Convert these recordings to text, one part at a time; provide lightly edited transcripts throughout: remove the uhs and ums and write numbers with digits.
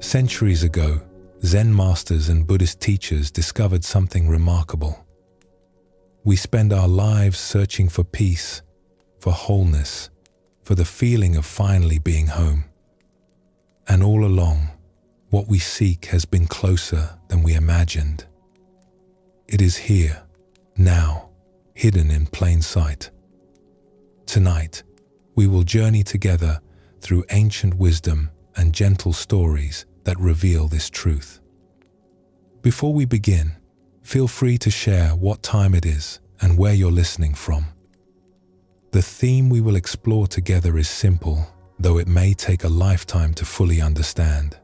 Centuries ago, Zen masters and Buddhist teachers discovered something remarkable. We spend our lives searching for peace, for wholeness, for the feeling of finally being home. And all along, what we seek has been closer than we imagined. It is here, now, hidden in plain sight. Tonight, we will journey together through ancient wisdom and gentle stories that reveal this truth. Before we begin, feel free to share what time it is and where you're listening from. The theme we will explore together is simple, though it may take a lifetime to fully understand.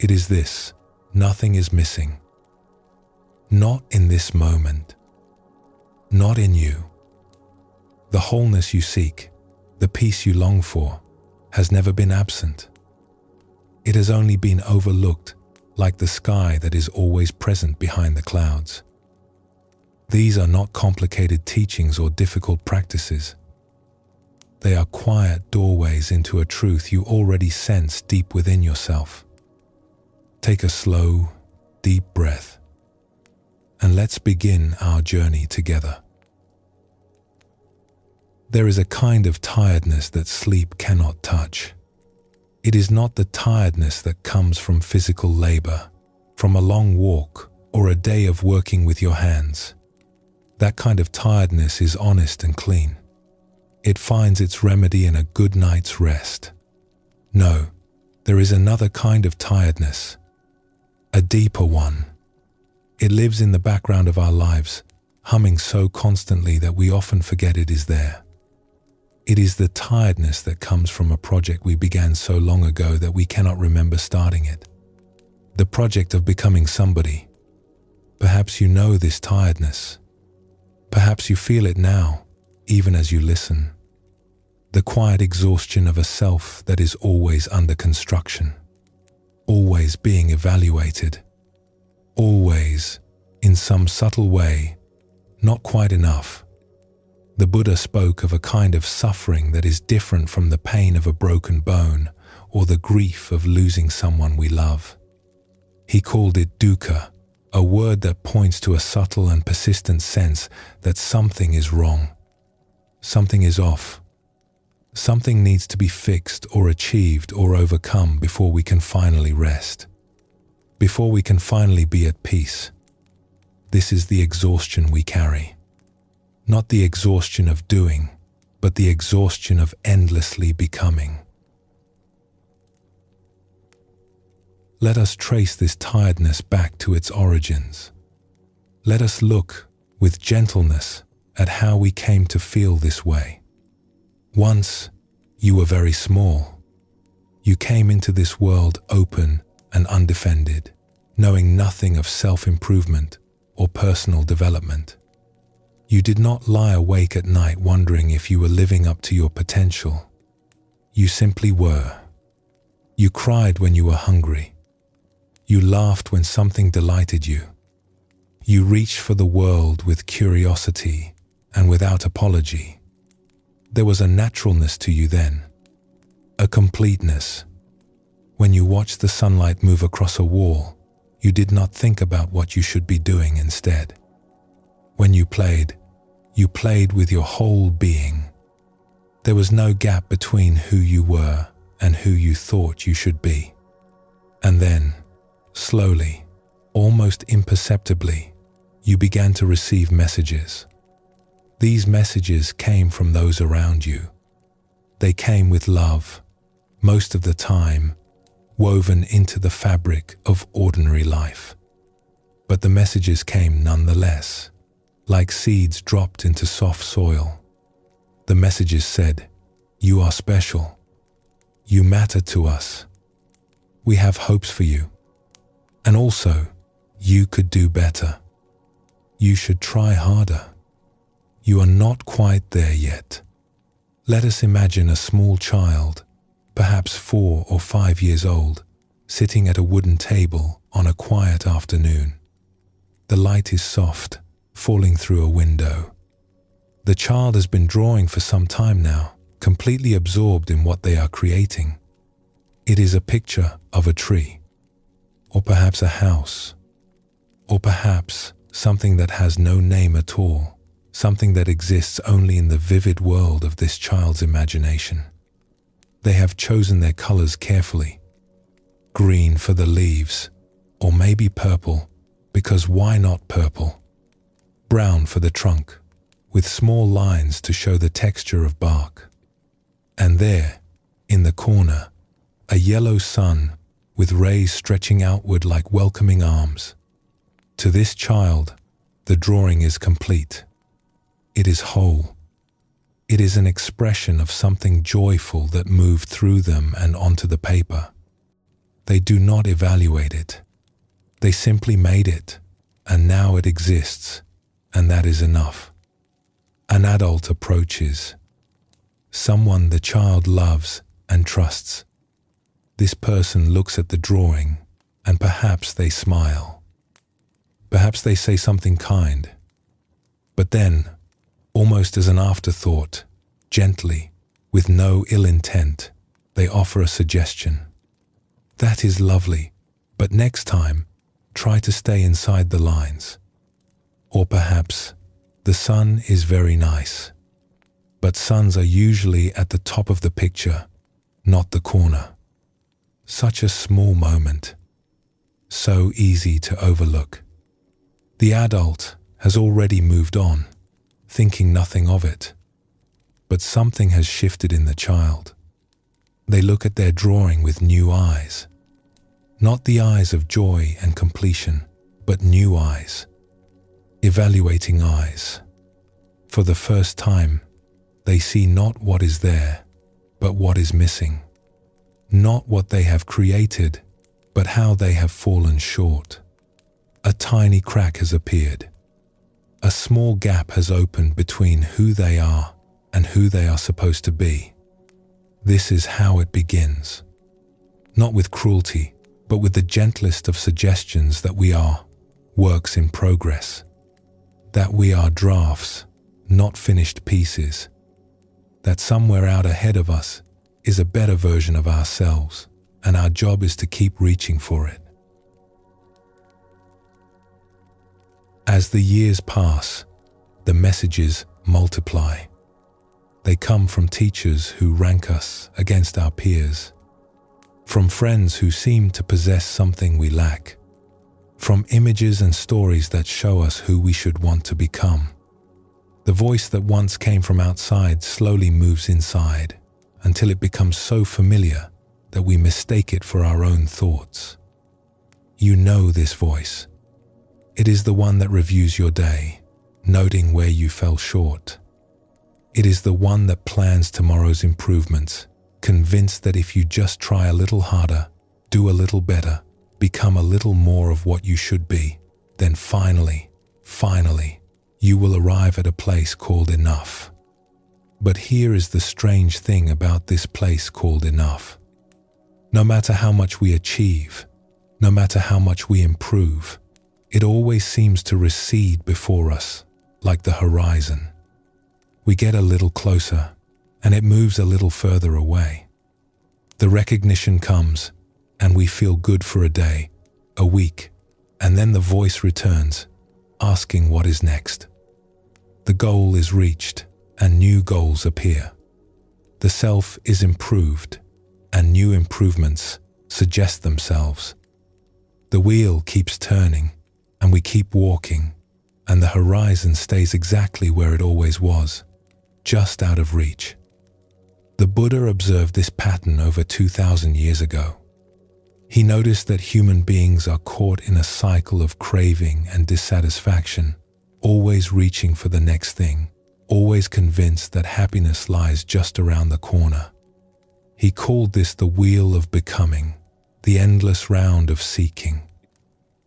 It is this: nothing is missing. Not in this moment. Not in you. The wholeness you seek, the peace you long for, has never been absent. It has only been overlooked, like the sky that is always present behind the clouds. These are not complicated teachings or difficult practices. They are quiet doorways into a truth you already sense deep within yourself. Take a slow, deep breath, and let's begin our journey together. There is a kind of tiredness that sleep cannot touch. It is not the tiredness that comes from physical labor, from a long walk, or a day of working with your hands. That kind of tiredness is honest and clean. It finds its remedy in a good night's rest. No, there is another kind of tiredness, a deeper one. It lives in the background of our lives, humming so constantly that we often forget it is there. It is the tiredness that comes from a project we began so long ago that we cannot remember starting it. The project of becoming somebody. Perhaps you know this tiredness. Perhaps you feel it now, even as you listen. The quiet exhaustion of a self that is always under construction, always being evaluated, always, in some subtle way, not quite enough. The Buddha spoke of a kind of suffering that is different from the pain of a broken bone or the grief of losing someone we love. He called it dukkha, a word that points to a subtle and persistent sense that something is wrong, something is off, something needs to be fixed or achieved or overcome before we can finally rest, before we can finally be at peace. This is the exhaustion we carry. Not the exhaustion of doing, but the exhaustion of endlessly becoming. Let us trace this tiredness back to its origins. Let us look with gentleness at how we came to feel this way. Once, you were very small. You came into this world open and undefended, knowing nothing of self-improvement or personal development. You did not lie awake at night wondering if you were living up to your potential. You simply were. You cried when you were hungry. You laughed when something delighted you. You reached for the world with curiosity and without apology. There was a naturalness to you then, a completeness. When you watched the sunlight move across a wall, you did not think about what you should be doing instead. When you played with your whole being. There was no gap between who you were and who you thought you should be. And then, slowly, almost imperceptibly, you began to receive messages. These messages came from those around you. They came with love, most of the time, woven into the fabric of ordinary life. But the messages came nonetheless, like seeds dropped into soft soil. The messages said, "You are special. You matter to us. We have hopes for you. And also, you could do better. You should try harder. You are not quite there yet." Let us imagine a small child, perhaps 4 or 5 years old, sitting at a wooden table on a quiet afternoon. The light is soft, falling through a window. The child has been drawing for some time now, completely absorbed in what they are creating. It is a picture of a tree, or perhaps a house, or perhaps something that has no name at all, something that exists only in the vivid world of this child's imagination. They have chosen their colors carefully. Green for the leaves, or maybe purple, because why not purple? Brown for the trunk, with small lines to show the texture of bark. And there, in the corner, a yellow sun with rays stretching outward like welcoming arms. To this child, the drawing is complete. It is whole. It is an expression of something joyful that moved through them and onto the paper. They do not evaluate it. They simply made it, and now it exists, and that is enough. An adult approaches, someone the child loves and trusts. This person looks at the drawing, and perhaps they smile. Perhaps they say something kind. But then, almost as an afterthought, gently, with no ill intent, they offer a suggestion. That is lovely, but next time, try to stay inside the lines. Or perhaps, the sun is very nice, but suns are usually at the top of the picture, not the corner. Such a small moment, so easy to overlook. The adult has already moved on, thinking nothing of it. But something has shifted in the child. They look at their drawing with new eyes. Not the eyes of joy and completion, but new eyes. Evaluating eyes. For the first time, they see not what is there, but what is missing. Not what they have created, but how they have fallen short. A tiny crack has appeared. A small gap has opened between who they are and who they are supposed to be. This is how it begins. Not with cruelty, but with the gentlest of suggestions that we are works in progress. That we are drafts, not finished pieces. That somewhere out ahead of us is a better version of ourselves, and our job is to keep reaching for it. As the years pass, the messages multiply. They come from teachers who rank us against our peers, from friends who seem to possess something we lack, from images and stories that show us who we should want to become. The voice that once came from outside slowly moves inside, until it becomes so familiar that we mistake it for our own thoughts. You know this voice. It is the one that reviews your day, noting where you fell short. It is the one that plans tomorrow's improvements, convinced that if you just try a little harder, do a little better, become a little more of what you should be, then finally, you will arrive at a place called enough. But here is the strange thing about this place called enough. No matter how much we achieve, no matter how much we improve, it always seems to recede before us, like the horizon. We get a little closer, and it moves a little further away. The recognition comes, and we feel good for a day, a week, and then the voice returns, asking what is next. The goal is reached, and new goals appear. The self is improved, and new improvements suggest themselves. The wheel keeps turning, and we keep walking, and the horizon stays exactly where it always was, just out of reach. The Buddha observed this pattern over 2,000 years ago. He noticed that human beings are caught in a cycle of craving and dissatisfaction, always reaching for the next thing, always convinced that happiness lies just around the corner. He called this the wheel of becoming, the endless round of seeking.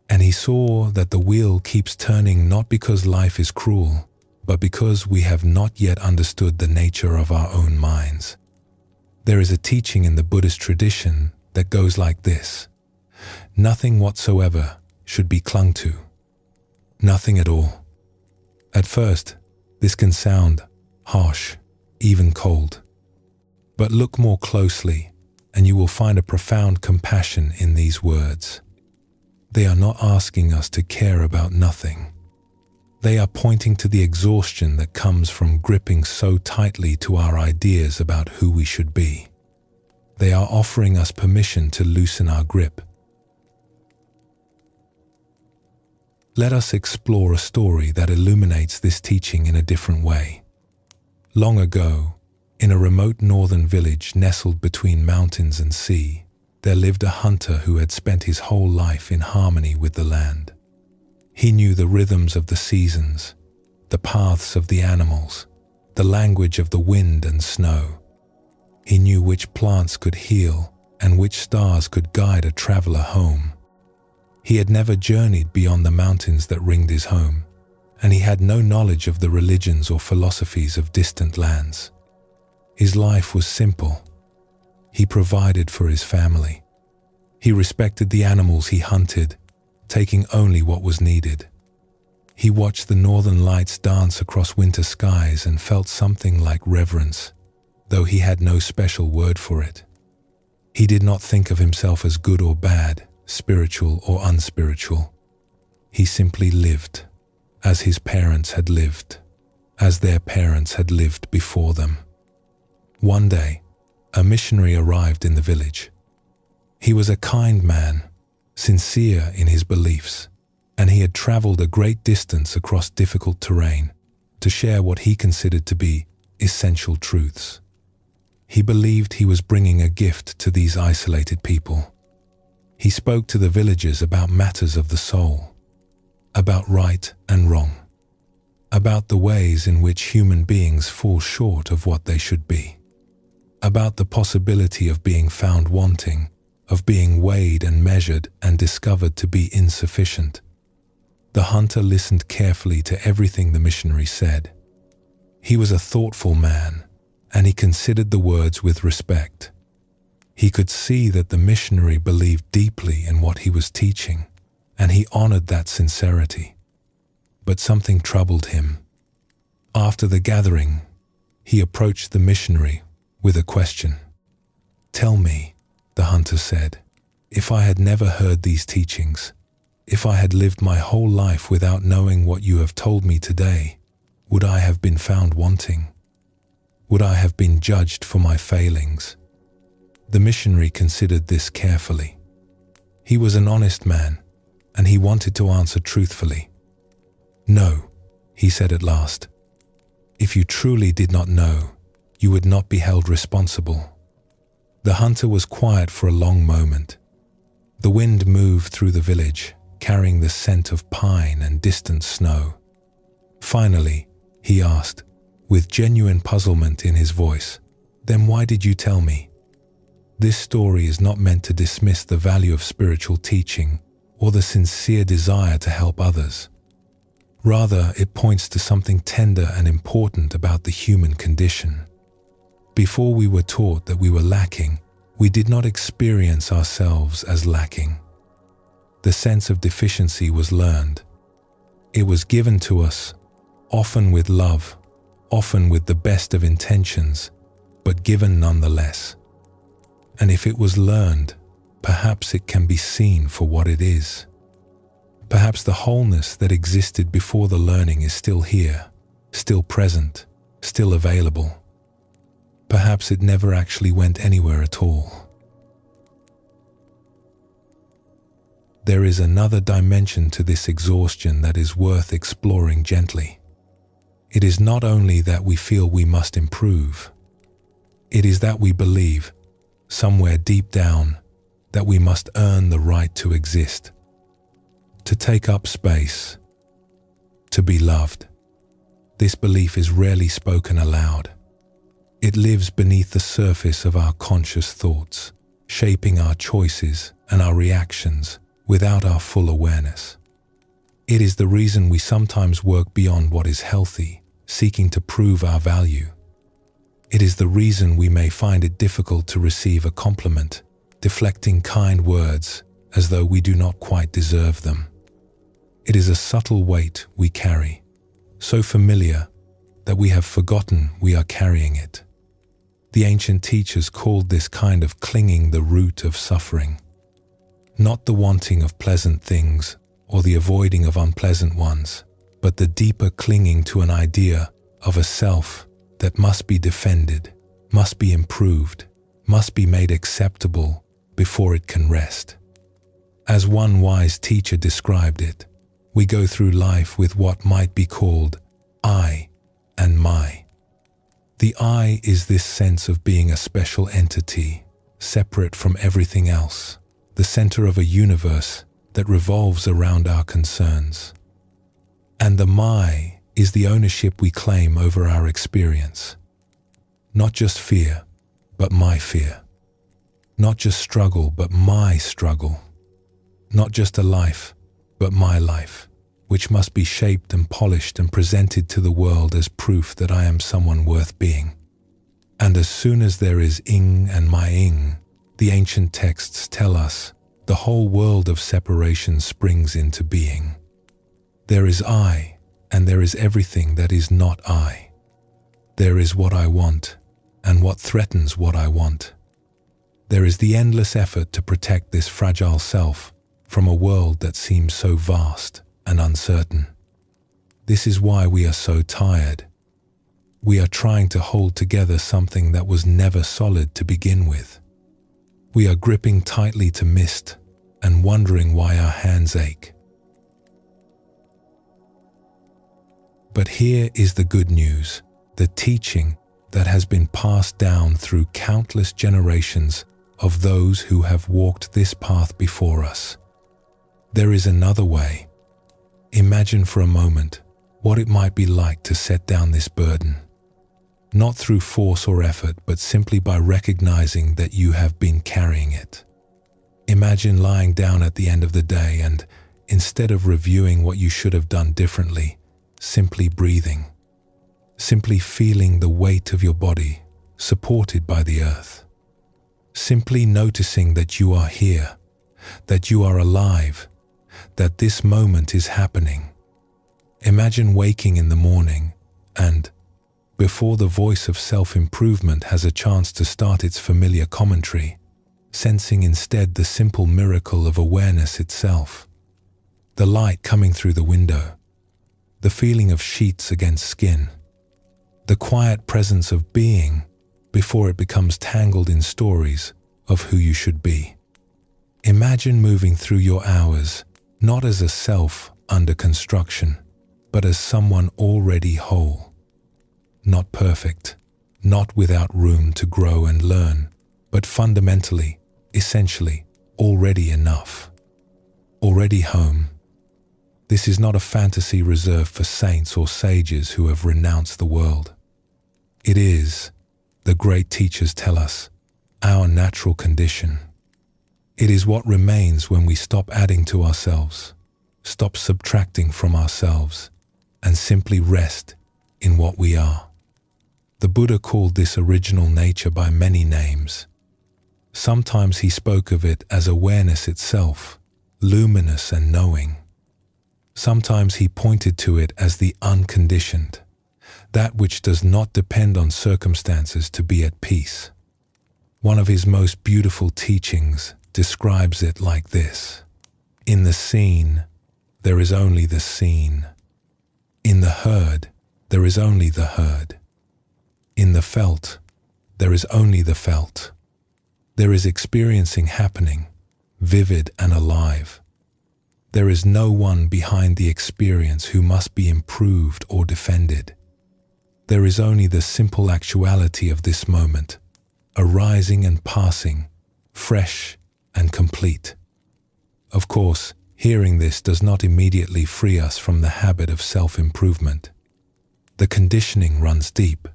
And he saw that the wheel keeps turning not because life is cruel, but because we have not yet understood the nature of our own minds. There is a teaching in the Buddhist tradition that goes like this: nothing whatsoever should be clung to. Nothing at all. At first, this can sound harsh, even cold. But look more closely, and you will find a profound compassion in these words. They are not asking us to care about nothing. They are pointing to the exhaustion that comes from gripping so tightly to our ideas about who we should be. They are offering us permission to loosen our grip. Let us explore a story that illuminates this teaching in a different way. Long ago, in a remote northern village nestled between mountains and sea, there lived a hunter who had spent his whole life in harmony with the land. He knew the rhythms of the seasons, the paths of the animals, the language of the wind and snow. He knew which plants could heal and which stars could guide a traveler home. He had never journeyed beyond the mountains that ringed his home, and he had no knowledge of the religions or philosophies of distant lands. His life was simple. He provided for his family. He respected the animals he hunted, taking only what was needed. He watched the northern lights dance across winter skies and felt something like reverence, though he had no special word for it. He did not think of himself as good or bad, spiritual or unspiritual. He simply lived, as his parents had lived, as their parents had lived before them. One day, a missionary arrived in the village. He was a kind man, sincere in his beliefs, and he had traveled a great distance across difficult terrain to share what he considered to be essential truths. He believed he was bringing a gift to these isolated people. He spoke to the villagers about matters of the soul, about right and wrong, about the ways in which human beings fall short of what they should be, about the possibility of being found wanting, of being weighed and measured and discovered to be insufficient. The hunter listened carefully to everything the missionary said. He was a thoughtful man, and he considered the words with respect. He could see that the missionary believed deeply in what he was teaching, and he honored that sincerity. But something troubled him. After the gathering, he approached the missionary with a question. "Tell me," the hunter said, "if I had never heard these teachings, if I had lived my whole life without knowing what you have told me today, would I have been found wanting? Would I have been judged for my failings?" The missionary considered this carefully. He was an honest man, and he wanted to answer truthfully. "No," he said at last. "If you truly did not know, you would not be held responsible." The hunter was quiet for a long moment. The wind moved through the village, carrying the scent of pine and distant snow. Finally, he asked, with genuine puzzlement in his voice, "Then why did you tell me?" This story is not meant to dismiss the value of spiritual teaching or the sincere desire to help others. Rather, it points to something tender and important about the human condition. Before we were taught that we were lacking, we did not experience ourselves as lacking. The sense of deficiency was learned. It was given to us, often with love, often with the best of intentions, but given nonetheless. And if it was learned, perhaps it can be seen for what it is. Perhaps the wholeness that existed before the learning is still here, still present, still available. Perhaps it never actually went anywhere at all. There is another dimension to this exhaustion that is worth exploring gently. It is not only that we feel we must improve. It is that we believe, somewhere deep down, that we must earn the right to exist, to take up space, to be loved. This belief is rarely spoken aloud. It lives beneath the surface of our conscious thoughts, shaping our choices and our reactions without our full awareness. It is the reason we sometimes work beyond what is healthy, seeking to prove our value. It is the reason we may find it difficult to receive a compliment, deflecting kind words as though we do not quite deserve them. It is a subtle weight we carry, so familiar that we have forgotten we are carrying it. The ancient teachers called this kind of clinging the root of suffering. Not the wanting of pleasant things or the avoiding of unpleasant ones, but the deeper clinging to an idea of a self that must be defended, must be improved, must be made acceptable before it can rest. As one wise teacher described it, we go through life with what might be called I and my. The I is this sense of being a special entity, separate from everything else, the center of a universe that revolves around our concerns. And the my is the ownership we claim over our experience. Not just fear, but my fear. Not just struggle, but my struggle. Not just a life, but my life, which must be shaped and polished and presented to the world as proof that I am someone worth being. And as soon as there is ing and my ing, the ancient texts tell us the whole world of separation springs into being. There is I, and there is everything that is not I. There is what I want, and what threatens what I want. There is the endless effort to protect this fragile self from a world that seems so vast and uncertain. This is why we are so tired. We are trying to hold together something that was never solid to begin with. We are gripping tightly to mist and wondering why our hands ache. But here is the good news, the teaching that has been passed down through countless generations of those who have walked this path before us. There is another way. Imagine for a moment what it might be like to set down this burden. Not through force or effort, but simply by recognizing that you have been carrying it. Imagine lying down at the end of the day and, instead of reviewing what you should have done differently, simply breathing. Simply feeling the weight of your body, supported by the earth. Simply noticing that you are here, that you are alive, that this moment is happening. Imagine waking in the morning and, before the voice of self-improvement has a chance to start its familiar commentary, sensing instead the simple miracle of awareness itself. The light coming through the window, the feeling of sheets against skin, the quiet presence of being before it becomes tangled in stories of who you should be. Imagine moving through your hours not as a self under construction, but as someone already whole. Not perfect, not without room to grow and learn, but fundamentally, essentially, already enough. Already home. This is not a fantasy reserved for saints or sages who have renounced the world. It is, the great teachers tell us, our natural condition. It is what remains when we stop adding to ourselves, stop subtracting from ourselves, and simply rest in what we are. The Buddha called this original nature by many names. Sometimes he spoke of it as awareness itself, luminous and knowing. Sometimes he pointed to it as the unconditioned, that which does not depend on circumstances to be at peace. One of his most beautiful teachings describes it like this: in the seen, there is only the seen. In the heard, there is only the heard. In the felt, there is only the felt. There is experiencing happening, vivid and alive. There is no one behind the experience who must be improved or defended. There is only the simple actuality of this moment, arising and passing, fresh and complete. Of course, hearing this does not immediately free us from the habit of self-improvement. The conditioning runs deep.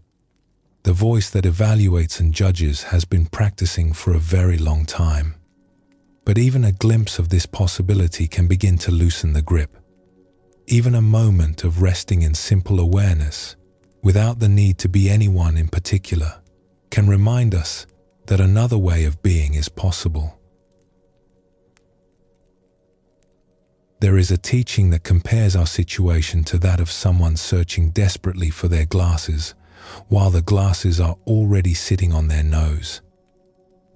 The voice that evaluates and judges has been practicing for a very long time. But even a glimpse of this possibility can begin to loosen the grip. Even a moment of resting in simple awareness, without the need to be anyone in particular, can remind us that another way of being is possible. There is a teaching that compares our situation to that of someone searching desperately for their glasses while the glasses are already sitting on their nose.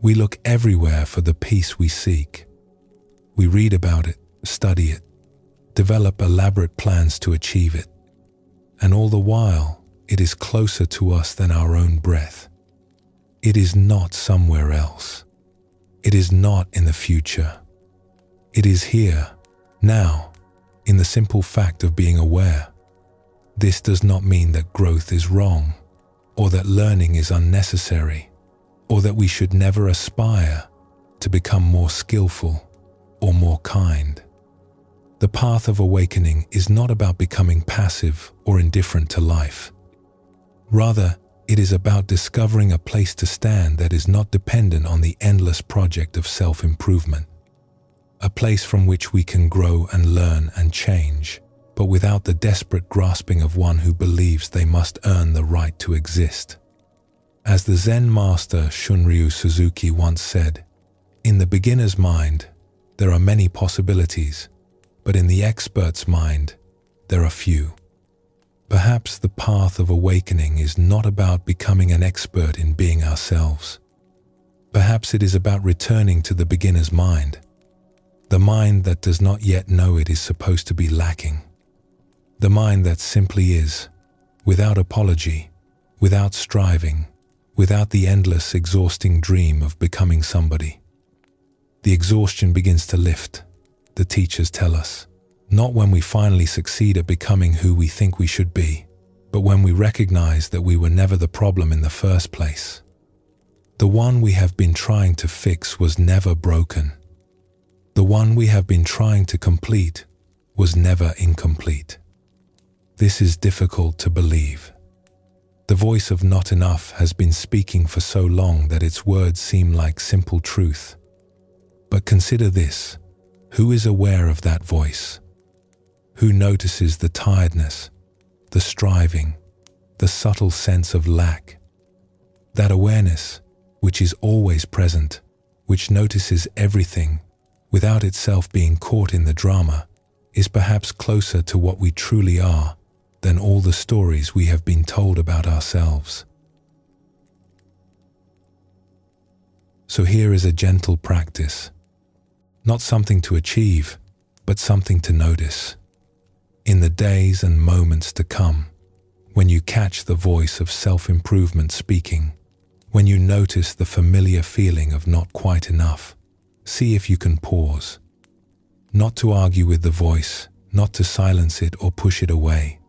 We look everywhere for the peace we seek. We read about it, study it, develop elaborate plans to achieve it, and all the while, it is closer to us than our own breath. It is not somewhere else. It is not in the future. It is here, now, in the simple fact of being aware. This does not mean that growth is wrong, or that learning is unnecessary, or that we should never aspire to become more skillful or more kind. The path of awakening is not about becoming passive or indifferent to life. Rather, it is about discovering a place to stand that is not dependent on the endless project of self-improvement. A place from which we can grow and learn and change, but without the desperate grasping of one who believes they must earn the right to exist. As the Zen master Shunryu Suzuki once said, "In the beginner's mind, there are many possibilities, but in the expert's mind, there are few." Perhaps the path of awakening is not about becoming an expert in being ourselves. Perhaps it is about returning to the beginner's mind, the mind that does not yet know it is supposed to be lacking, the mind that simply is, without apology, without striving, without the endless, exhausting dream of becoming somebody. The exhaustion begins to lift, the teachers tell us, not when we finally succeed at becoming who we think we should be, but when we recognize that we were never the problem in the first place. The one we have been trying to fix was never broken. The one we have been trying to complete was never incomplete. This is difficult to believe. The voice of not enough has been speaking for so long that its words seem like simple truth. But consider this: who is aware of that voice? Who notices the tiredness, the striving, the subtle sense of lack? That awareness, which is always present, which notices everything without itself being caught in the drama, is perhaps closer to what we truly are than all the stories we have been told about ourselves. So here is a gentle practice, not something to achieve, but something to notice. In the days and moments to come, when you catch the voice of self-improvement speaking, when you notice the familiar feeling of not quite enough, see if you can pause. Not to argue with the voice, not to silence it or push it away.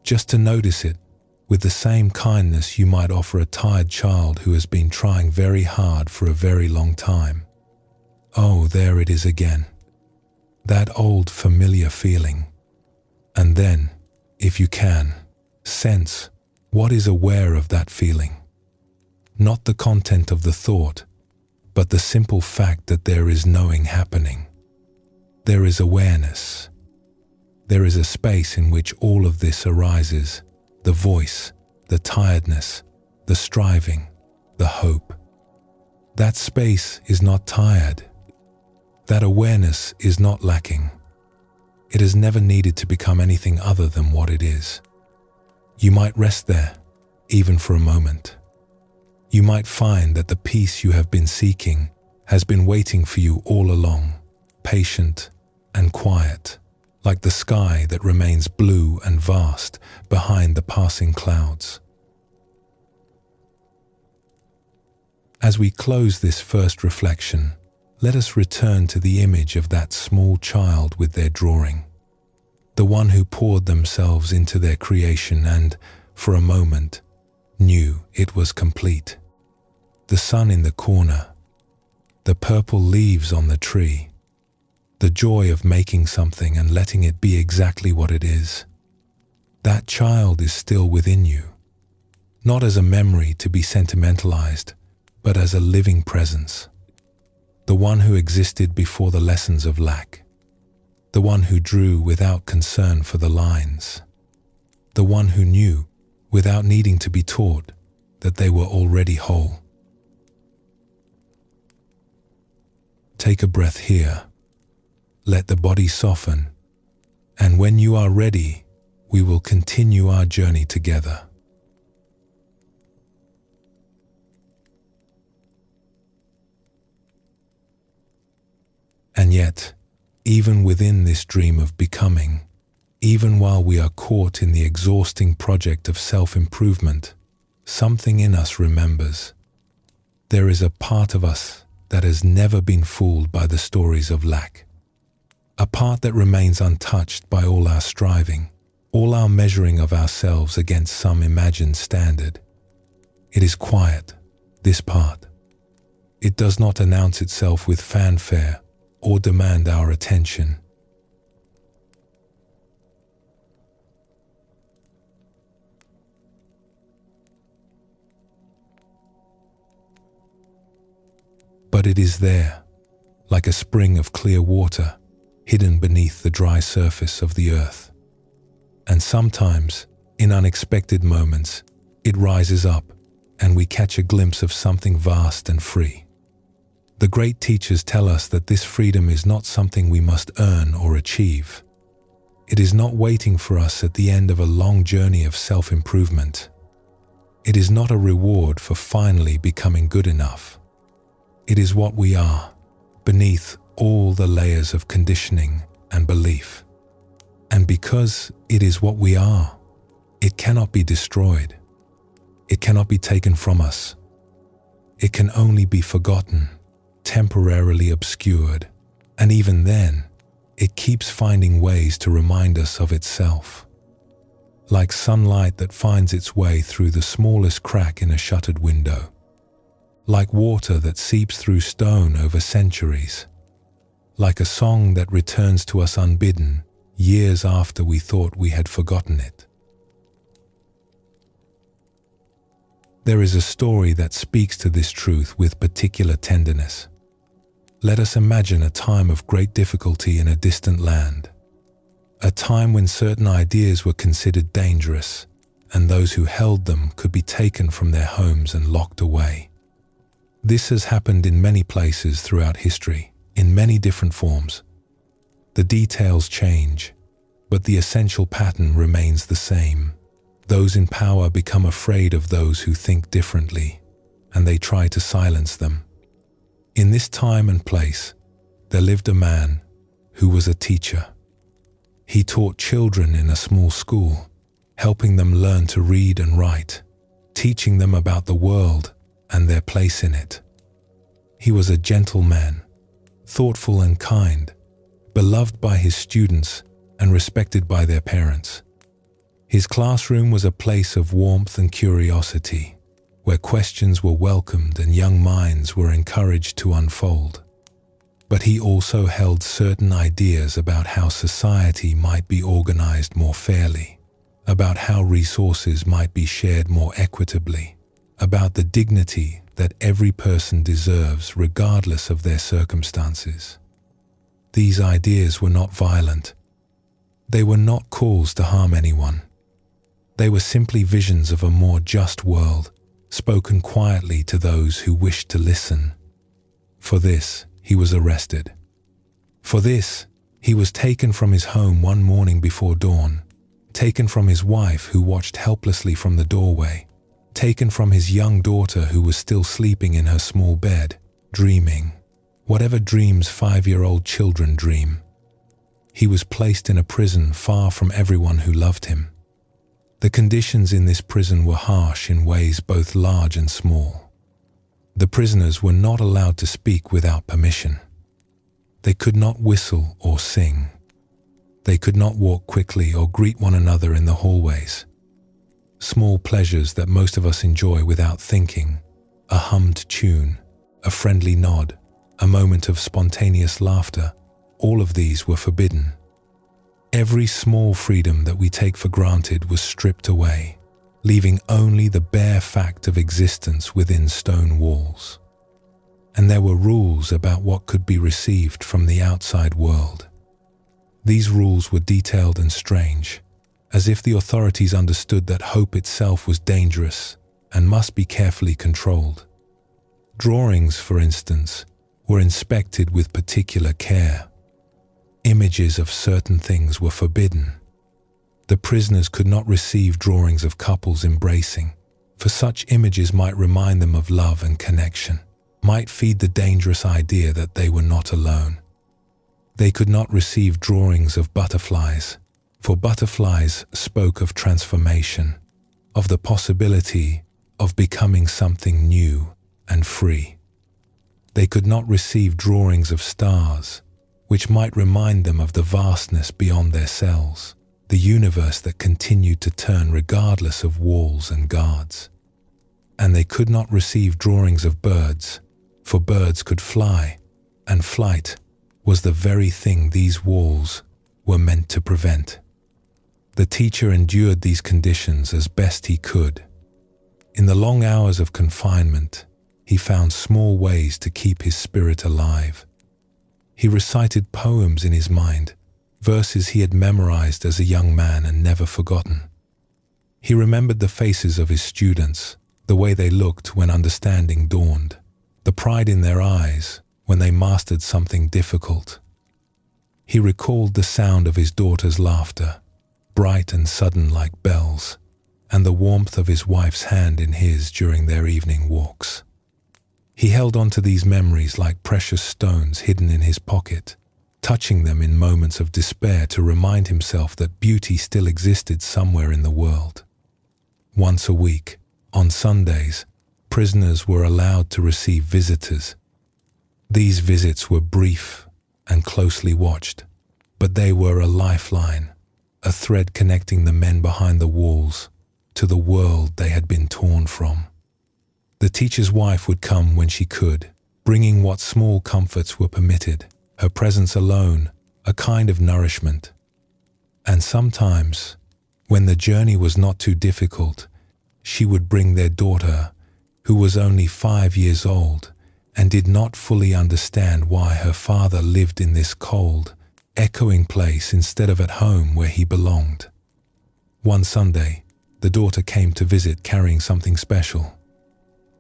Just to notice it with the same kindness you might offer a tired child who has been trying very hard for a very long time. Oh, there it is again. That old familiar feeling. And then, if you can, sense what is aware of that feeling. Not the content of the thought, but the simple fact that there is knowing happening. There is awareness. There is a space in which all of this arises: the voice, the tiredness, the striving, the hope. That space is not tired. That awareness is not lacking. It has never needed to become anything other than what it is. You might rest there, even for a moment. You might find that the peace you have been seeking has been waiting for you all along, patient and quiet, like the sky that remains blue and vast behind the passing clouds. As we close this first reflection, let us return to the image of that small child with their drawing, the one who poured themselves into their creation and, for a moment, knew it was complete. The sun in the corner, the purple leaves on the tree, the joy of making something and letting it be exactly what it is. That child is still within you, not as a memory to be sentimentalized, but as a living presence. The one who existed before the lessons of lack, the one who drew without concern for the lines, the one who knew, without needing to be taught, that they were already whole. Take a breath here, let the body soften, and when you are ready, we will continue our journey together. And yet, even within this dream of becoming, even while we are caught in the exhausting project of self-improvement, something in us remembers. There is a part of us that has never been fooled by the stories of lack. A part that remains untouched by all our striving, all our measuring of ourselves against some imagined standard. It is quiet, this part. It does not announce itself with fanfare or demand our attention. But it is there, like a spring of clear water, hidden beneath the dry surface of the earth. And sometimes, in unexpected moments, it rises up, and we catch a glimpse of something vast and free. The great teachers tell us that this freedom is not something we must earn or achieve. It is not waiting for us at the end of a long journey of self-improvement. It is not a reward for finally becoming good enough. It is what we are, beneath all the layers of conditioning and belief. And because it is what we are, it cannot be destroyed. It cannot be taken from us. It can only be forgotten, temporarily obscured, and even then, it keeps finding ways to remind us of itself. Like sunlight that finds its way through the smallest crack in a shuttered window. Like water that seeps through stone over centuries. Like a song that returns to us unbidden, years after we thought we had forgotten it. There is a story that speaks to this truth with particular tenderness. Let us imagine a time of great difficulty in a distant land. A time when certain ideas were considered dangerous, and those who held them could be taken from their homes and locked away. This has happened in many places throughout history, in many different forms. The details change, but the essential pattern remains the same. Those in power become afraid of those who think differently, and they try to silence them. In this time and place, there lived a man who was a teacher. He taught children in a small school, helping them learn to read and write, teaching them about the world and their place in it. He was a gentle man, thoughtful and kind, beloved by his students and respected by their parents. His classroom was a place of warmth and curiosity, where questions were welcomed and young minds were encouraged to unfold. But he also held certain ideas about how society might be organized more fairly, about how resources might be shared more equitably, about the dignity that every person deserves regardless of their circumstances. These ideas were not violent. They were not calls to harm anyone. They were simply visions of a more just world, spoken quietly to those who wished to listen. For this, he was arrested. For this, he was taken from his home one morning before dawn, taken from his wife who watched helplessly from the doorway, taken from his young daughter who was still sleeping in her small bed, dreaming, whatever dreams 5-year-old children dream. He was placed in a prison far from everyone who loved him. The conditions in this prison were harsh in ways both large and small. The prisoners were not allowed to speak without permission. They could not whistle or sing. They could not walk quickly or greet one another in the hallways. Small pleasures that most of us enjoy without thinking, a hummed tune, a friendly nod, a moment of spontaneous laughter, all of these were forbidden. Every small freedom that we take for granted was stripped away, leaving only the bare fact of existence within stone walls. And there were rules about what could be received from the outside world. These rules were detailed and strange, as if the authorities understood that hope itself was dangerous and must be carefully controlled. Drawings, for instance, were inspected with particular care. Images of certain things were forbidden. The prisoners could not receive drawings of couples embracing, for such images might remind them of love and connection, might feed the dangerous idea that they were not alone. They could not receive drawings of butterflies, for butterflies spoke of transformation, of the possibility of becoming something new and free. They could not receive drawings of stars, which might remind them of the vastness beyond their cells, the universe that continued to turn regardless of walls and guards. And they could not receive drawings of birds, for birds could fly, and flight was the very thing these walls were meant to prevent. The teacher endured these conditions as best he could. In the long hours of confinement, he found small ways to keep his spirit alive. He recited poems in his mind, verses he had memorized as a young man and never forgotten. He remembered the faces of his students, the way they looked when understanding dawned, the pride in their eyes when they mastered something difficult. He recalled the sound of his daughter's laughter, bright and sudden like bells, and the warmth of his wife's hand in his during their evening walks. He held on to these memories like precious stones hidden in his pocket, touching them in moments of despair to remind himself that beauty still existed somewhere in the world. Once a week, on Sundays, prisoners were allowed to receive visitors. These visits were brief and closely watched, but they were a lifeline, a thread connecting the men behind the walls to the world they had been torn from. The teacher's wife would come when she could, bringing what small comforts were permitted, her presence alone a kind of nourishment. And sometimes, when the journey was not too difficult, she would bring their daughter, who was only 5 years old and did not fully understand why her father lived in this cold, echoing place instead of at home where he belonged. One Sunday, the daughter came to visit carrying something special.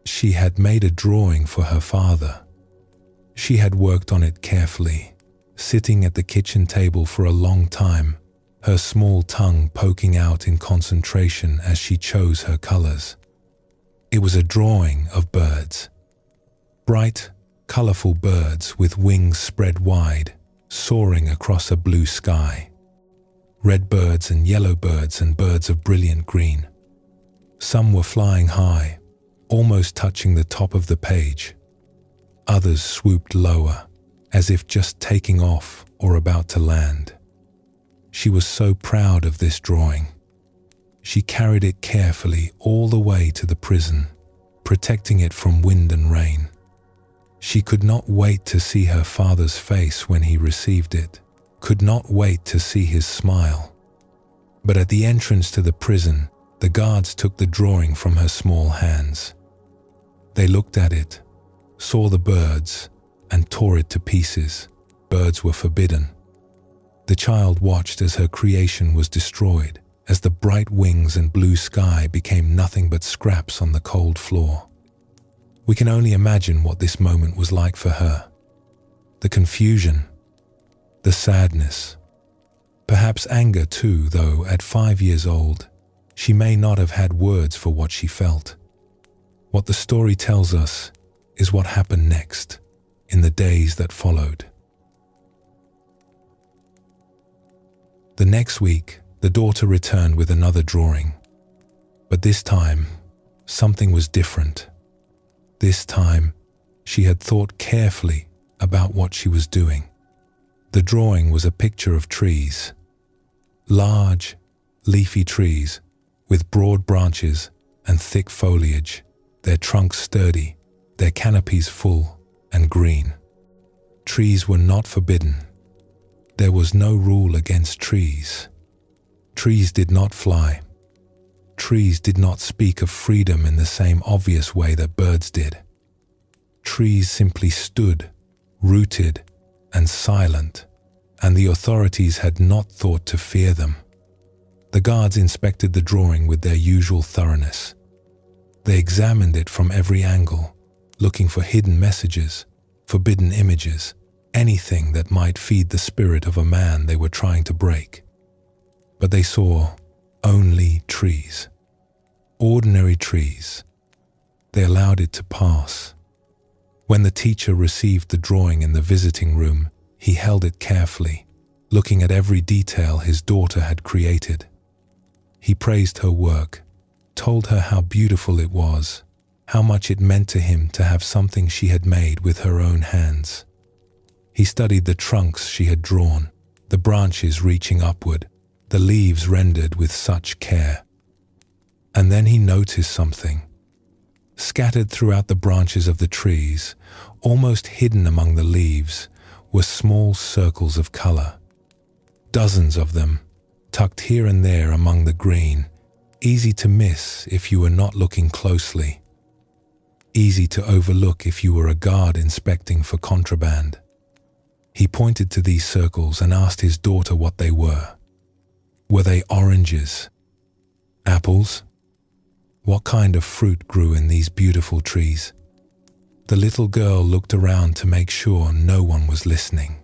She had made a drawing for her father. She had worked on it carefully, sitting at the kitchen table for a long time, her small tongue poking out in concentration as she chose her colors. It was a drawing of birds. Bright, colorful birds with wings spread wide, soaring across a blue sky. Red birds and yellow birds and birds of brilliant green. Some were flying high, almost touching the top of the page. Others swooped lower, as if just taking off or about to land. She was so proud of this drawing. She carried it carefully all the way to the prison, protecting it from wind and rain. She could not wait to see her father's face when he received it, could not wait to see his smile. But at the entrance to the prison, the guards took the drawing from her small hands. They looked at it, saw the birds, and tore it to pieces. Birds were forbidden. The child watched as her creation was destroyed, as the bright wings and blue sky became nothing but scraps on the cold floor. We can only imagine what this moment was like for her. The confusion, the sadness, perhaps anger too, though at 5 years old, she may not have had words for what she felt. What the story tells us is what happened next, in the days that followed. The next week, the daughter returned with another drawing. But this time, something was different. This time, she had thought carefully about what she was doing. The drawing was a picture of trees. Large, leafy trees with broad branches and thick foliage, their trunks sturdy, their canopies full and green. Trees were not forbidden. There was no rule against trees. Trees did not fly. Trees did not speak of freedom in the same obvious way that birds did. Trees simply stood, rooted and silent, and the authorities had not thought to fear them. The guards inspected the drawing with their usual thoroughness. They examined it from every angle, looking for hidden messages, forbidden images, anything that might feed the spirit of a man they were trying to break. But they saw only trees. Ordinary trees. They allowed it to pass. When the teacher received the drawing in the visiting room, He held it carefully, looking at every detail his daughter had created. He praised her work, told her how beautiful it was, how much it meant to him to have something she had made with her own hands. He studied the trunks she had drawn, the branches reaching upward, the leaves rendered with such care. And then he noticed something. Scattered throughout the branches of the trees, almost hidden among the leaves, were small circles of color. Dozens of them, tucked here and there among the green, easy to miss if you were not looking closely. Easy to overlook if you were a guard inspecting for contraband. He pointed to these circles and asked his daughter what they were. Were they oranges? Apples? What kind of fruit grew in these beautiful trees? The little girl looked around to make sure no one was listening.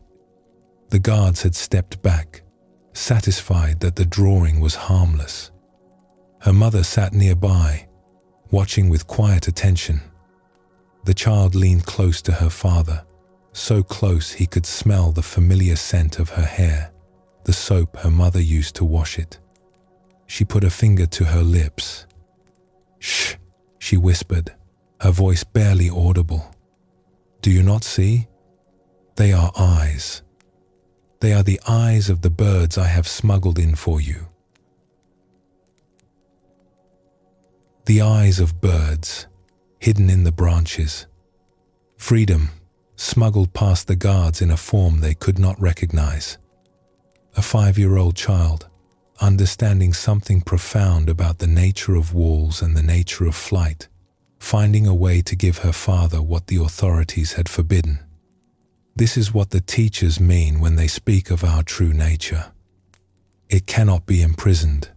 The guards had stepped back, satisfied that the drawing was harmless. Her mother sat nearby, watching with quiet attention. The child leaned close to her father, so close he could smell the familiar scent of her hair, the soap her mother used to wash it. She put a finger to her lips. "Shh," she whispered, her voice barely audible. "Do you not see? They are eyes. They are the eyes of the birds I have smuggled in for you." The eyes of birds, hidden in the branches. Freedom, smuggled past the guards in a form they could not recognize. A 5-year-old child, understanding something profound about the nature of walls and the nature of flight, finding a way to give her father what the authorities had forbidden. This is what the teachers mean when they speak of our true nature. It cannot be imprisoned.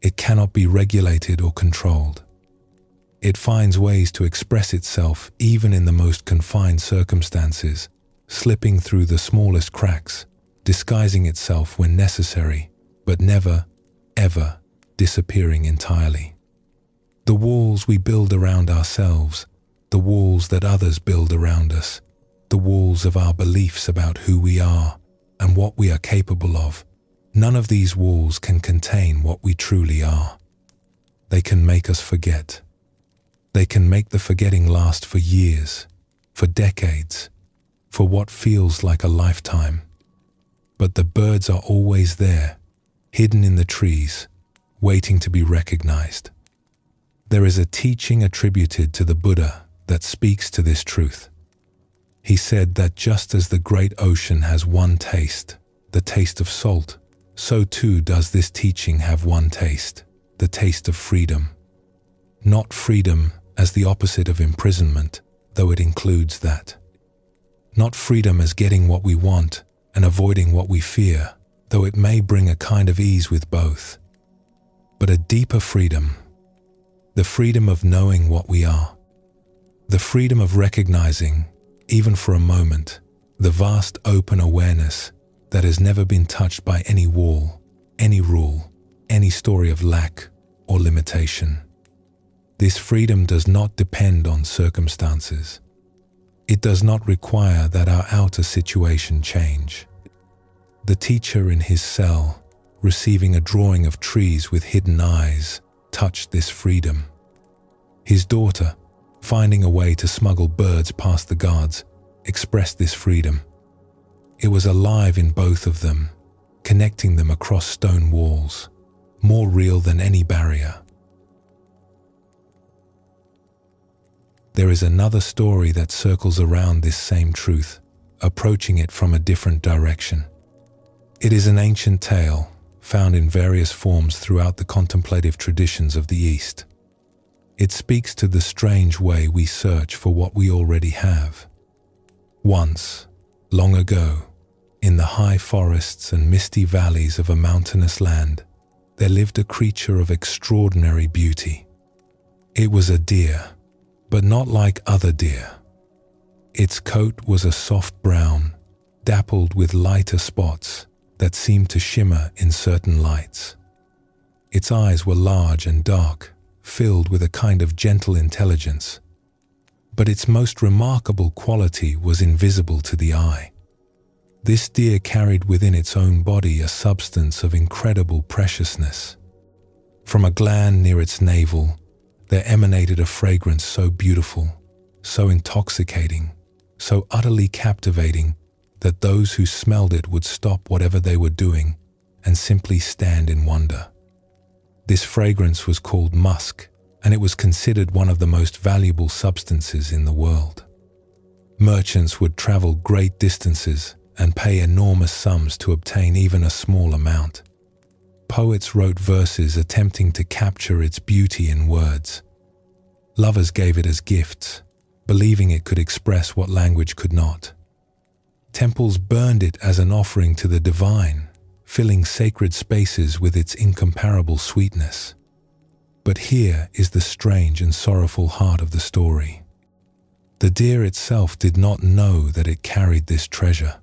It cannot be regulated or controlled. It finds ways to express itself even in the most confined circumstances, slipping through the smallest cracks, disguising itself when necessary, but never, ever disappearing entirely. The walls we build around ourselves, the walls that others build around us, the walls of our beliefs about who we are and what we are capable of, none of these walls can contain what we truly are. They can make us forget. They can make the forgetting last for years, for decades, for what feels like a lifetime. But the birds are always there, hidden in the trees, waiting to be recognized. There is a teaching attributed to the Buddha that speaks to this truth. He said that just as the great ocean has one taste, the taste of salt, so too does this teaching have one taste, the taste of freedom. Not freedom as the opposite of imprisonment, though it includes that. Not freedom as getting what we want and avoiding what we fear, though it may bring a kind of ease with both. But a deeper freedom, the freedom of knowing what we are, the freedom of recognizing, even for a moment, the vast open awareness that has never been touched by any wall, any rule, any story of lack or limitation. This freedom does not depend on circumstances. It does not require that our outer situation change. The teacher in his cell, receiving a drawing of trees with hidden eyes, touched this freedom. His daughter, finding a way to smuggle birds past the guards, expressed this freedom. It was alive in both of them, connecting them across stone walls, more real than any barrier. There is another story that circles around this same truth, approaching it from a different direction. It is an ancient tale, found in various forms throughout the contemplative traditions of the East. It speaks to the strange way we search for what we already have. Once, long ago, in the high forests and misty valleys of a mountainous land, there lived a creature of extraordinary beauty. It was a deer, but not like other deer. Its coat was a soft brown, dappled with lighter spots that seemed to shimmer in certain lights. Its eyes were large and dark, filled with a kind of gentle intelligence. But its most remarkable quality was invisible to the eye. This deer carried within its own body a substance of incredible preciousness. From a gland near its navel, there emanated a fragrance so beautiful, so intoxicating, so utterly captivating that those who smelled it would stop whatever they were doing and simply stand in wonder. This fragrance was called musk, and it was considered one of the most valuable substances in the world. Merchants would travel great distances and pay enormous sums to obtain even a small amount. Poets wrote verses attempting to capture its beauty in words. Lovers gave it as gifts, believing it could express what language could not. Temples burned it as an offering to the divine, filling sacred spaces with its incomparable sweetness. But here is the strange and sorrowful heart of the story. The deer itself did not know that it carried this treasure.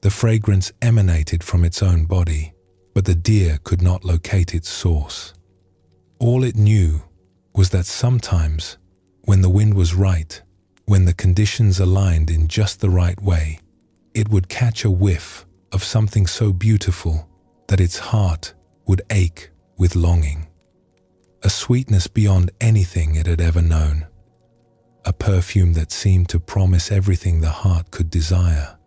The fragrance emanated from its own body, but the deer could not locate its source. All it knew was that sometimes, when the wind was right, when the conditions aligned in just the right way, it would catch a whiff of something so beautiful that its heart would ache with longing. A sweetness beyond anything it had ever known. A perfume that seemed to promise everything the heart could desire.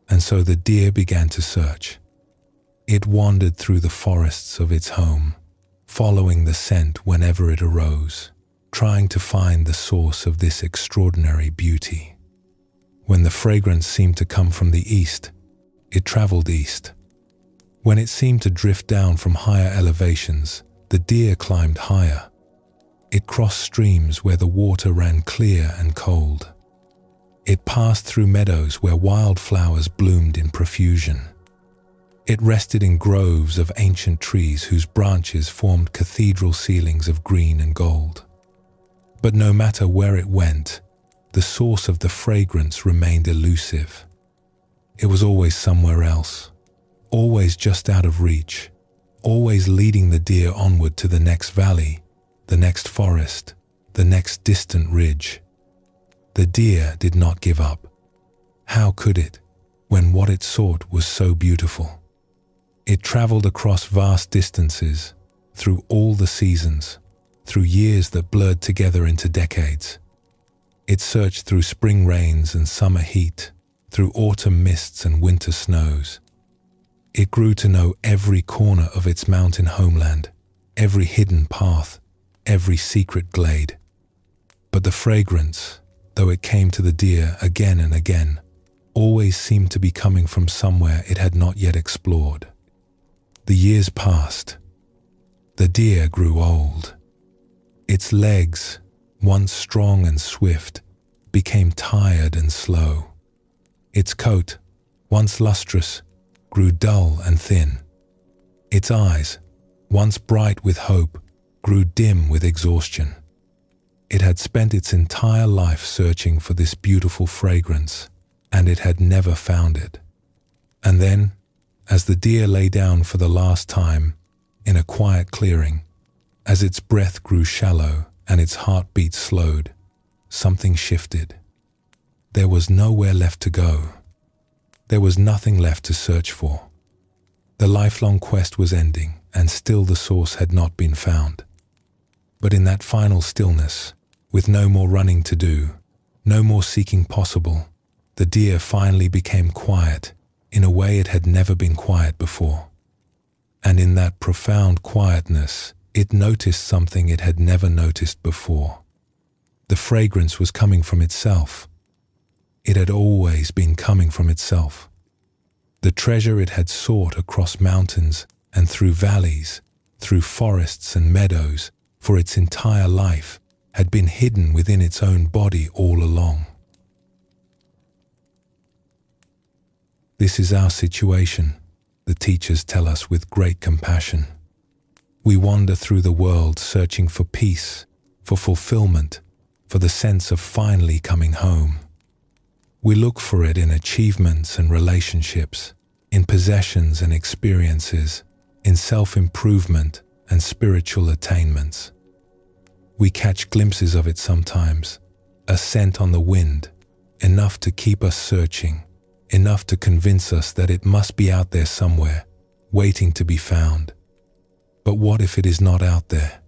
And so the deer began to search. It wandered through the forests of its home, following the scent whenever it arose, trying to find the source of this extraordinary beauty. When the fragrance seemed to come from the east, it traveled east. When it seemed to drift down from higher elevations, the deer climbed higher. It crossed streams where the water ran clear and cold. It passed through meadows where wildflowers bloomed in profusion. It rested in groves of ancient trees whose branches formed cathedral ceilings of green and gold. But no matter where it went, the source of the fragrance remained elusive. It was always somewhere else, always just out of reach, always leading the deer onward to the next valley, the next forest, the next distant ridge. The deer did not give up. How could it, when what it sought was so beautiful? It traveled across vast distances, through all the seasons, through years that blurred together into decades. It searched through spring rains and summer heat, through autumn mists and winter snows. It grew to know every corner of its mountain homeland, every hidden path, every secret glade. But the fragrance, though it came to the deer again and again, always seemed to be coming from somewhere it had not yet explored. The years passed. The deer grew old. Its legs, once strong and swift, became tired and slow. Its coat, once lustrous, grew dull and thin. Its eyes, once bright with hope, grew dim with exhaustion. It had spent its entire life searching for this beautiful fragrance, and it had never found it. And then, as the deer lay down for the last time, in a quiet clearing, as its breath grew shallow and its heartbeat slowed, something shifted. There was nowhere left to go. There was nothing left to search for. The lifelong quest was ending, and still the source had not been found. But in that final stillness, with no more running to do, no more seeking possible, the deer finally became quiet in a way it had never been quiet before. And in that profound quietness, it noticed something it had never noticed before. The fragrance was coming from itself. It had always been coming from itself. The treasure it had sought across mountains and through valleys, through forests and meadows, for its entire life, had been hidden within its own body all along. This is our situation, the teachers tell us with great compassion. We wander through the world searching for peace, for fulfillment, for the sense of finally coming home. We look for it in achievements and relationships, in possessions and experiences, in self-improvement and spiritual attainments. We catch glimpses of it sometimes, a scent on the wind, enough to keep us searching, enough to convince us that it must be out there somewhere, waiting to be found. But what if it is not out there?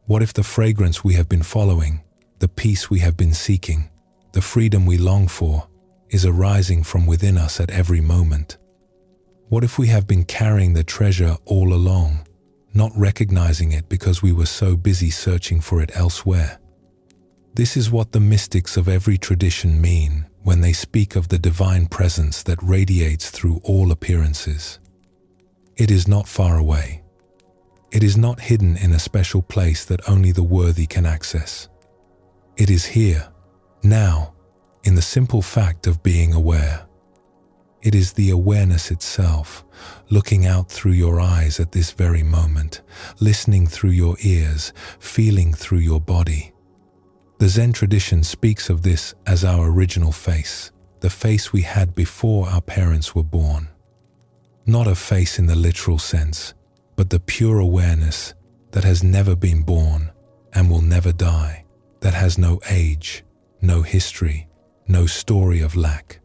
What if the fragrance we have been following, the peace we have been seeking, the freedom we long for, is arising from within us at every moment? What if we have been carrying the treasure all along, not recognizing it because we were so busy searching for it elsewhere? This is what the mystics of every tradition mean when they speak of the divine presence that radiates through all appearances. It is not far away. It is not hidden in a special place that only the worthy can access. It is here, now, in the simple fact of being aware. It is the awareness itself, looking out through your eyes at this very moment, listening through your ears, feeling through your body. The Zen tradition speaks of this as our original face, the face we had before our parents were born. Not a face in the literal sense, but the pure awareness that has never been born and will never die, that has no age, no history, no story of lack.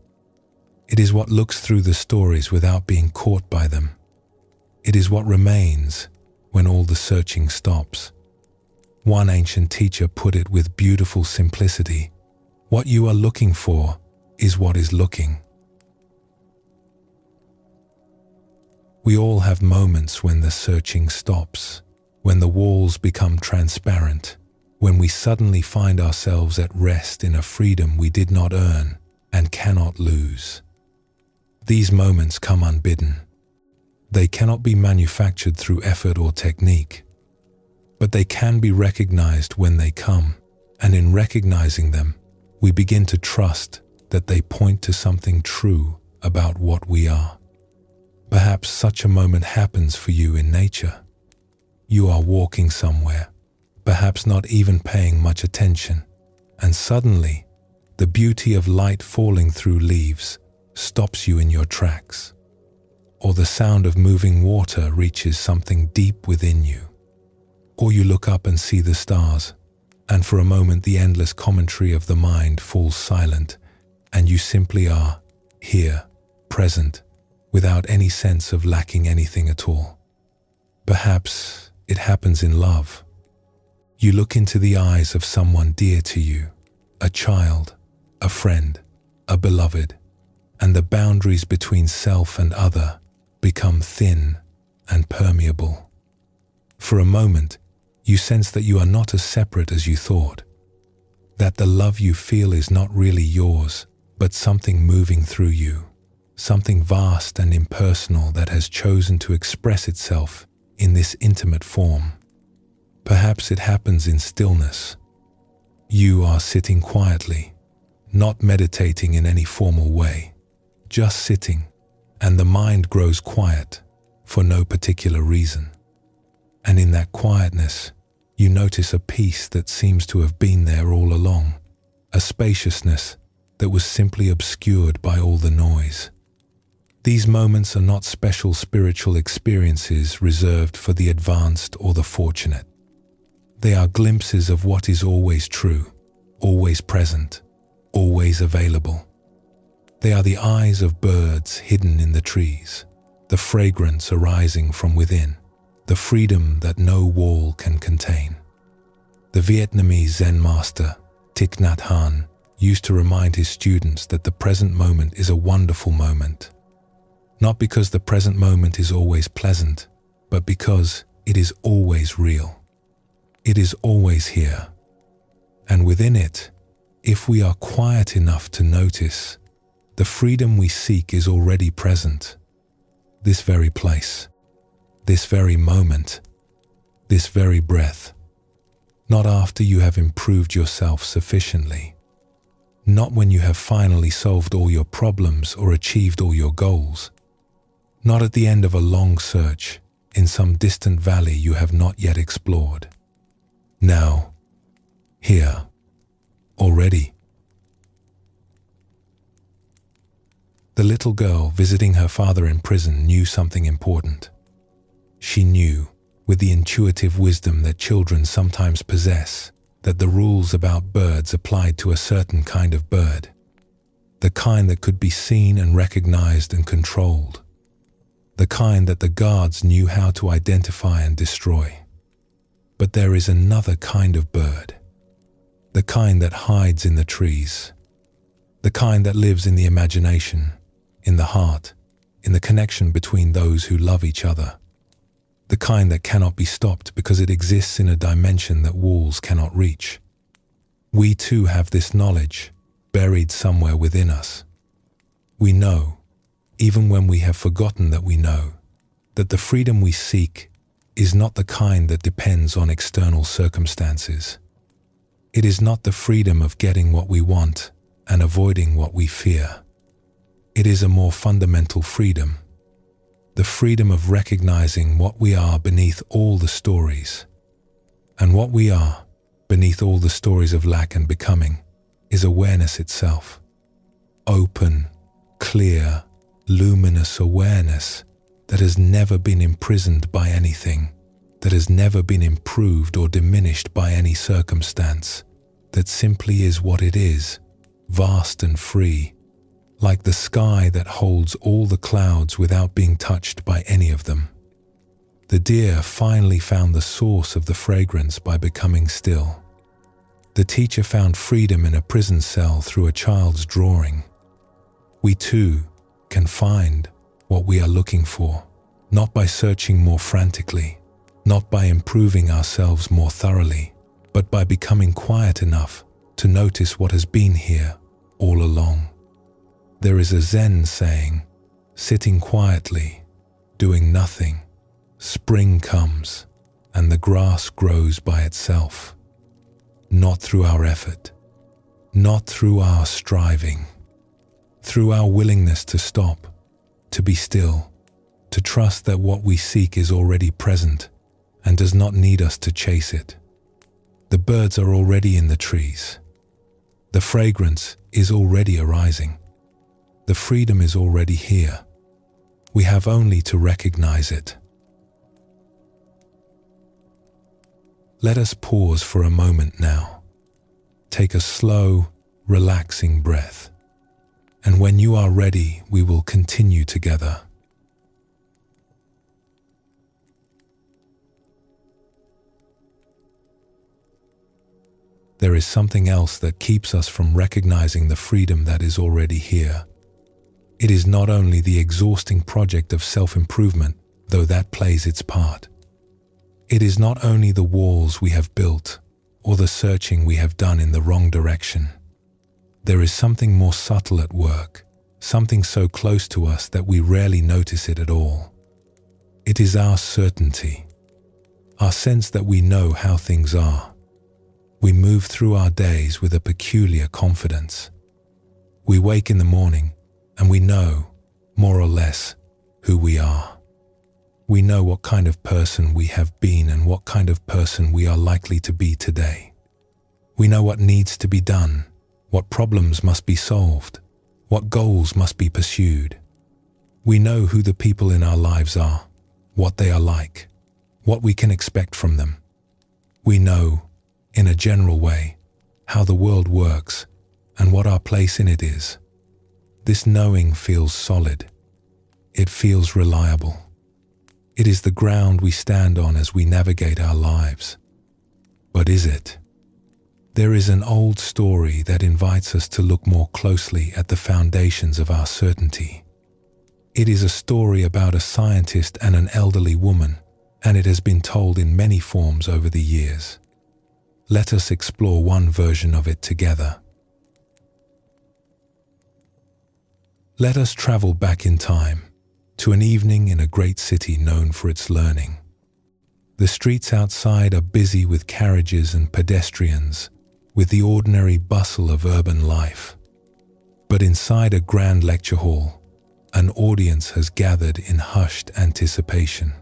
It is what looks through the stories without being caught by them. It is what remains when all the searching stops. One ancient teacher put it with beautiful simplicity: what you are looking for is what is looking. We all have moments when the searching stops, when the walls become transparent, when we suddenly find ourselves at rest in a freedom we did not earn and cannot lose. These moments come unbidden. They cannot be manufactured through effort or technique, but they can be recognized when they come, and in recognizing them, we begin to trust that they point to something true about what we are. Perhaps such a moment happens for you in nature. You are walking somewhere, perhaps not even paying much attention, and suddenly, the beauty of light falling through leaves stops you in your tracks. Or the sound of moving water reaches something deep within you. Or you look up and see the stars, and for a moment the endless commentary of the mind falls silent, and you simply are here, present, without any sense of lacking anything at all. Perhaps it happens in love. You look into the eyes of someone dear to you, a child, a friend, a beloved, and the boundaries between self and other become thin and permeable. For a moment, you sense that you are not as separate as you thought, that the love you feel is not really yours, but something moving through you, something vast and impersonal that has chosen to express itself in this intimate form. Perhaps it happens in stillness. You are sitting quietly, not meditating in any formal way, just sitting, and the mind grows quiet for no particular reason. And in that quietness, you notice a peace that seems to have been there all along, a spaciousness that was simply obscured by all the noise. These moments are not special spiritual experiences reserved for the advanced or the fortunate. They are glimpses of what is always true, always present, always available. They are the eyes of birds hidden in the trees, the fragrance arising from within, the freedom that no wall can contain. The Vietnamese Zen master, Thich Nhat Hanh, used to remind his students that the present moment is a wonderful moment. Not because the present moment is always pleasant, but because it is always real. It is always here. And within it, if we are quiet enough to notice, the freedom we seek is already present. This very place, this very moment, this very breath. Not after you have improved yourself sufficiently. Not when you have finally solved all your problems or achieved all your goals. Not at the end of a long search in some distant valley you have not yet explored. Now, here, already. The little girl visiting her father in prison knew something important. She knew, with the intuitive wisdom that children sometimes possess, that the rules about birds applied to a certain kind of bird. the kind that could be seen and recognized and controlled, the kind that the guards knew how to identify and destroy. But there is another kind of bird, the kind that hides in the trees, the kind that lives in the imagination, in the heart, in the connection between those who love each other, the kind that cannot be stopped because it exists in a dimension that walls cannot reach. We too have this knowledge buried somewhere within us. We know, even when we have forgotten that we know, that the freedom we seek is not the kind that depends on external circumstances. It is not the freedom of getting what we want and avoiding what we fear. It is a more fundamental freedom, the freedom of recognizing what we are beneath all the stories. And what we are, beneath all the stories of lack and becoming, is awareness itself. Open, clear, luminous awareness that has never been imprisoned by anything, that has never been improved or diminished by any circumstance, that simply is what it is, vast and free, like the sky that holds all the clouds without being touched by any of them. The deer finally found the source of the fragrance by becoming still. The teacher found freedom in a prison cell through a child's drawing. We too can find what we are looking for, not by searching more frantically, not by improving ourselves more thoroughly, but by becoming quiet enough to notice what has been here all along. There is a Zen saying, sitting quietly, doing nothing, spring comes and the grass grows by itself. Not through our effort, not through our striving, through our willingness to stop, to be still, to trust that what we seek is already present and does not need us to chase it. The birds are already in the trees. The fragrance is already arising. The freedom is already here. We have only to recognize it. Let us pause for a moment now. Take a slow, relaxing breath. And when you are ready, we will continue together. There is something else that keeps us from recognizing the freedom that is already here. It is not only the exhausting project of self-improvement, though that plays its part. It is not only the walls we have built or the searching we have done in the wrong direction. There is something more subtle at work, something so close to us that we rarely notice it at all. It is our certainty, our sense that we know how things are. We move through our days with a peculiar confidence. We wake in the morning and we know, more or less, who we are. We know what kind of person we have been and what kind of person we are likely to be today. We know what needs to be done, what problems must be solved, what goals must be pursued. We know who the people in our lives are, what they are like, what we can expect from them. We know, in a general way, how the world works and what our place in it is. This knowing feels solid. It feels reliable. It is the ground we stand on as we navigate our lives. But is it? There is an old story that invites us to look more closely at the foundations of our certainty. It is a story about a scientist and an elderly woman, and it has been told in many forms over the years. Let us explore one version of it together. Let us travel back in time to an evening in a great city known for its learning. The streets outside are busy with carriages and pedestrians, with the ordinary bustle of urban life. But inside a grand lecture hall, an audience has gathered in hushed anticipation.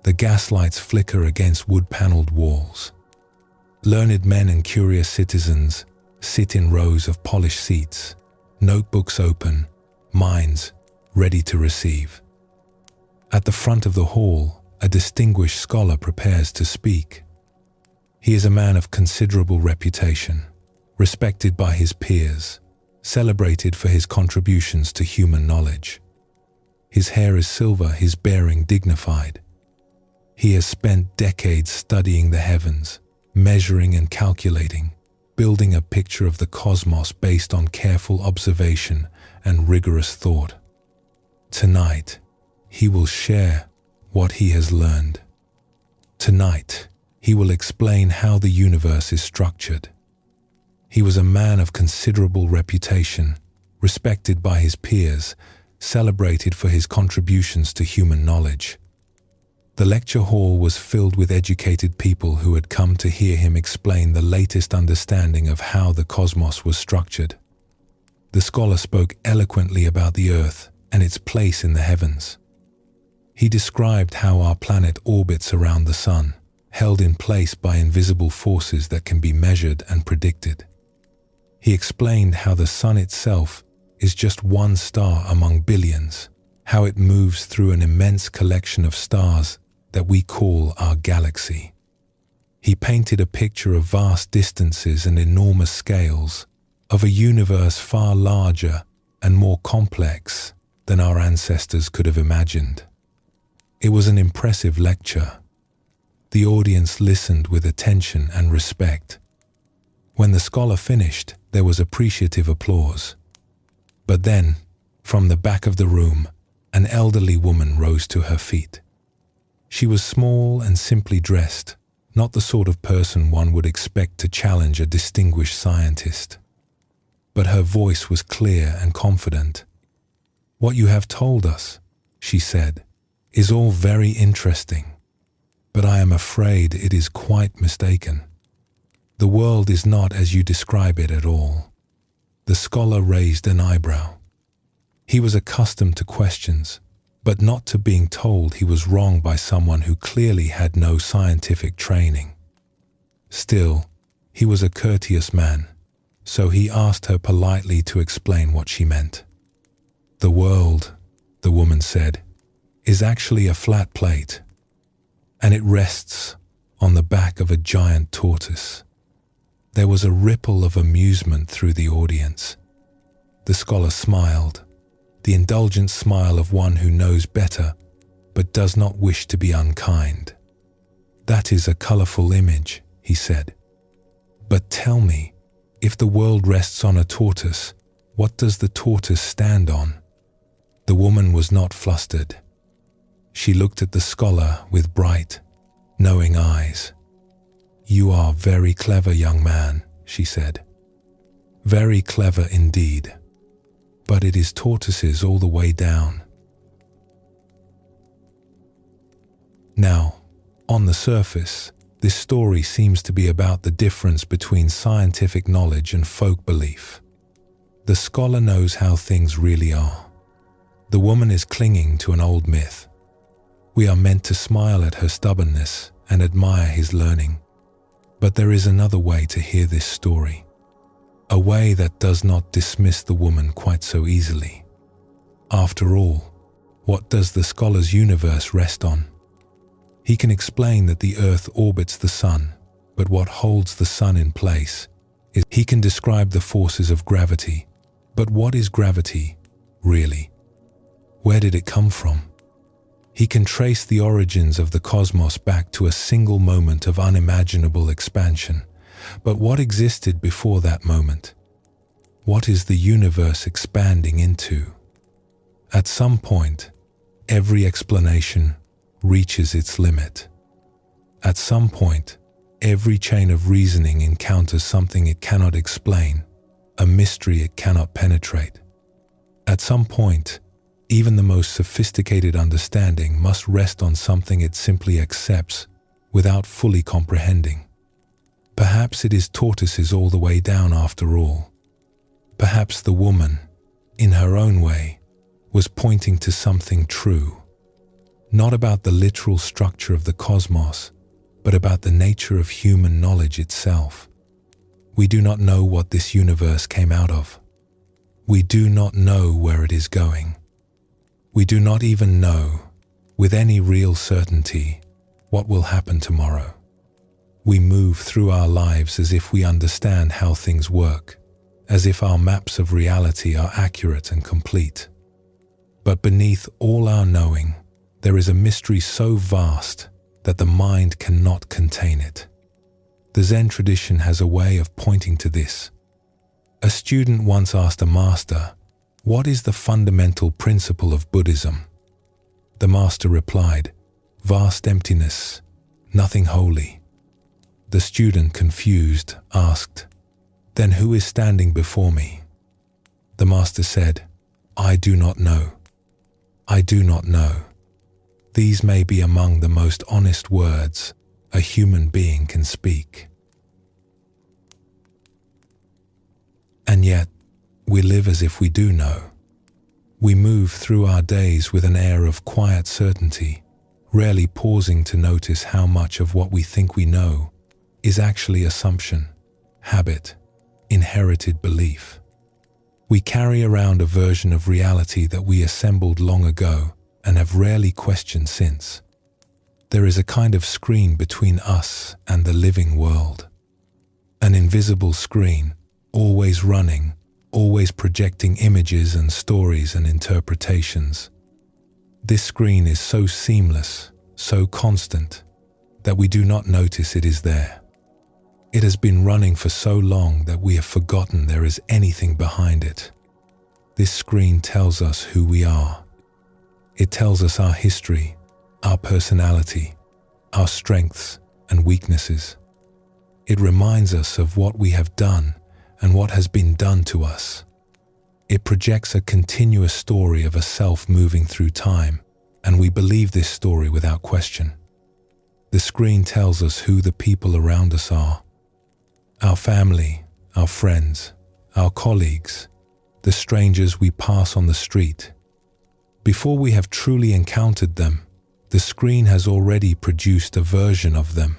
The gaslights flicker against wood-paneled walls. Learned men and curious citizens sit in rows of polished seats, notebooks open, minds ready to receive. At the front of the hall, a distinguished scholar prepares to speak. He is a man of considerable reputation, respected by his peers, celebrated for his contributions to human knowledge. His hair is silver, his bearing dignified. He has spent decades studying the heavens, measuring and calculating, building a picture of the cosmos based on careful observation and rigorous thought. Tonight, he will share what he has learned. Tonight, he will explain how the universe is structured. He was a man of considerable reputation, respected by his peers, celebrated for his contributions to human knowledge. The lecture hall was filled with educated people who had come to hear him explain the latest understanding of how the cosmos was structured. The scholar spoke eloquently about the earth and its place in the heavens. He described how our planet orbits around the sun, held in place by invisible forces that can be measured and predicted. He explained how the sun itself is just one star among billions, how it moves through an immense collection of stars that we call our galaxy. He painted a picture of vast distances and enormous scales, of a universe far larger and more complex than our ancestors could have imagined. It was an impressive lecture. The audience listened with attention and respect. When the scholar finished, there was appreciative applause. But then, from the back of the room, an elderly woman rose to her feet. She was small and simply dressed, not the sort of person one would expect to challenge a distinguished scientist. But her voice was clear and confident. "What you have told us," she said, "is all very interesting, but I am afraid it is quite mistaken. The world is not as you describe it at all." The scholar raised an eyebrow. He was accustomed to questions, but not to being told he was wrong by someone who clearly had no scientific training. Still, he was a courteous man, so he asked her politely to explain what she meant. "The world," the woman said, "is actually a flat plate, and it rests on the back of a giant tortoise." There was a ripple of amusement through the audience. The scholar smiled, the indulgent smile of one who knows better but does not wish to be unkind. "That is a colorful image," he said. "But tell me, if the world rests on a tortoise, what does the tortoise stand on?" The woman was not flustered. She looked at the scholar with bright, knowing eyes. "You are very clever, young man," she said. "Very clever indeed. But it is tortoises all the way down." Now, on the surface, this story seems to be about the difference between scientific knowledge and folk belief. The scholar knows how things really are. The woman is clinging to an old myth. We are meant to smile at her stubbornness and admire his learning. But there is another way to hear this story. A way that does not dismiss the woman quite so easily. After all, what does the scholar's universe rest on? He can explain that the earth orbits the sun, but what holds the sun in place is he can describe the forces of gravity. But what is gravity, really? Where did it come from? He can trace the origins of the cosmos back to a single moment of unimaginable expansion. But what existed before that moment? What is the universe expanding into? At some point, every explanation reaches its limit. At some point, every chain of reasoning encounters something it cannot explain, a mystery it cannot penetrate. At some point, even the most sophisticated understanding must rest on something it simply accepts without fully comprehending. Perhaps it is tortoises all the way down after all. Perhaps the woman, in her own way, was pointing to something true. Not about the literal structure of the cosmos, but about the nature of human knowledge itself. We do not know what this universe came out of. We do not know where it is going. We do not even know, with any real certainty, what will happen tomorrow. We move through our lives as if we understand how things work, as if our maps of reality are accurate and complete. But beneath all our knowing, there is a mystery so vast that the mind cannot contain it. The Zen tradition has a way of pointing to this. A student once asked a master, "What is the fundamental principle of Buddhism?" The master replied, "Vast emptiness, nothing holy." The student, confused, asked, "Then who is standing before me?" The master said, "I do not know. I do not know." These may be among the most honest words a human being can speak. And yet, we live as if we do know. We move through our days with an air of quiet certainty, rarely pausing to notice how much of what we think we know is actually assumption, habit, inherited belief. We carry around a version of reality that we assembled long ago and have rarely questioned since. There is a kind of screen between us and the living world. An invisible screen, always running, always projecting images and stories and interpretations. This screen is so seamless, so constant, that we do not notice it is there. It has been running for so long that we have forgotten there is anything behind it. This screen tells us who we are. It tells us our history, our personality, our strengths and weaknesses. It reminds us of what we have done and what has been done to us. It projects a continuous story of a self moving through time, and we believe this story without question. The screen tells us who the people around us are. Our family, our friends, our colleagues, the strangers we pass on the street. Before we have truly encountered them, the screen has already produced a version of them,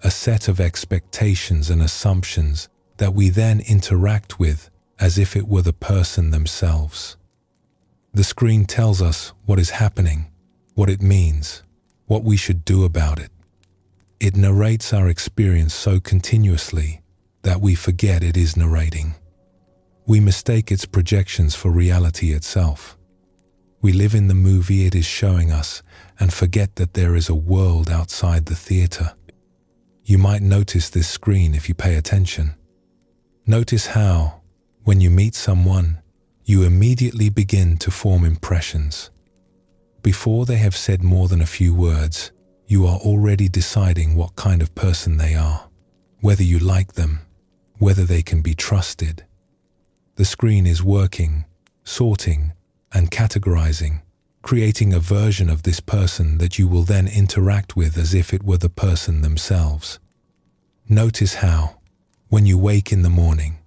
a set of expectations and assumptions that we then interact with as if it were the person themselves. The screen tells us what is happening, what it means, what we should do about it. It narrates our experience so continuously that we forget it is narrating. We mistake its projections for reality itself. We live in the movie it is showing us and forget that there is a world outside the theater. You might notice this screen if you pay attention. Notice how, when you meet someone, you immediately begin to form impressions. Before they have said more than a few words, you are already deciding what kind of person they are, whether you like them, whether they can be trusted. The screen is working, sorting, and categorizing, creating a version of this person that you will then interact with as if it were the person themselves. Notice how, when you wake in the morning,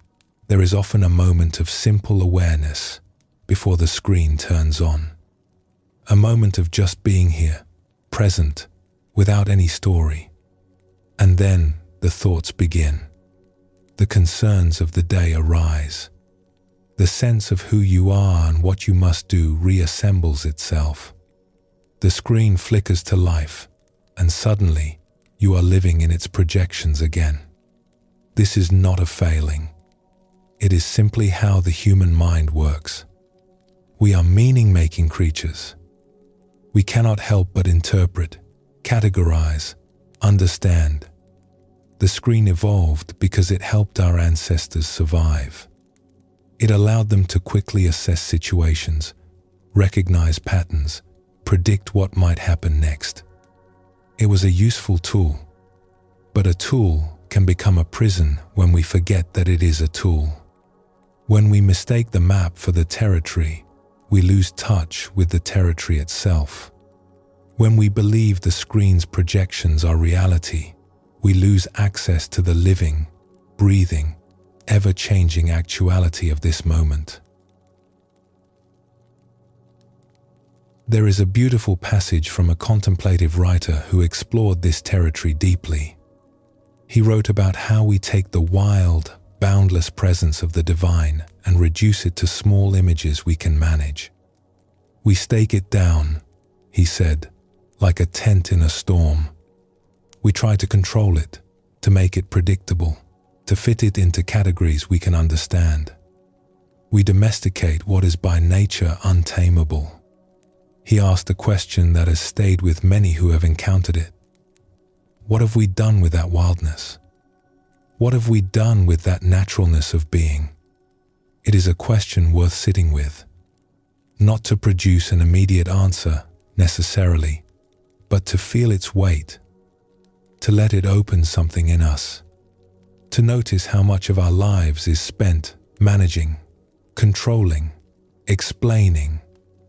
there is often a moment of simple awareness before the screen turns on. A moment of just being here, present, without any story. And then the thoughts begin. The concerns of the day arise. The sense of who you are and what you must do reassembles itself. The screen flickers to life, and suddenly you are living in its projections again. This is not a failing. It is simply how the human mind works. We are meaning-making creatures. We cannot help but interpret, categorize, understand. The screen evolved because it helped our ancestors survive. It allowed them to quickly assess situations, recognize patterns, predict what might happen next. It was a useful tool, but a tool can become a prison when we forget that it is a tool. When we mistake the map for the territory, we lose touch with the territory itself. When we believe the screen's projections are reality, we lose access to the living, breathing, ever-changing actuality of this moment. There is a beautiful passage from a contemplative writer who explored this territory deeply. He wrote about how we take the wild, boundless presence of the divine and reduce it to small images we can manage. We stake it down, he said, like a tent in a storm. We try to control it, to make it predictable, to fit it into categories we can understand. We domesticate what is by nature untamable. He asked a question that has stayed with many who have encountered it. What have we done with that wildness? What have we done with that naturalness of being? It is a question worth sitting with, not to produce an immediate answer necessarily, but to feel its weight, to let it open something in us, to notice how much of our lives is spent managing, controlling, explaining,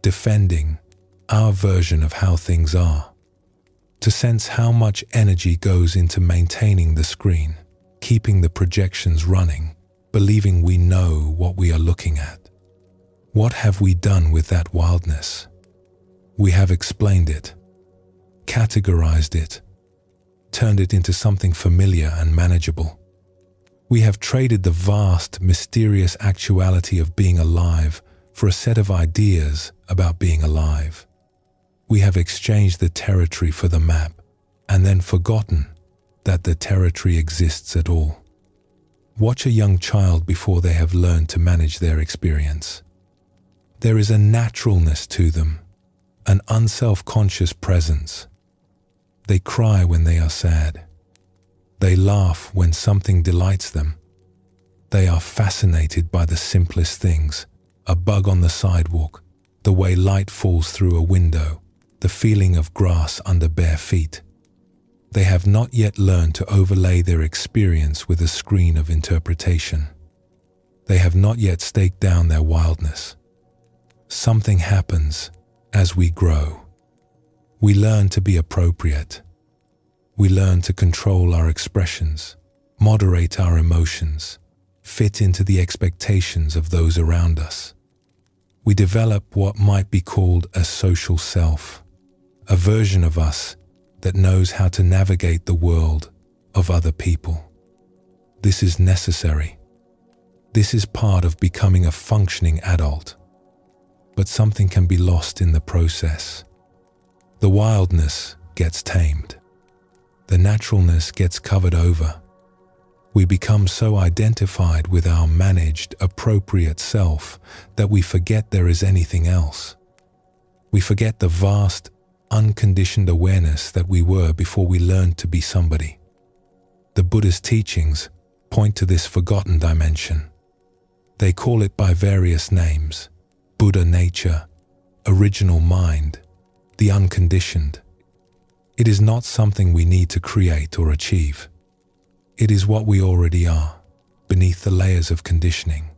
defending our version of how things are, to sense how much energy goes into maintaining the screen, keeping the projections running, believing we know what we are looking at. What have we done with that wildness? We have explained it, categorized it, turned it into something familiar and manageable. We have traded the vast, mysterious actuality of being alive for a set of ideas about being alive. We have exchanged the territory for the map and then forgotten that the territory exists at all. Watch a young child before they have learned to manage their experience. There is a naturalness to them, an unself-conscious presence. They cry when they are sad. They laugh when something delights them. They are fascinated by the simplest things, a bug on the sidewalk, the way light falls through a window, the feeling of grass under bare feet. They have not yet learned to overlay their experience with a screen of interpretation. They have not yet staked down their wildness. Something happens as we grow. We learn to be appropriate. We learn to control our expressions, moderate our emotions, fit into the expectations of those around us. We develop what might be called a social self, a version of us that knows how to navigate the world of other people. This is necessary. This is part of becoming a functioning adult. But something can be lost in the process. The wildness gets tamed. The naturalness gets covered over. We become so identified with our managed, appropriate self that we forget there is anything else. We forget the vast, unconditioned awareness that we were before we learned to be somebody. The Buddhist teachings point to this forgotten dimension. They call it by various names: Buddha nature, original mind, the unconditioned. It is not something we need to create or achieve. It is what we already are, beneath the layers of conditioning.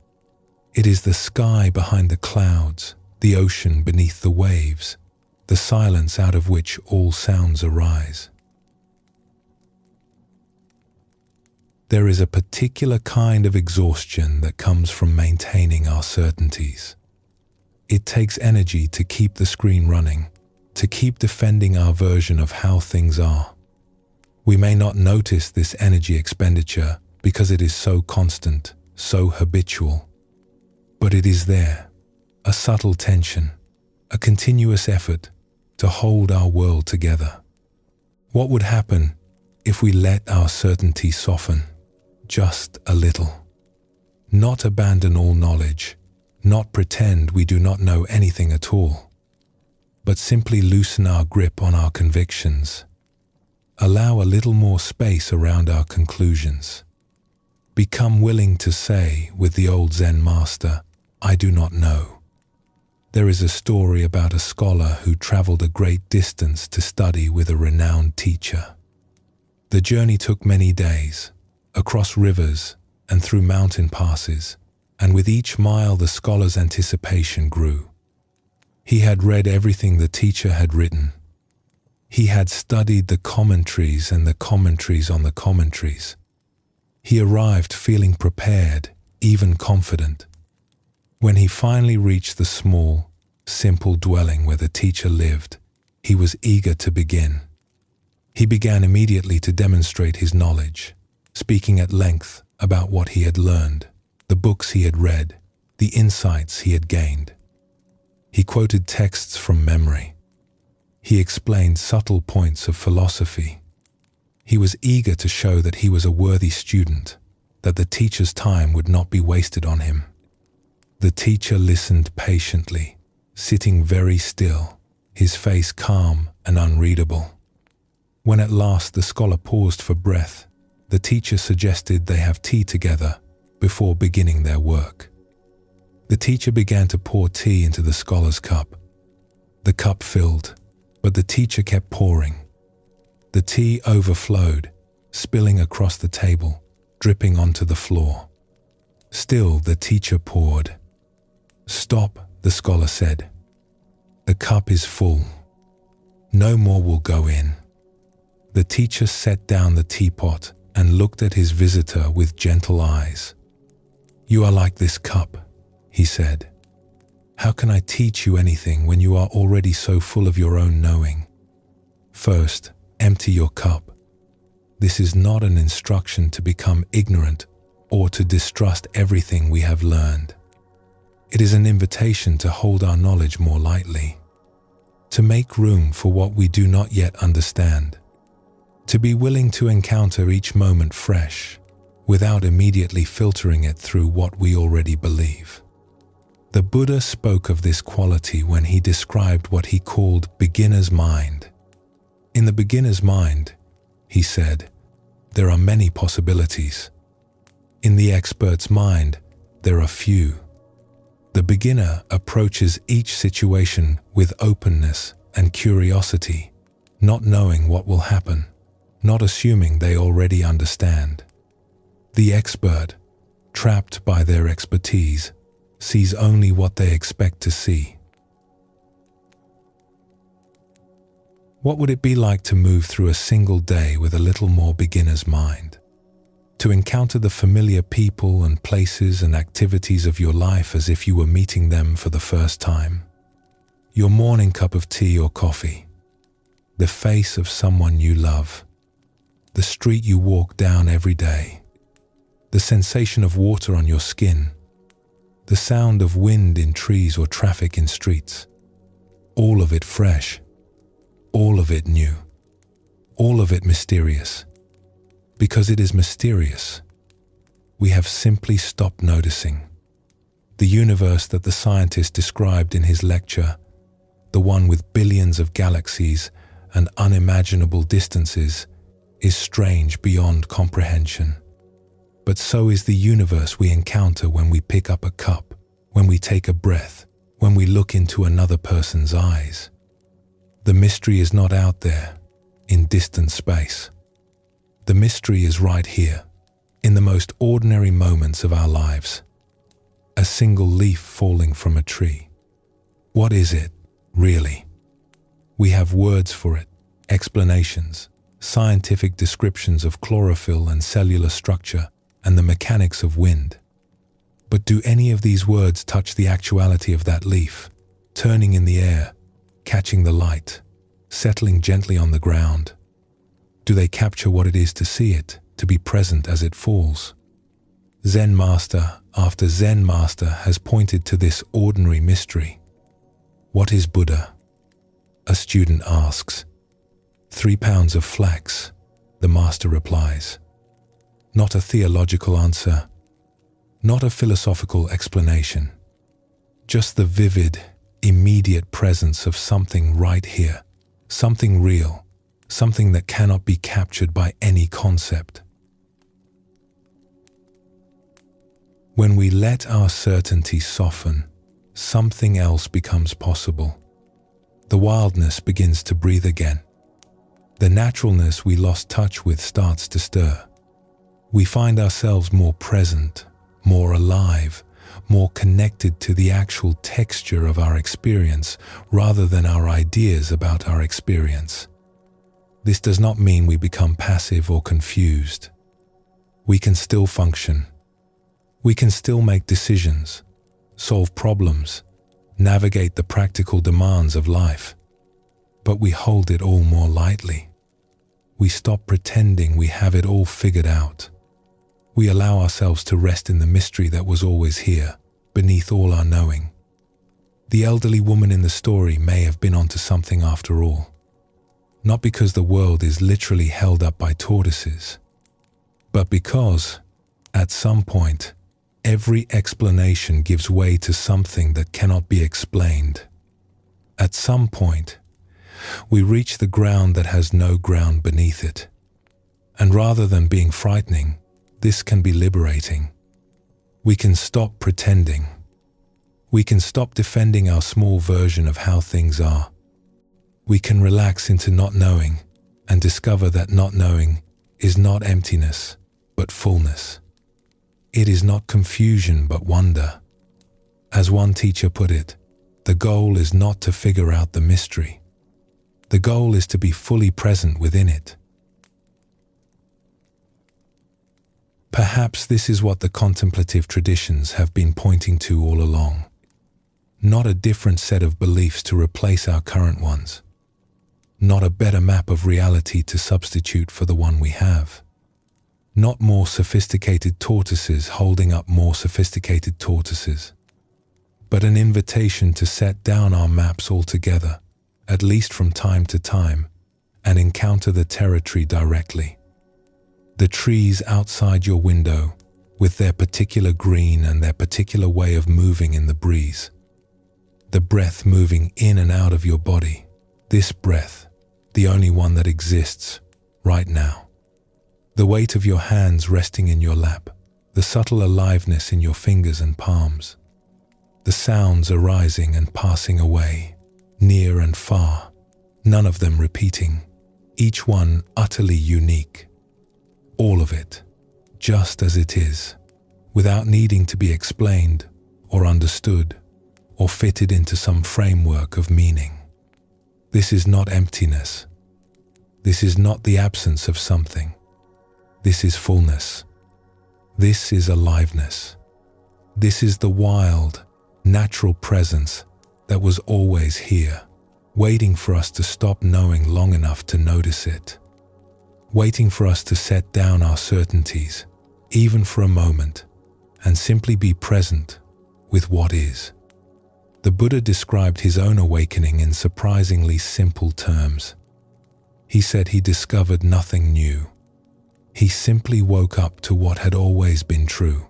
It is the sky behind the clouds, the ocean beneath the waves, the silence out of which all sounds arise. There is a particular kind of exhaustion that comes from maintaining our certainties. It takes energy to keep the screen running, to keep defending our version of how things are. We may not notice this energy expenditure because it is so constant, so habitual. But it is there, a subtle tension, a continuous effort to hold our world together. What would happen if we let our certainty soften just a little? Not abandon all knowledge, not pretend we do not know anything at all, but simply loosen our grip on our convictions. Allow a little more space around our conclusions. Become willing to say, with the old Zen master, "I do not know." There is a story about a scholar who traveled a great distance to study with a renowned teacher. The journey took many days, across rivers and through mountain passes, and with each mile the scholar's anticipation grew. He had read everything the teacher had written. He had studied the commentaries and the commentaries on the commentaries. He arrived feeling prepared, even confident. When he finally reached the small, simple dwelling where the teacher lived, he was eager to begin. He began immediately to demonstrate his knowledge, speaking at length about what he had learned, the books he had read, the insights he had gained. He quoted texts from memory. He explained subtle points of philosophy. He was eager to show that he was a worthy student, that the teacher's time would not be wasted on him. The teacher listened patiently, sitting very still, his face calm and unreadable. When at last the scholar paused for breath, the teacher suggested they have tea together before beginning their work. The teacher began to pour tea into the scholar's cup. The cup filled, but the teacher kept pouring. The tea overflowed, spilling across the table, dripping onto the floor. Still, the teacher poured. "Stop," the scholar said. "The cup is full. No more will go in." The teacher set down the teapot and looked at his visitor with gentle eyes. "You are like this cup," he said. "How can I teach you anything when you are already so full of your own knowing? First, empty your cup. This is not an instruction to become ignorant or to distrust everything we have learned. It is an invitation to hold our knowledge more lightly, to make room for what we do not yet understand, to be willing to encounter each moment fresh, without immediately filtering it through what we already believe." The Buddha spoke of this quality when he described what he called beginner's mind. In the beginner's mind, he said, there are many possibilities. In the expert's mind, there are few. The beginner approaches each situation with openness and curiosity, not knowing what will happen, not assuming they already understand. The expert, trapped by their expertise, sees only what they expect to see. What would it be like to move through a single day with a little more beginner's mind? To encounter the familiar people and places and activities of your life as if you were meeting them for the first time? Your morning cup of tea or coffee, the face of someone you love, the street you walk down every day, the sensation of water on your skin, the sound of wind in trees or traffic in streets. All of it fresh, all of it new, all of it mysterious. Because it is mysterious, we have simply stopped noticing. The universe that the scientist described in his lecture, the one with billions of galaxies and unimaginable distances, is strange beyond comprehension. But so is the universe we encounter when we pick up a cup, when we take a breath, when we look into another person's eyes. The mystery is not out there, in distant space. The mystery is right here, in the most ordinary moments of our lives. A single leaf falling from a tree. What is it, really? We have words for it, explanations, scientific descriptions of chlorophyll and cellular structure and the mechanics of wind. But do any of these words touch the actuality of that leaf, turning in the air, catching the light, settling gently on the ground? Do they capture what it is to see it, to be present as it falls? Zen master after Zen master has pointed to this ordinary mystery. What is Buddha? A student asks. 3 pounds of flax, the master replies. Not a theological answer, not a philosophical explanation. Just the vivid, immediate presence of something right here, something real, something that cannot be captured by any concept. When we let our certainty soften, something else becomes possible. The wildness begins to breathe again. The naturalness we lost touch with starts to stir. We find ourselves more present, more alive, more connected to the actual texture of our experience rather than our ideas about our experience. This does not mean we become passive or confused. We can still function. We can still make decisions, solve problems, navigate the practical demands of life. But we hold it all more lightly. We stop pretending we have it all figured out. We allow ourselves to rest in the mystery that was always here, beneath all our knowing. The elderly woman in the story may have been onto something after all. Not because the world is literally held up by tortoises, but because, at some point, Every explanation gives way to something that cannot be explained. At some point, we reach the ground that has no ground beneath it. And rather than being frightening, this can be liberating. We can stop pretending. We can stop defending our small version of how things are. We can relax into not knowing and discover that not knowing is not emptiness, but fullness. It is not confusion, but wonder. As one teacher put it, the goal is not to figure out the mystery. The goal is to be fully present within it. Perhaps this is what the contemplative traditions have been pointing to all along. Not a different set of beliefs to replace our current ones. Not a better map of reality to substitute for the one we have. Not more sophisticated tortoises holding up more sophisticated tortoises. But an invitation to set down our maps altogether, at least from time to time, and encounter the territory directly. The trees outside your window, with their particular green and their particular way of moving in the breeze. The breath moving in and out of your body. This breath, the only one that exists right now. The weight of your hands resting in your lap. The subtle aliveness in your fingers and palms. The sounds arising and passing away, near and far, none of them repeating, each one utterly unique. All of it, just as it is, without needing to be explained or understood or fitted into some framework of meaning. This is not emptiness. This is not the absence of something. This is fullness. This is aliveness. This is the wild, natural presence that was always here, waiting for us to stop knowing long enough to notice it. Waiting for us to set down our certainties, even for a moment, and simply be present with what is. The Buddha described his own awakening in surprisingly simple terms. He said he discovered nothing new. He simply woke up to what had always been true.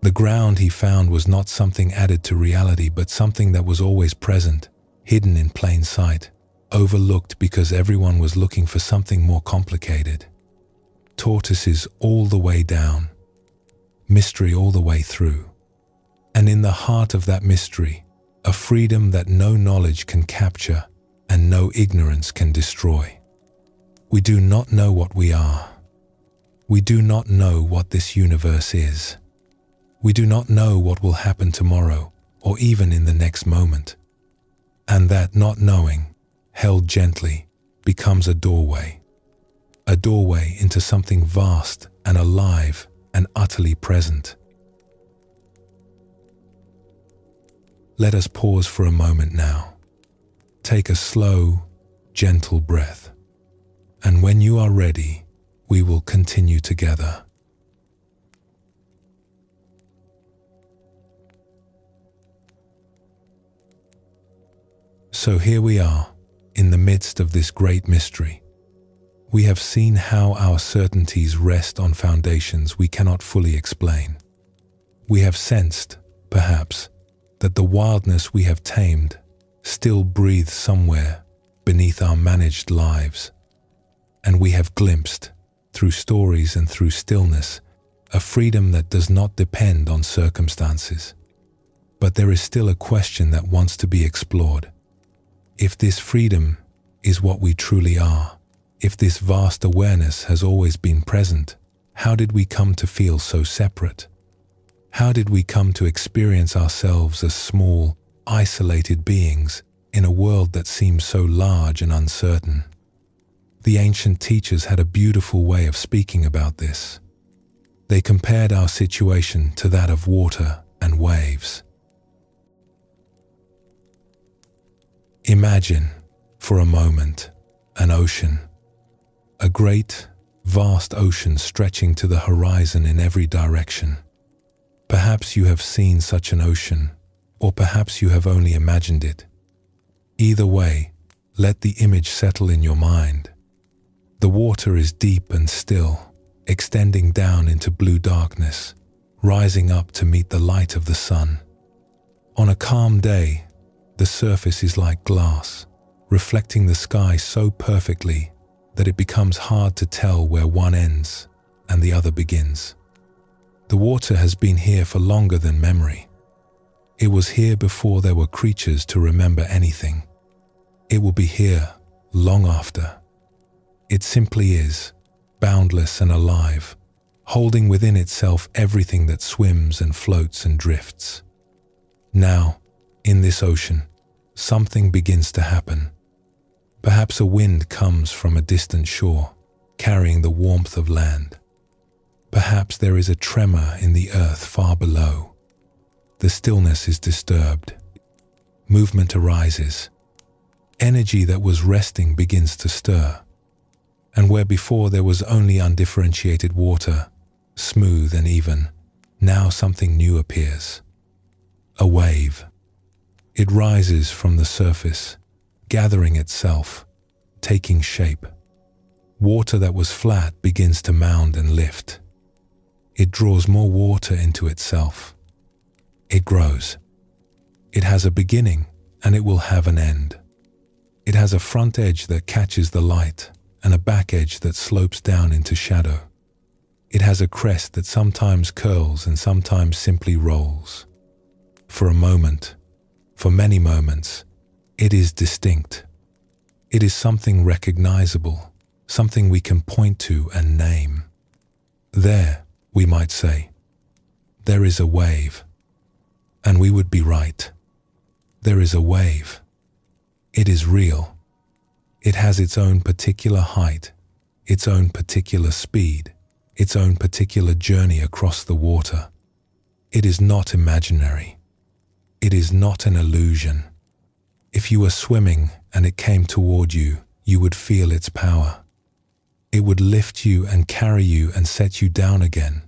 The ground he found was not something added to reality, but something that was always present, hidden in plain sight, overlooked because everyone was looking for something more complicated. Tortoises all the way down, mystery all the way through. And in the heart of that mystery, a freedom that no knowledge can capture and no ignorance can destroy. We do not know what we are. We do not know what this universe is. We do not know what will happen tomorrow or even in the next moment. And that not knowing, held gently, becomes a doorway into something vast and alive and utterly present. Let us pause for a moment now. Take a slow, gentle breath. And when you are ready, we will continue together. So here we are, in the midst of this great mystery. We have seen how our certainties rest on foundations we cannot fully explain. We have sensed, perhaps, that the wildness we have tamed still breathes somewhere beneath our managed lives. And we have glimpsed, through stories and through stillness, a freedom that does not depend on circumstances. But there is still a question that wants to be explored. If this freedom is what we truly are, if this vast awareness has always been present, how did we come to feel so separate? How did we come to experience ourselves as small, isolated beings in a world that seems so large and uncertain? The ancient teachers had a beautiful way of speaking about this. They compared our situation to that of water and waves. Imagine, for a moment, an ocean. A great, vast ocean stretching to the horizon in every direction. Perhaps you have seen such an ocean, or perhaps you have only imagined it. Either way, let the image settle in your mind. The water is deep and still, extending down into blue darkness, rising up to meet the light of the sun. On a calm day, the surface is like glass, reflecting the sky so perfectly that it becomes hard to tell where one ends and the other begins. The water has been here for longer than memory. It was here before there were creatures to remember anything. It will be here long after. It simply is, boundless and alive, holding within itself everything that swims and floats and drifts. Now, in this ocean, something begins to happen. Perhaps a wind comes from a distant shore, carrying the warmth of land. Perhaps there is a tremor in the earth far below. The stillness is disturbed. Movement arises. Energy that was resting begins to stir. And where before there was only undifferentiated water, smooth and even, now something new appears. A wave. It rises from the surface, gathering itself, taking shape. Water that was flat begins to mound and lift. It draws more water into itself. It grows. It has a beginning and it will have an end. It has a front edge that catches the light and a back edge that slopes down into shadow. It has a crest that sometimes curls and sometimes simply rolls. For a moment, for many moments, it is distinct. It is something recognizable, something we can point to and name. There, we might say, there is a wave. And we would be right. There is a wave. It is real. It has its own particular height, its own particular speed, its own particular journey across the water. It is not imaginary. It is not an illusion. If you were swimming and it came toward you, you would feel its power. It would lift you and carry you and set you down again.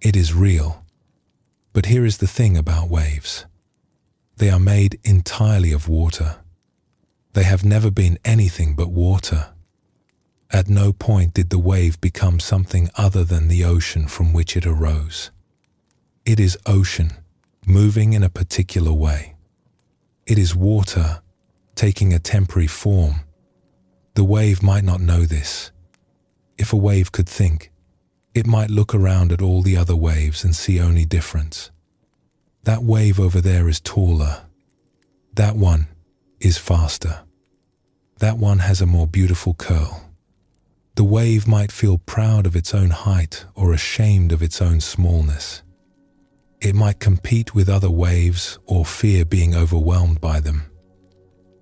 It is real. But here is the thing about waves. They are made entirely of water. They have never been anything but water. At no point did the wave become something other than the ocean from which it arose. It is ocean, moving in a particular way. It is water, taking a temporary form. The wave might not know this. If a wave could think, it might look around at all the other waves and see only difference. That wave over there is taller. That one is faster. That one has a more beautiful curl. The wave might feel proud of its own height or ashamed of its own smallness. It might compete with other waves or fear being overwhelmed by them.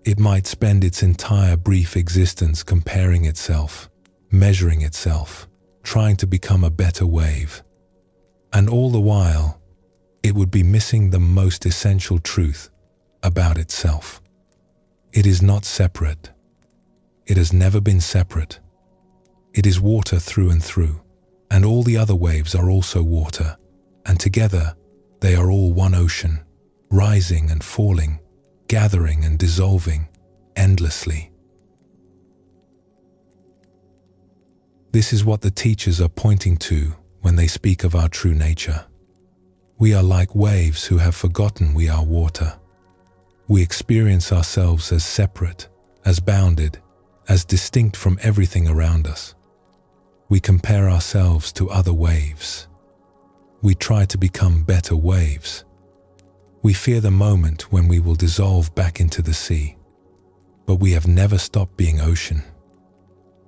It might spend its entire brief existence comparing itself, measuring itself, trying to become a better wave. And all the while, it would be missing the most essential truth about itself. It is not separate. It has never been separate. It is water through and through, and all the other waves are also water, and together they are all one ocean, rising and falling, gathering and dissolving, endlessly. This is what the teachers are pointing to when they speak of our true nature. We are like waves who have forgotten we are water. We experience ourselves as separate, as bounded, as distinct from everything around us. We compare ourselves to other waves. We try to become better waves. We fear the moment when we will dissolve back into the sea. But we have never stopped being ocean.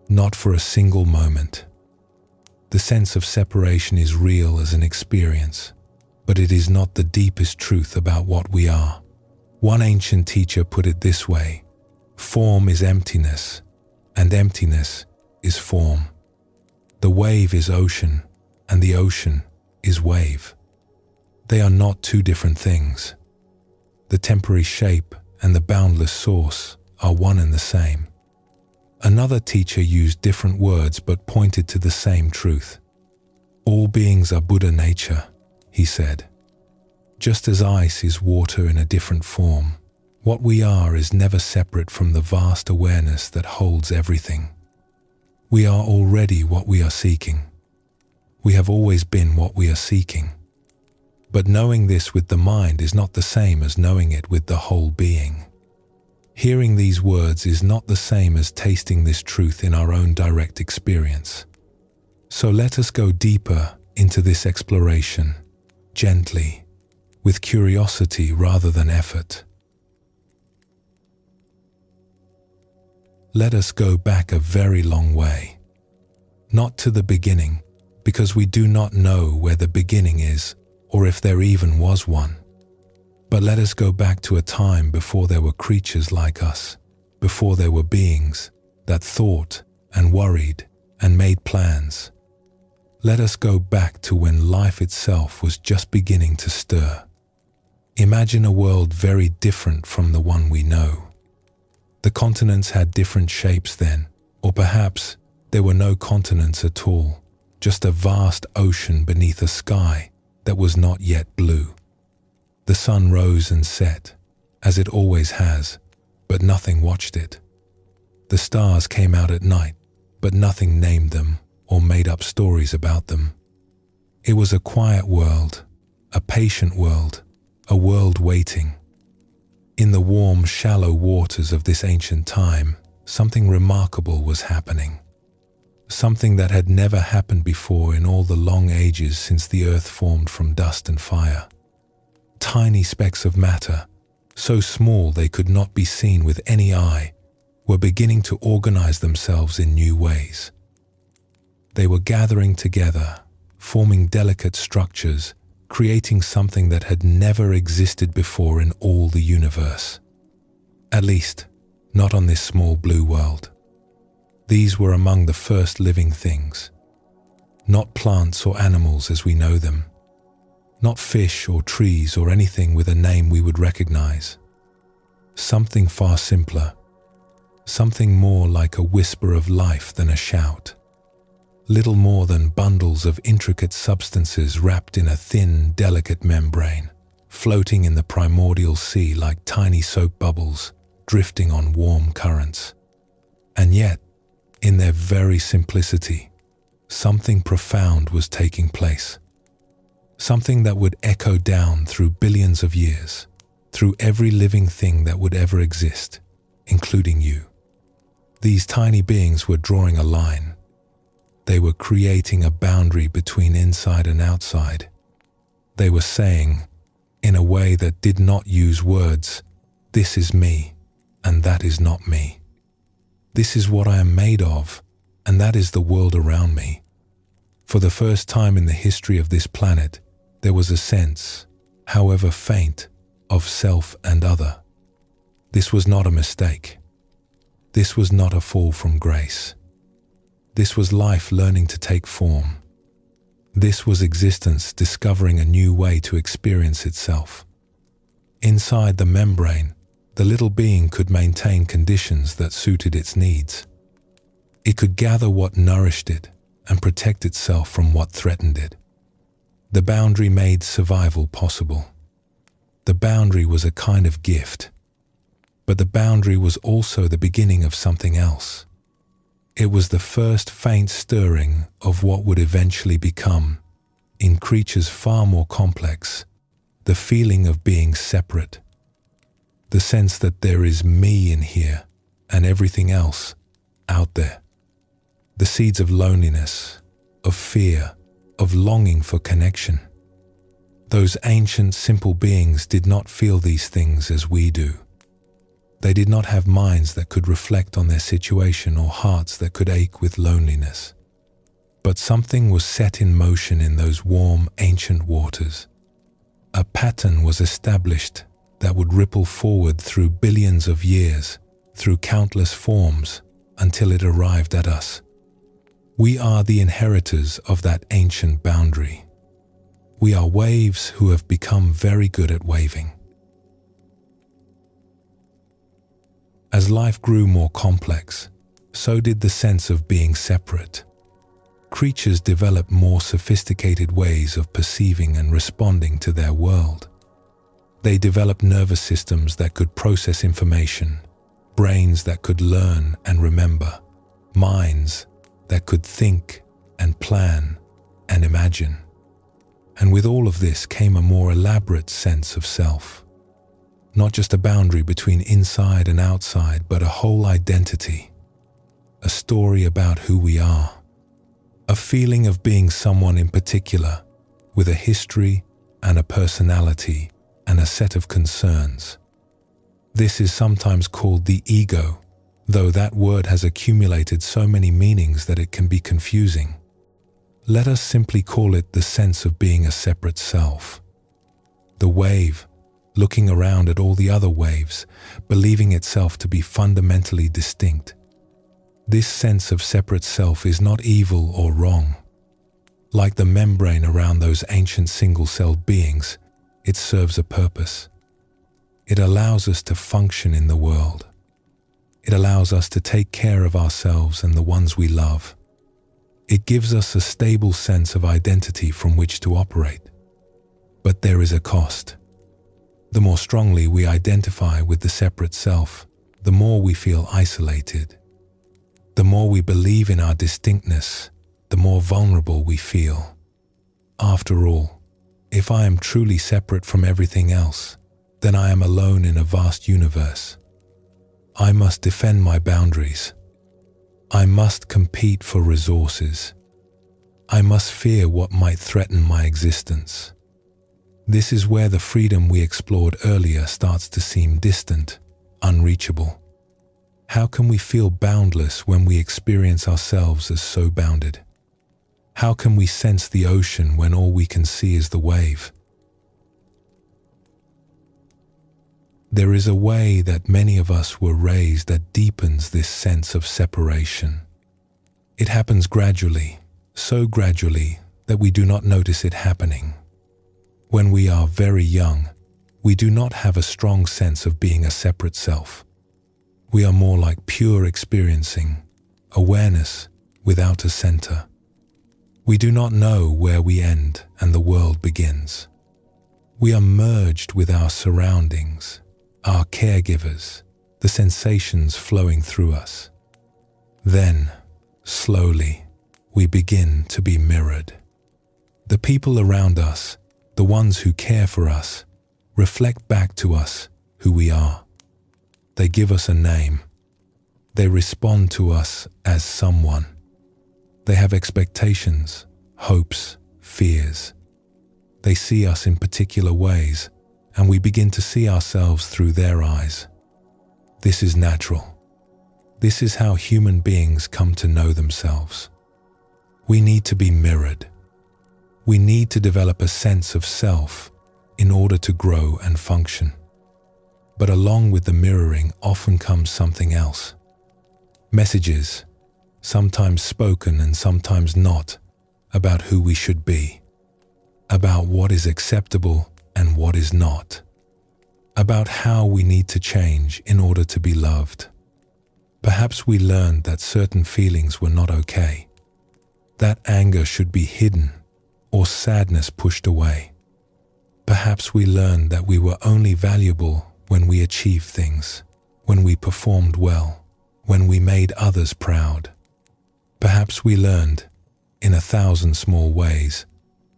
Not for a single moment. The sense of separation is real as an experience, but it is not the deepest truth about what we are. One ancient teacher put it this way: form is emptiness, and emptiness is form. The wave is ocean, and the ocean is wave. They are not two different things. The temporary shape and the boundless source are one and the same. Another teacher used different words but pointed to the same truth. All beings are Buddha nature, he said. Just as ice is water in a different form, what we are is never separate from the vast awareness that holds everything. We are already what we are seeking. We have always been what we are seeking. But knowing this with the mind is not the same as knowing it with the whole being. Hearing these words is not the same as tasting this truth in our own direct experience. So let us go deeper into this exploration, gently, with curiosity rather than effort. Let us go back a very long way. Not to the beginning, because we do not know where the beginning is, or if there even was one. But let us go back to a time before there were creatures like us, before there were beings that thought and worried and made plans. Let us go back to when life itself was just beginning to stir. Imagine a world very different from the one we know. The continents had different shapes then, or perhaps there were no continents at all, just a vast ocean beneath a sky that was not yet blue. The sun rose and set, as it always has, but nothing watched it. The stars came out at night, but nothing named them or made up stories about them. It was a quiet world, a patient world, a world waiting. In the warm, shallow waters of this ancient time, something remarkable was happening. Something that had never happened before in all the long ages since the earth formed from dust and fire. Tiny specks of matter, so small they could not be seen with any eye, were beginning to organize themselves in new ways. They were gathering together, forming delicate structures, creating something that had never existed before in all the universe. At least, not on this small blue world. These were among the first living things. Not plants or animals as we know them. Not fish or trees or anything with a name we would recognize. Something far simpler. Something more like a whisper of life than a shout. Little more than bundles of intricate substances wrapped in a thin, delicate membrane, floating in the primordial sea like tiny soap bubbles, drifting on warm currents. And yet, in their very simplicity, something profound was taking place. Something that would echo down through billions of years, through every living thing that would ever exist, including you. These tiny beings were drawing a line. They were creating a boundary between inside and outside. They were saying, in a way that did not use words, "This is me, and that is not me. This is what I am made of, and that is the world around me." For the first time in the history of this planet, there was a sense, however faint, of self and other. This was not a mistake. This was not a fall from grace. This was life learning to take form. This was existence discovering a new way to experience itself. Inside the membrane, the little being could maintain conditions that suited its needs. It could gather what nourished it and protect itself from what threatened it. The boundary made survival possible. The boundary was a kind of gift, but the boundary was also the beginning of something else. It was the first faint stirring of what would eventually become, in creatures far more complex, the feeling of being separate. The sense that there is me in here and everything else out there. The seeds of loneliness, of fear, of longing for connection. Those ancient, simple beings did not feel these things as we do. They did not have minds that could reflect on their situation or hearts that could ache with loneliness. But something was set in motion in those warm, ancient waters. A pattern was established that would ripple forward through billions of years, through countless forms, until it arrived at us. We are the inheritors of that ancient boundary. We are waves who have become very good at waving. As life grew more complex, so did the sense of being separate. Creatures developed more sophisticated ways of perceiving and responding to their world. They developed nervous systems that could process information, brains that could learn and remember, minds that could think and plan and imagine. And with all of this came a more elaborate sense of self. Not just a boundary between inside and outside, but a whole identity. A story about who we are. A feeling of being someone in particular, with a history and a personality and a set of concerns. This is sometimes called the ego, though that word has accumulated so many meanings that it can be confusing. Let us simply call it the sense of being a separate self. The wave, looking around at all the other waves, believing itself to be fundamentally distinct. This sense of separate self is not evil or wrong. Like the membrane around those ancient single-celled beings, it serves a purpose. It allows us to function in the world. It allows us to take care of ourselves and the ones we love. It gives us a stable sense of identity from which to operate. But there is a cost. The more strongly we identify with the separate self, the more we feel isolated. The more we believe in our distinctness, the more vulnerable we feel. After all, if I am truly separate from everything else, then I am alone in a vast universe. I must defend my boundaries. I must compete for resources. I must fear what might threaten my existence. This is where the freedom we explored earlier starts to seem distant, unreachable. How can we feel boundless when we experience ourselves as so bounded? How can we sense the ocean when all we can see is the wave? There is a way that many of us were raised that deepens this sense of separation. It happens gradually, so gradually that we do not notice it happening. When we are very young, we do not have a strong sense of being a separate self. We are more like pure experiencing, awareness without a center. We do not know where we end and the world begins. We are merged with our surroundings, our caregivers, the sensations flowing through us. Then, slowly, we begin to be mirrored. The people around us, the ones who care for us, reflect back to us who we are. They give us a name. They respond to us as someone. They have expectations, hopes, fears. They see us in particular ways, and we begin to see ourselves through their eyes. This is natural. This is how human beings come to know themselves. We need to be mirrored. We need to develop a sense of self in order to grow and function. But along with the mirroring often comes something else. Messages, sometimes spoken and sometimes not, about who we should be, about what is acceptable and what is not, about how we need to change in order to be loved. Perhaps we learned that certain feelings were not okay, that anger should be hidden or sadness pushed away. Perhaps we learned that we were only valuable when we achieved things, when we performed well, when we made others proud. Perhaps we learned, in 1,000 small ways,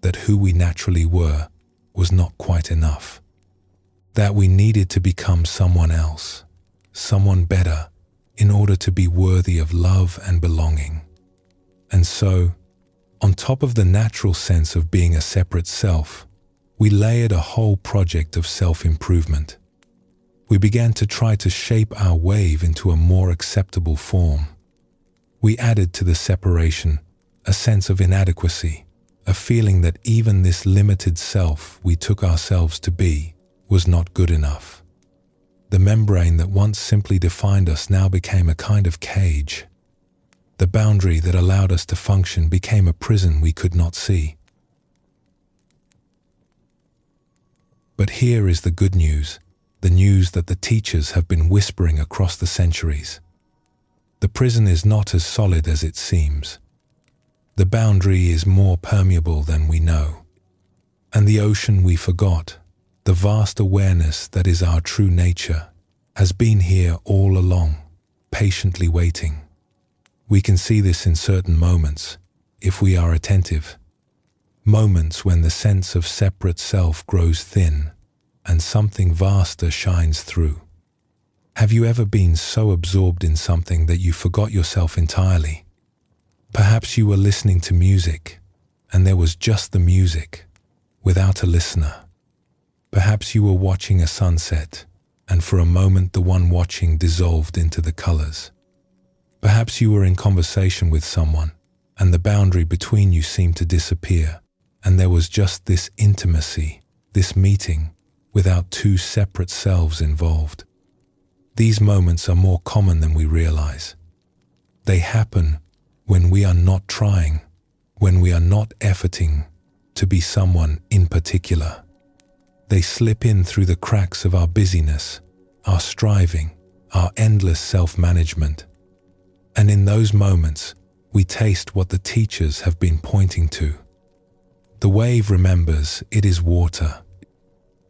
that who we naturally were was not quite enough, that we needed to become someone else, someone better, in order to be worthy of love and belonging. And so, on top of the natural sense of being a separate self, we layered a whole project of self-improvement. We began to try to shape our wave into a more acceptable form. We added to the separation a sense of inadequacy, a feeling that even this limited self we took ourselves to be was not good enough. The membrane that once simply defined us now became a kind of cage. The boundary that allowed us to function became a prison we could not see. But here is the good news, the news that the teachers have been whispering across the centuries. The prison is not as solid as it seems. The boundary is more permeable than we know. And the ocean we forgot, the vast awareness that is our true nature, has been here all along, patiently waiting. We can see this in certain moments, if we are attentive. moments when the sense of separate self grows thin and something vaster shines through. Have you ever been so absorbed in something that you forgot yourself entirely? Perhaps you were listening to music, and there was just the music, without a listener. Perhaps you were watching a sunset, and for a moment the one watching dissolved into the colors. Perhaps you were in conversation with someone, and the boundary between you seemed to disappear, and there was just this intimacy, this meeting, without two separate selves involved. These moments are more common than we realize. They happen when we are not trying, when we are not efforting to be someone in particular. They slip in through the cracks of our busyness, our striving, our endless self-management. And in those moments, we taste what the teachers have been pointing to. The wave remembers it is water.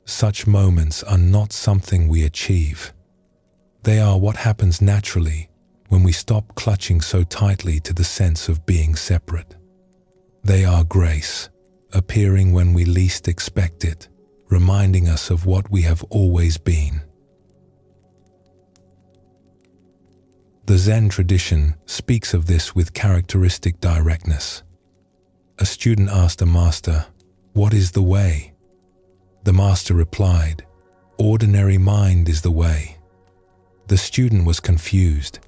Such moments are not something we achieve. They are what happens naturally when we stop clutching so tightly to the sense of being separate. They are grace, appearing when we least expect it, reminding us of what we have always been. The Zen tradition speaks of this with characteristic directness. A student asked a master, "What is the way?" The master replied, "Ordinary mind is the way." The student was confused.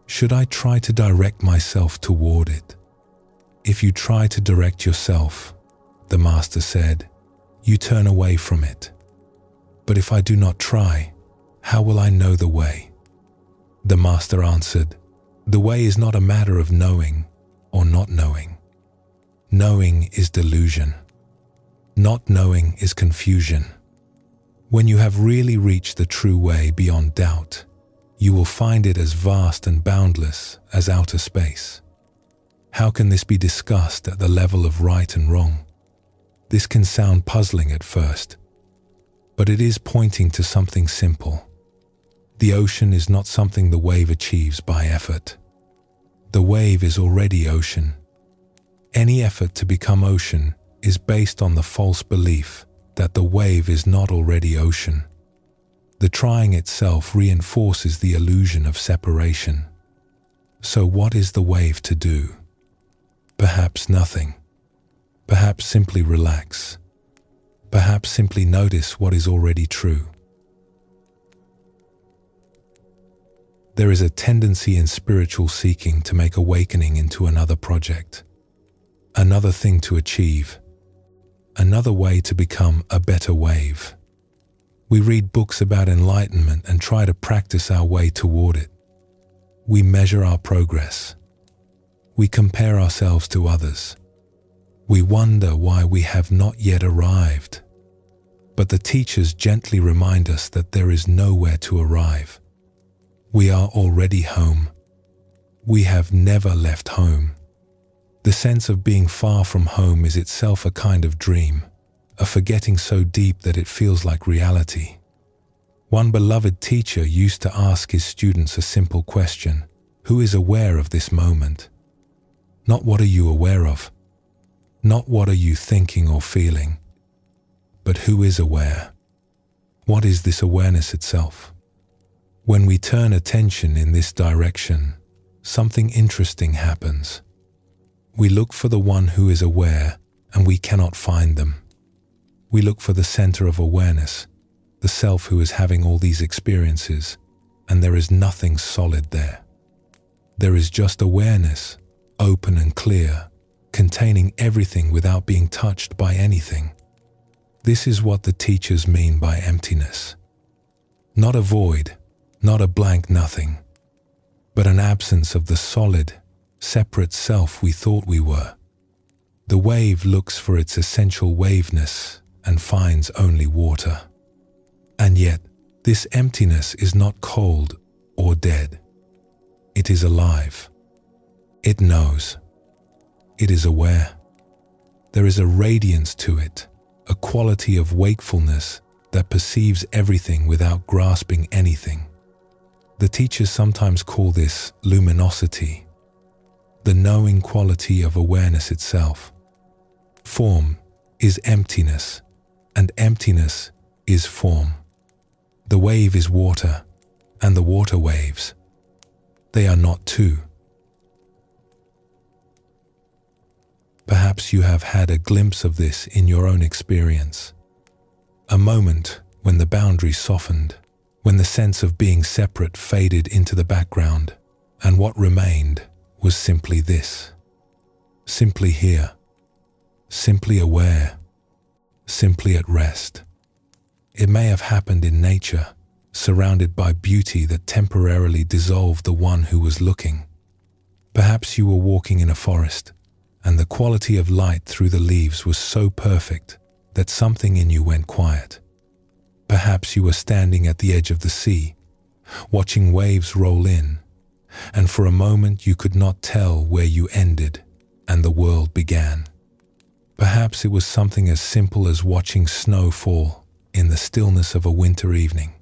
Should I try to direct myself toward it? If you try to direct yourself, the master said, you turn away from it. But if I do not try, how will I know the way? The master answered, the way is not a matter of knowing or not knowing. Knowing is delusion. Not knowing is confusion. When you have really reached the true way beyond doubt, you will find it as vast and boundless as outer space. How can this be discussed at the level of right and wrong? This can sound puzzling at first, but it is pointing to something simple. The ocean is not something the wave achieves by effort. The wave is already ocean. Any effort to become ocean is based on the false belief that the wave is not already ocean. The trying itself reinforces the illusion of separation. So what is the wave to do? Perhaps nothing. Perhaps simply relax. Perhaps simply notice what is already true. There is a tendency in spiritual seeking to make awakening into another project, another thing to achieve, another way to become a better wave. We read books about enlightenment and try to practice our way toward it. We measure our progress. We compare ourselves to others. We wonder why we have not yet arrived. But the teachers gently remind us that there is nowhere to arrive. We are already home. We have never left home. The sense of being far from home is itself a kind of dream, a forgetting so deep that it feels like reality. One beloved teacher used to ask his students a simple question: who is aware of this moment? Not what are you aware of? Not what are you thinking or feeling? But who is aware? What is this awareness itself? When we turn attention in this direction, something interesting happens. We look for the one who is aware, and we cannot find them. We look for the center of awareness, the self who is having all these experiences, and there is nothing solid there. There is just awareness, open and clear, containing everything without being touched by anything. This is what the teachers mean by emptiness. Not a void, not a blank nothing, but an absence of the solid, separate self we thought we were. The wave looks for its essential waveness and finds only water. And yet, this emptiness is not cold or dead. It is alive. It knows. It is aware. There is a radiance to it, a quality of wakefulness that perceives everything without grasping anything. The teachers sometimes call this luminosity, the knowing quality of awareness itself. Form is emptiness, and emptiness is form. The wave is water, and the water waves. They are not two. Perhaps you have had a glimpse of this in your own experience. A moment when the boundaries softened, when the sense of being separate faded into the background, and what remained was simply this. Simply here. Simply aware. Simply at rest. It may have happened in nature, surrounded by beauty that temporarily dissolved the one who was looking. Perhaps you were walking in a forest, and the quality of light through the leaves was so perfect that something in you went quiet. Perhaps you were standing at the edge of the sea, watching waves roll in, and for a moment you could not tell where you ended and the world began. Perhaps it was something as simple as watching snow fall in the stillness of a winter evening,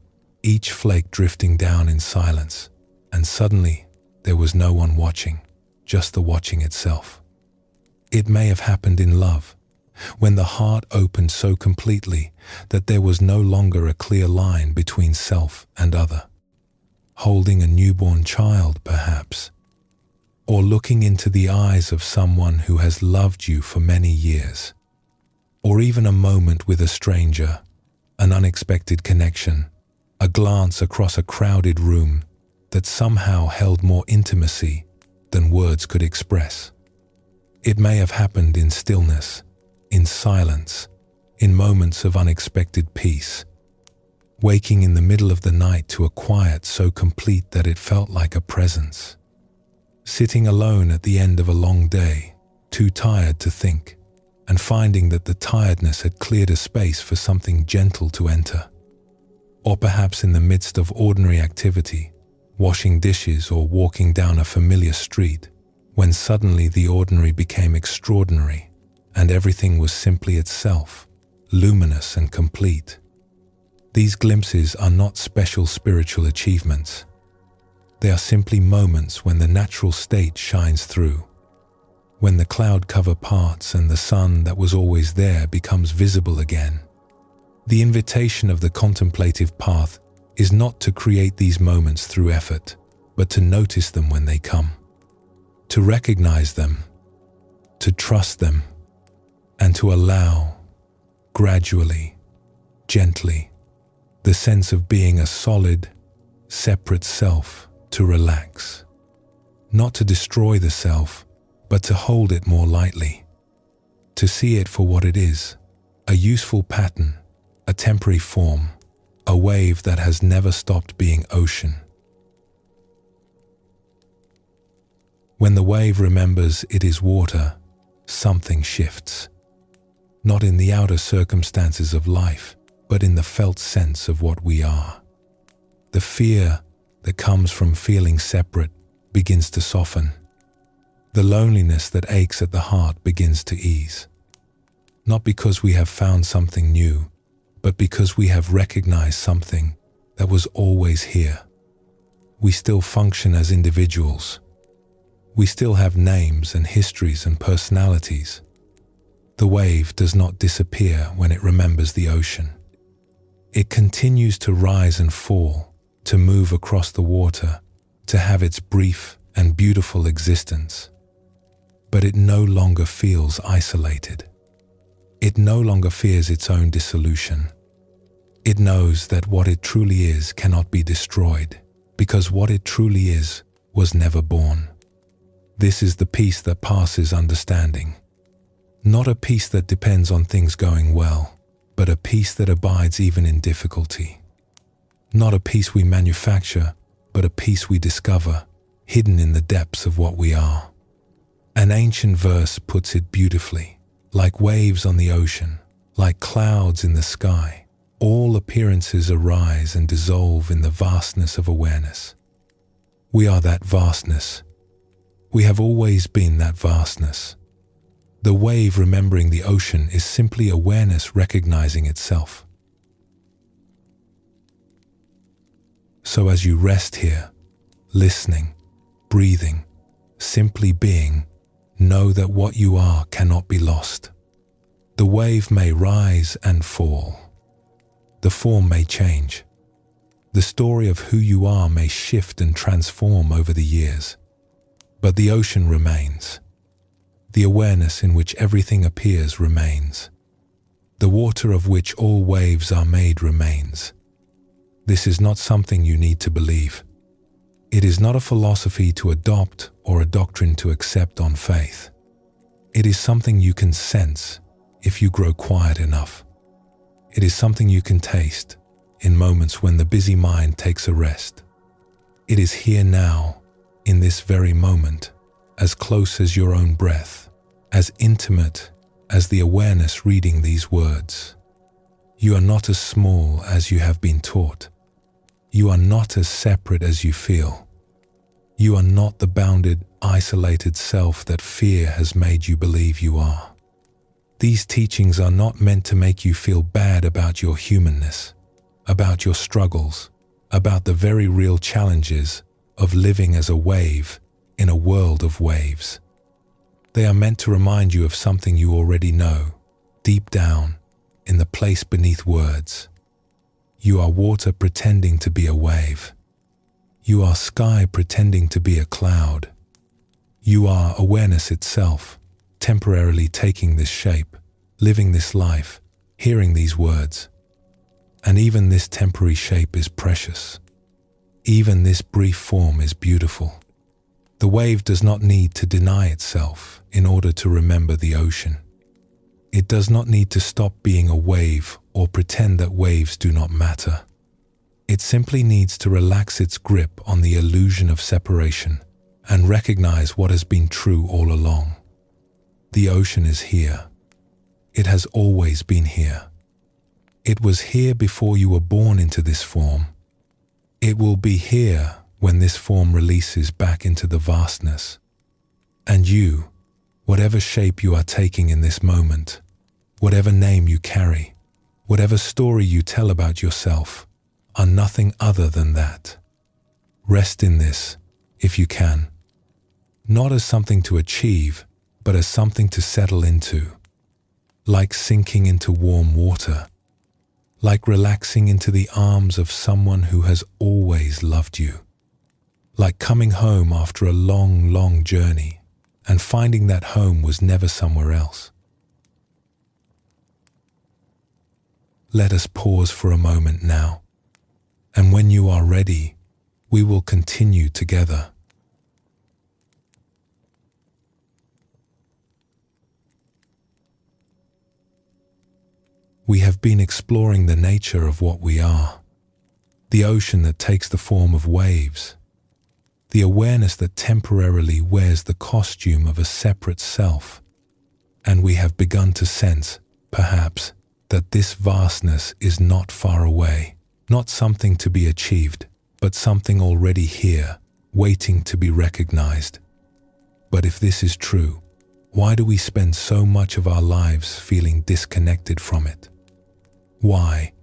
each flake drifting down in silence, and suddenly there was no one watching, just the watching itself. It may have happened in love, when the heart opened so completely that there was no longer a clear line between self and other. Holding a newborn child, perhaps, or looking into the eyes of someone who has loved you for many years, or even a moment with a stranger, an unexpected connection, a glance across a crowded room that somehow held more intimacy than words could express. It may have happened in stillness, in silence, in moments of unexpected peace, waking in the middle of the night to a quiet so complete that it felt like a presence. Sitting alone at the end of a long day, too tired to think, and finding that the tiredness had cleared a space for something gentle to enter. Or perhaps in the midst of ordinary activity, washing dishes or walking down a familiar street, when suddenly the ordinary became extraordinary, and everything was simply itself, luminous and complete. These glimpses are not special spiritual achievements. They are simply moments when the natural state shines through, when the cloud cover parts and the sun that was always there becomes visible again. The invitation of the contemplative path is not to create these moments through effort, but to notice them when they come, to recognize them, to trust them, and to allow, gradually, gently, the sense of being a solid, separate self to relax. Not to destroy the self, but to hold it more lightly, to see it for what it is, a useful pattern, a temporary form, a wave that has never stopped being ocean. When the wave remembers it is water, something shifts. Not in the outer circumstances of life, but in the felt sense of what we are. The fear that comes from feeling separate begins to soften. The loneliness that aches at the heart begins to ease. Not because we have found something new, but because we have recognized something that was always here. We still function as individuals. We still have names and histories and personalities. The wave does not disappear when it remembers the ocean. It continues to rise and fall, to move across the water, to have its brief and beautiful existence. But it no longer feels isolated. It no longer fears its own dissolution. It knows that what it truly is cannot be destroyed, because what it truly is was never born. This is the peace that passes understanding. Not a peace that depends on things going well, but a peace that abides even in difficulty. Not a peace we manufacture, but a peace we discover, hidden in the depths of what we are. An ancient verse puts it beautifully. Like waves on the ocean, like clouds in the sky, all appearances arise and dissolve in the vastness of awareness. We are that vastness. We have always been that vastness. The wave remembering the ocean is simply awareness recognizing itself. So as you rest here, listening, breathing, simply being, know that what you are cannot be lost. The wave may rise and fall. The form may change. The story of who you are may shift and transform over the years. But the ocean remains. The awareness in which everything appears remains. The water of which all waves are made remains. This is not something you need to believe. It is not a philosophy to adopt or a doctrine to accept on faith. It is something you can sense if you grow quiet enough. It is something you can taste in moments when the busy mind takes a rest. It is here now, in this very moment, as close as your own breath, as intimate as the awareness reading these words. You are not as small as you have been taught. You are not as separate as you feel. You are not the bounded, isolated self that fear has made you believe you are. These teachings are not meant to make you feel bad about your humanness, about your struggles, about the very real challenges of living as a wave in a world of waves. They are meant to remind you of something you already know, deep down, in the place beneath words. You are water pretending to be a wave. You are sky pretending to be a cloud. You are awareness itself, temporarily taking this shape, living this life, hearing these words. And even this temporary shape is precious. Even this brief form is beautiful. The wave does not need to deny itself in order to remember the ocean. It does not need to stop being a wave or pretend that waves do not matter. It simply needs to relax its grip on the illusion of separation and recognize what has been true all along. The ocean is here. It has always been here. It was here before you were born into this form. It will be here when this form releases back into the vastness. And you, whatever shape you are taking in this moment, whatever name you carry, whatever story you tell about yourself, are nothing other than that. Rest in this, if you can, not as something to achieve, but as something to settle into, like sinking into warm water, like relaxing into the arms of someone who has always loved you, like coming home after a long, long journey and finding that home was never somewhere else. Let us pause for a moment now, and when you are ready, we will continue together. We have been exploring the nature of what we are, the ocean that takes the form of waves, the awareness that temporarily wears the costume of a separate self, and we have begun to sense, perhaps, that this vastness is not far away, not something to be achieved, but something already here, waiting to be recognized. But if this is true, why do we spend so much of our lives feeling disconnected from it? Why,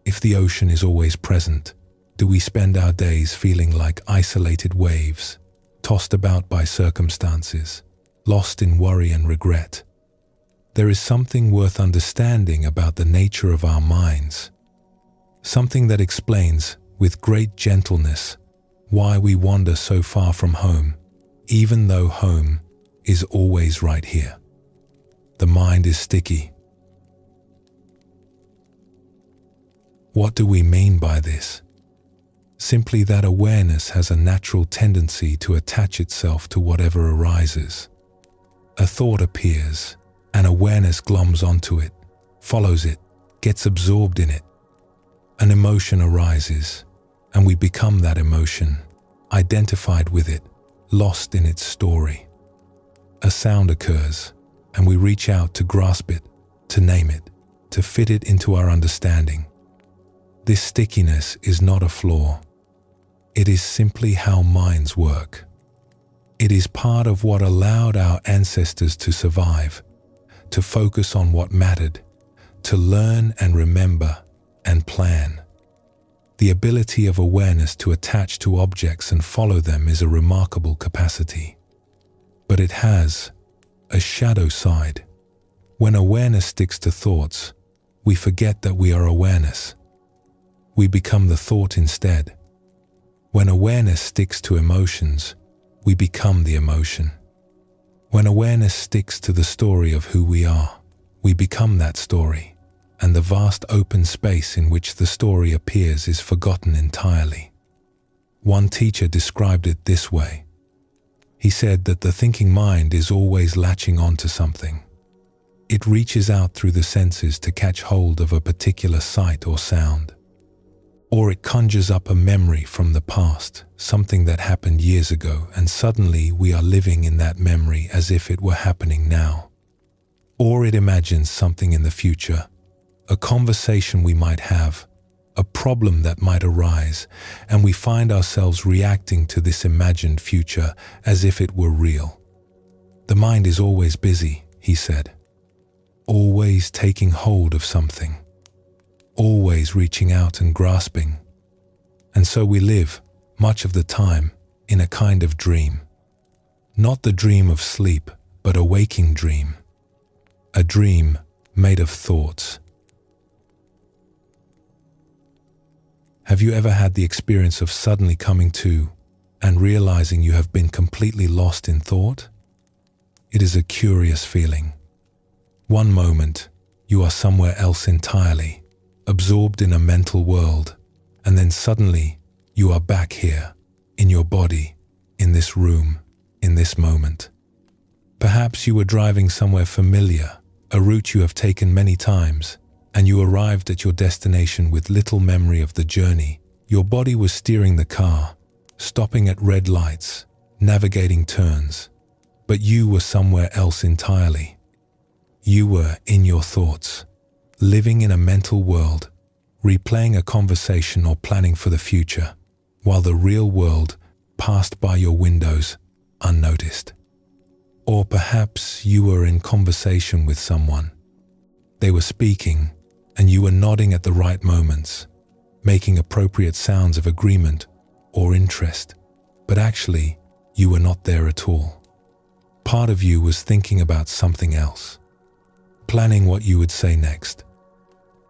if the ocean is always present, do we spend our days feeling like isolated waves, tossed about by circumstances, lost in worry and regret? There is something worth understanding about the nature of our minds, something that explains, with great gentleness, why we wander so far from home, even though home is always right here. The mind is sticky. What do we mean by this? Simply that awareness has a natural tendency to attach itself to whatever arises. A thought appears, and awareness gloms onto it, follows it, gets absorbed in it. An emotion arises, and we become that emotion, identified with it, lost in its story. A sound occurs, and we reach out to grasp it, to name it, to fit it into our understanding. This stickiness is not a flaw. It is simply how minds work. It is part of what allowed our ancestors to survive, to focus on what mattered, to learn and remember and plan. The ability of awareness to attach to objects and follow them is a remarkable capacity. But it has a shadow side. When awareness sticks to thoughts, we forget that we are awareness. We become the thought instead. When awareness sticks to emotions, we become the emotion. When awareness sticks to the story of who we are, we become that story, and the vast open space in which the story appears is forgotten entirely. One teacher described it this way. He said that the thinking mind is always latching onto something. It reaches out through the senses to catch hold of a particular sight or sound. Or it conjures up a memory from the past, something that happened years ago, and suddenly we are living in that memory as if it were happening now. Or it imagines something in the future, a conversation we might have, a problem that might arise, and we find ourselves reacting to this imagined future as if it were real. The mind is always busy, he said, always taking hold of something, always reaching out and grasping. And so we live, much of the time, in a kind of dream. Not the dream of sleep, but a waking dream. A dream made of thoughts. Have you ever had the experience of suddenly coming to and realizing you have been completely lost in thought? It is a curious feeling. One moment, you are somewhere else entirely, absorbed in a mental world, and then suddenly you are back here, in your body, in this room, in this moment. Perhaps you were driving somewhere familiar, a route you have taken many times, and you arrived at your destination with little memory of the journey. Your body was steering the car, stopping at red lights, navigating turns, but you were somewhere else entirely. You were in your thoughts, living in a mental world, replaying a conversation or planning for the future, while the real world passed by your windows unnoticed. Or perhaps you were in conversation with someone. They were speaking, and you were nodding at the right moments, making appropriate sounds of agreement or interest, but actually, you were not there at all. Part of you was thinking about something else, planning what you would say next,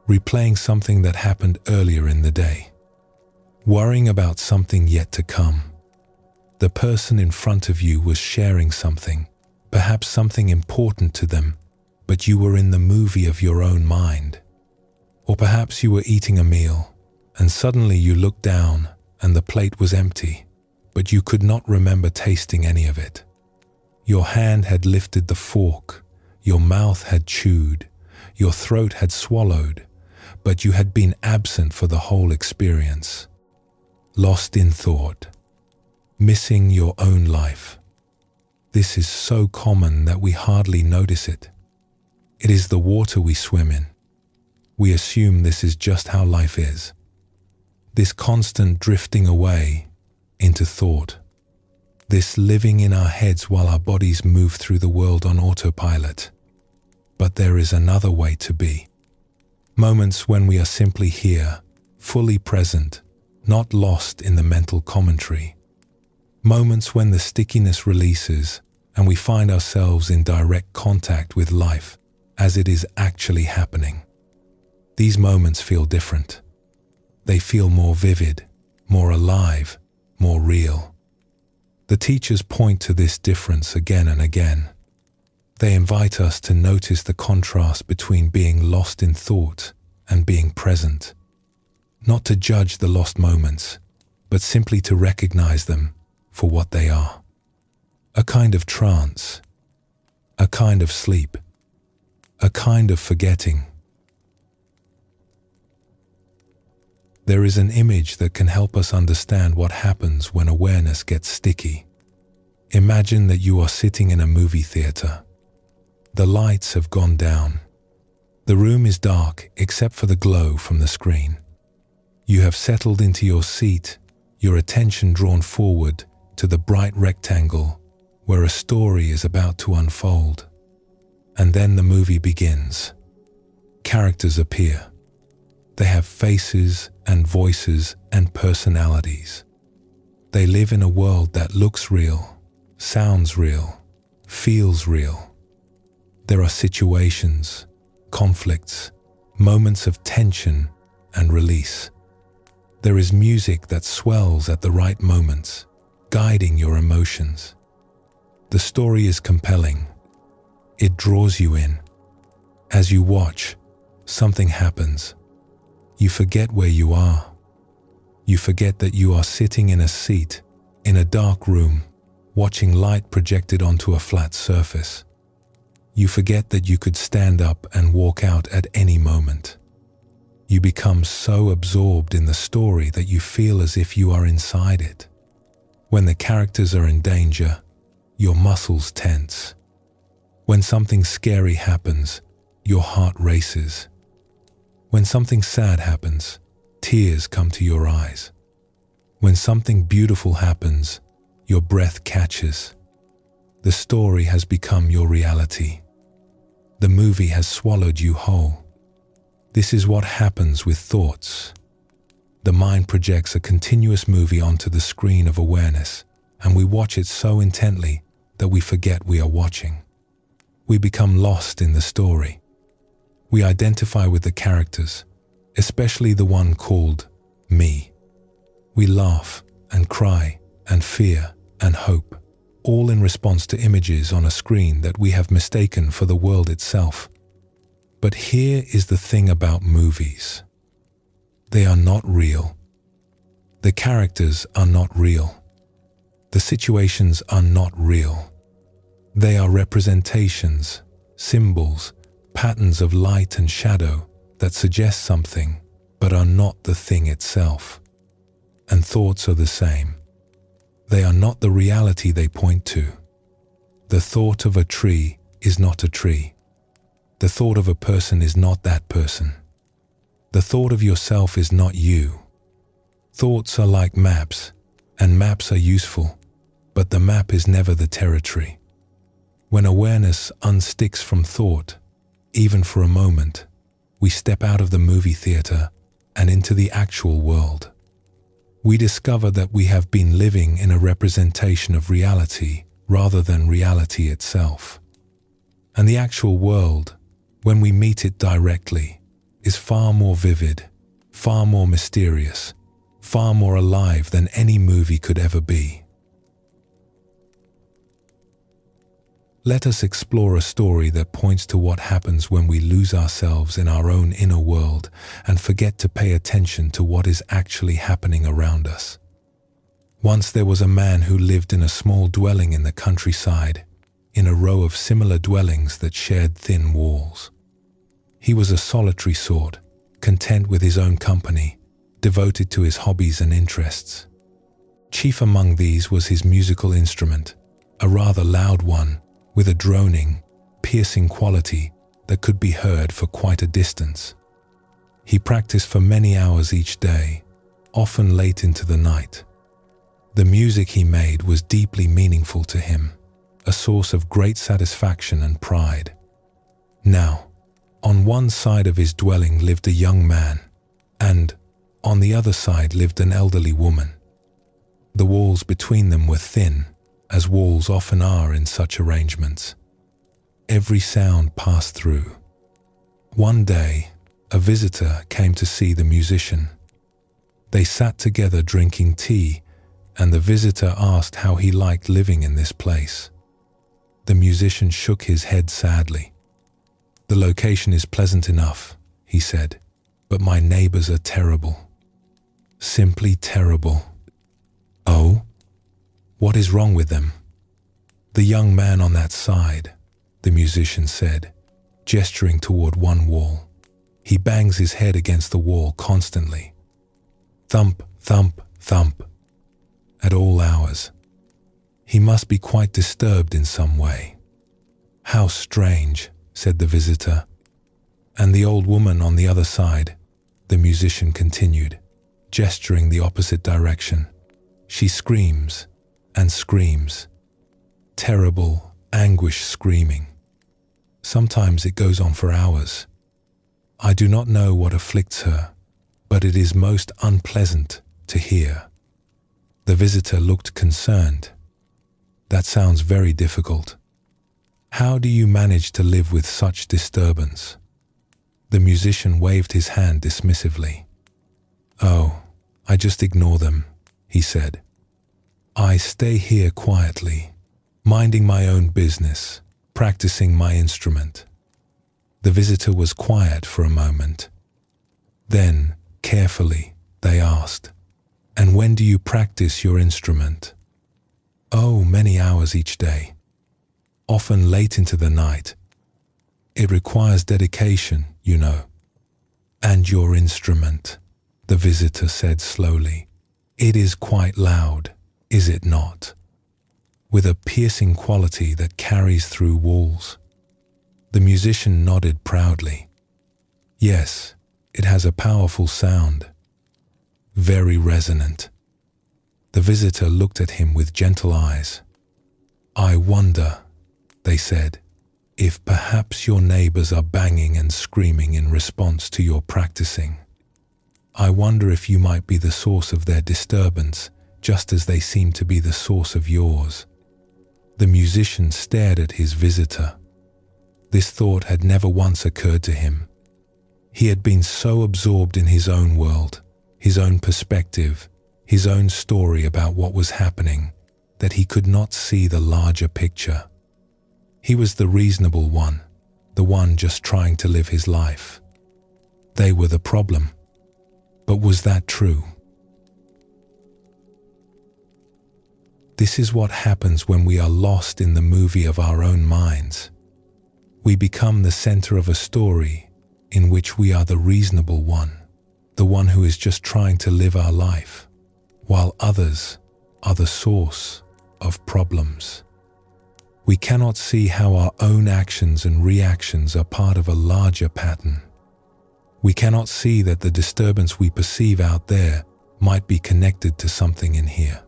replaying something that happened earlier in the day, worrying about something yet to come. The person in front of you was sharing something, perhaps something important to them, but you were in the movie of your own mind. Or perhaps you were eating a meal, and suddenly you looked down and the plate was empty, but you could not remember tasting any of it. Your hand had lifted the fork, your mouth had chewed, your throat had swallowed, but you had been absent for the whole experience. Lost in thought, missing your own life. This is so common that we hardly notice it. It is the water we swim in. We assume this is just how life is. This constant drifting away into thought. This living in our heads while our bodies move through the world on autopilot. But there is another way to be. Moments when we are simply here, fully present, not lost in the mental commentary. Moments when the stickiness releases and we find ourselves in direct contact with life as it is actually happening. These moments feel different. They feel more vivid, more alive, more real. The teachers point to this difference again and again. They invite us to notice the contrast between being lost in thought and being present. Not to judge the lost moments, but simply to recognize them for what they are. A kind of trance, a kind of sleep, a kind of forgetting. There is an image that can help us understand what happens when awareness gets sticky. Imagine that you are sitting in a movie theater. The lights have gone down. The room is dark except for the glow from the screen. You have settled into your seat, your attention drawn forward to the bright rectangle where a story is about to unfold. And then the movie begins. Characters appear. They have faces and voices and personalities. They live in a world that looks real, sounds real, feels real. There are situations, conflicts, moments of tension and release. There is music that swells at the right moments, guiding your emotions. The story is compelling. It draws you in. As you watch, something happens. You forget where you are. You forget that you are sitting in a seat, in a dark room, watching light projected onto a flat surface. You forget that you could stand up and walk out at any moment. You become so absorbed in the story that you feel as if you are inside it. When the characters are in danger, your muscles tense. When something scary happens, your heart races. When something sad happens, tears come to your eyes. When something beautiful happens, your breath catches. The story has become your reality. The movie has swallowed you whole. This is what happens with thoughts. The mind projects a continuous movie onto the screen of awareness, and we watch it so intently that we forget we are watching. We become lost in the story. We identify with the characters, especially the one called me. We laugh and cry and fear and hope, all in response to images on a screen that we have mistaken for the world itself. But here is the thing about movies. They are not real. The characters are not real. The situations are not real. They are representations, symbols, patterns of light and shadow that suggest something, but are not the thing itself. And thoughts are the same. They are not the reality they point to. The thought of a tree is not a tree. The thought of a person is not that person. The thought of yourself is not you. Thoughts are like maps, and maps are useful, but the map is never the territory. When awareness unsticks from thought, even for a moment, we step out of the movie theater and into the actual world. We discover that we have been living in a representation of reality rather than reality itself. And the actual world, when we meet it directly, is far more vivid, far more mysterious, far more alive than any movie could ever be. Let us explore a story that points to what happens when we lose ourselves in our own inner world and forget to pay attention to what is actually happening around us. Once there was a man who lived in a small dwelling in the countryside, in a row of similar dwellings that shared thin walls. He was a solitary sort, content with his own company, devoted to his hobbies and interests. Chief among these was his musical instrument, a rather loud one, with a droning, piercing quality that could be heard for quite a distance. He practiced for many hours each day, often late into the night. The music he made was deeply meaningful to him, a source of great satisfaction and pride. Now, on one side of his dwelling lived a young man, and on the other side lived an elderly woman. The walls between them were thin, as walls often are in such arrangements. Every sound passed through. One day, a visitor came to see the musician. They sat together drinking tea, and the visitor asked how he liked living in this place. The musician shook his head sadly. "The location is pleasant enough," he said, "but my neighbors are terrible. Simply terrible." "Oh? What is wrong with them?" "The young man on that side," the musician said, gesturing toward one wall. "He bangs his head against the wall constantly. Thump, thump, thump, at all hours. He must be quite disturbed in some way." "How strange," said the visitor. "And the old woman on the other side," the musician continued, gesturing the opposite direction. "She screams and screams. Terrible, anguish screaming. Sometimes it goes on for hours. I do not know what afflicts her, but it is most unpleasant to hear." The visitor looked concerned. "That sounds very difficult. How do you manage to live with such disturbance?" The musician waved his hand dismissively. "Oh, I just ignore them," he said. "I stay here quietly, minding my own business, practicing my instrument." The visitor was quiet for a moment. Then, carefully, they asked, "And when do you practice your instrument?" "Oh, many hours each day, often late into the night. It requires dedication, you know." "And your instrument," the visitor said slowly. "It is quite loud, is it not? With a piercing quality that carries through walls." The musician nodded proudly. "Yes, it has a powerful sound. Very resonant." The visitor looked at him with gentle eyes. "I wonder," they said, "if perhaps your neighbors are banging and screaming in response to your practicing. I wonder if you might be the source of their disturbance, just as they seem to be the source of yours." The musician stared at his visitor. This thought had never once occurred to him. He had been so absorbed in his own world, his own perspective, his own story about what was happening, that he could not see the larger picture. He was the reasonable one, the one just trying to live his life. They were the problem. But was that true? This is what happens when we are lost in the movie of our own minds. We become the center of a story in which we are the reasonable one, the one who is just trying to live our life, while others are the source of problems. We cannot see how our own actions and reactions are part of a larger pattern. We cannot see that the disturbance we perceive out there might be connected to something in here.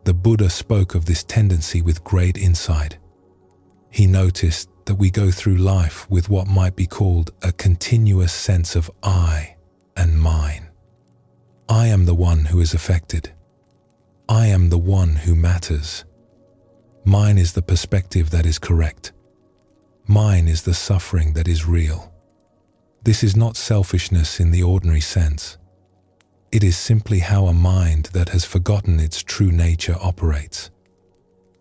The Buddha spoke of this tendency with great insight. He noticed that we go through life with what might be called a continuous sense of I and mine. I am the one who is affected. I am the one who matters. Mine is the perspective that is correct. Mine is the suffering that is real. This is not selfishness in the ordinary sense. It is simply how a mind that has forgotten its true nature operates.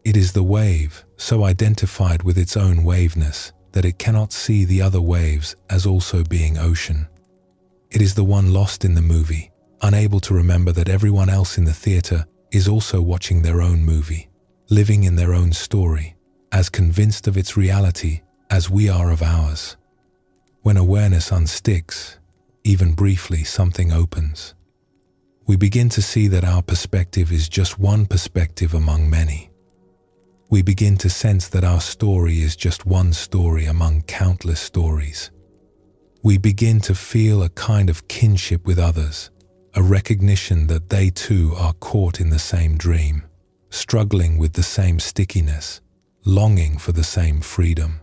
It is the wave, so identified with its own waveness that it cannot see the other waves as also being ocean. It is the one lost in the movie, unable to remember that everyone else in the theater is also watching their own movie, living in their own story, as convinced of its reality as we are of ours. When awareness unsticks, even briefly, something opens. We begin to see that our perspective is just one perspective among many. We begin to sense that our story is just one story among countless stories. We begin to feel a kind of kinship with others, a recognition that they too are caught in the same dream, struggling with the same stickiness, longing for the same freedom.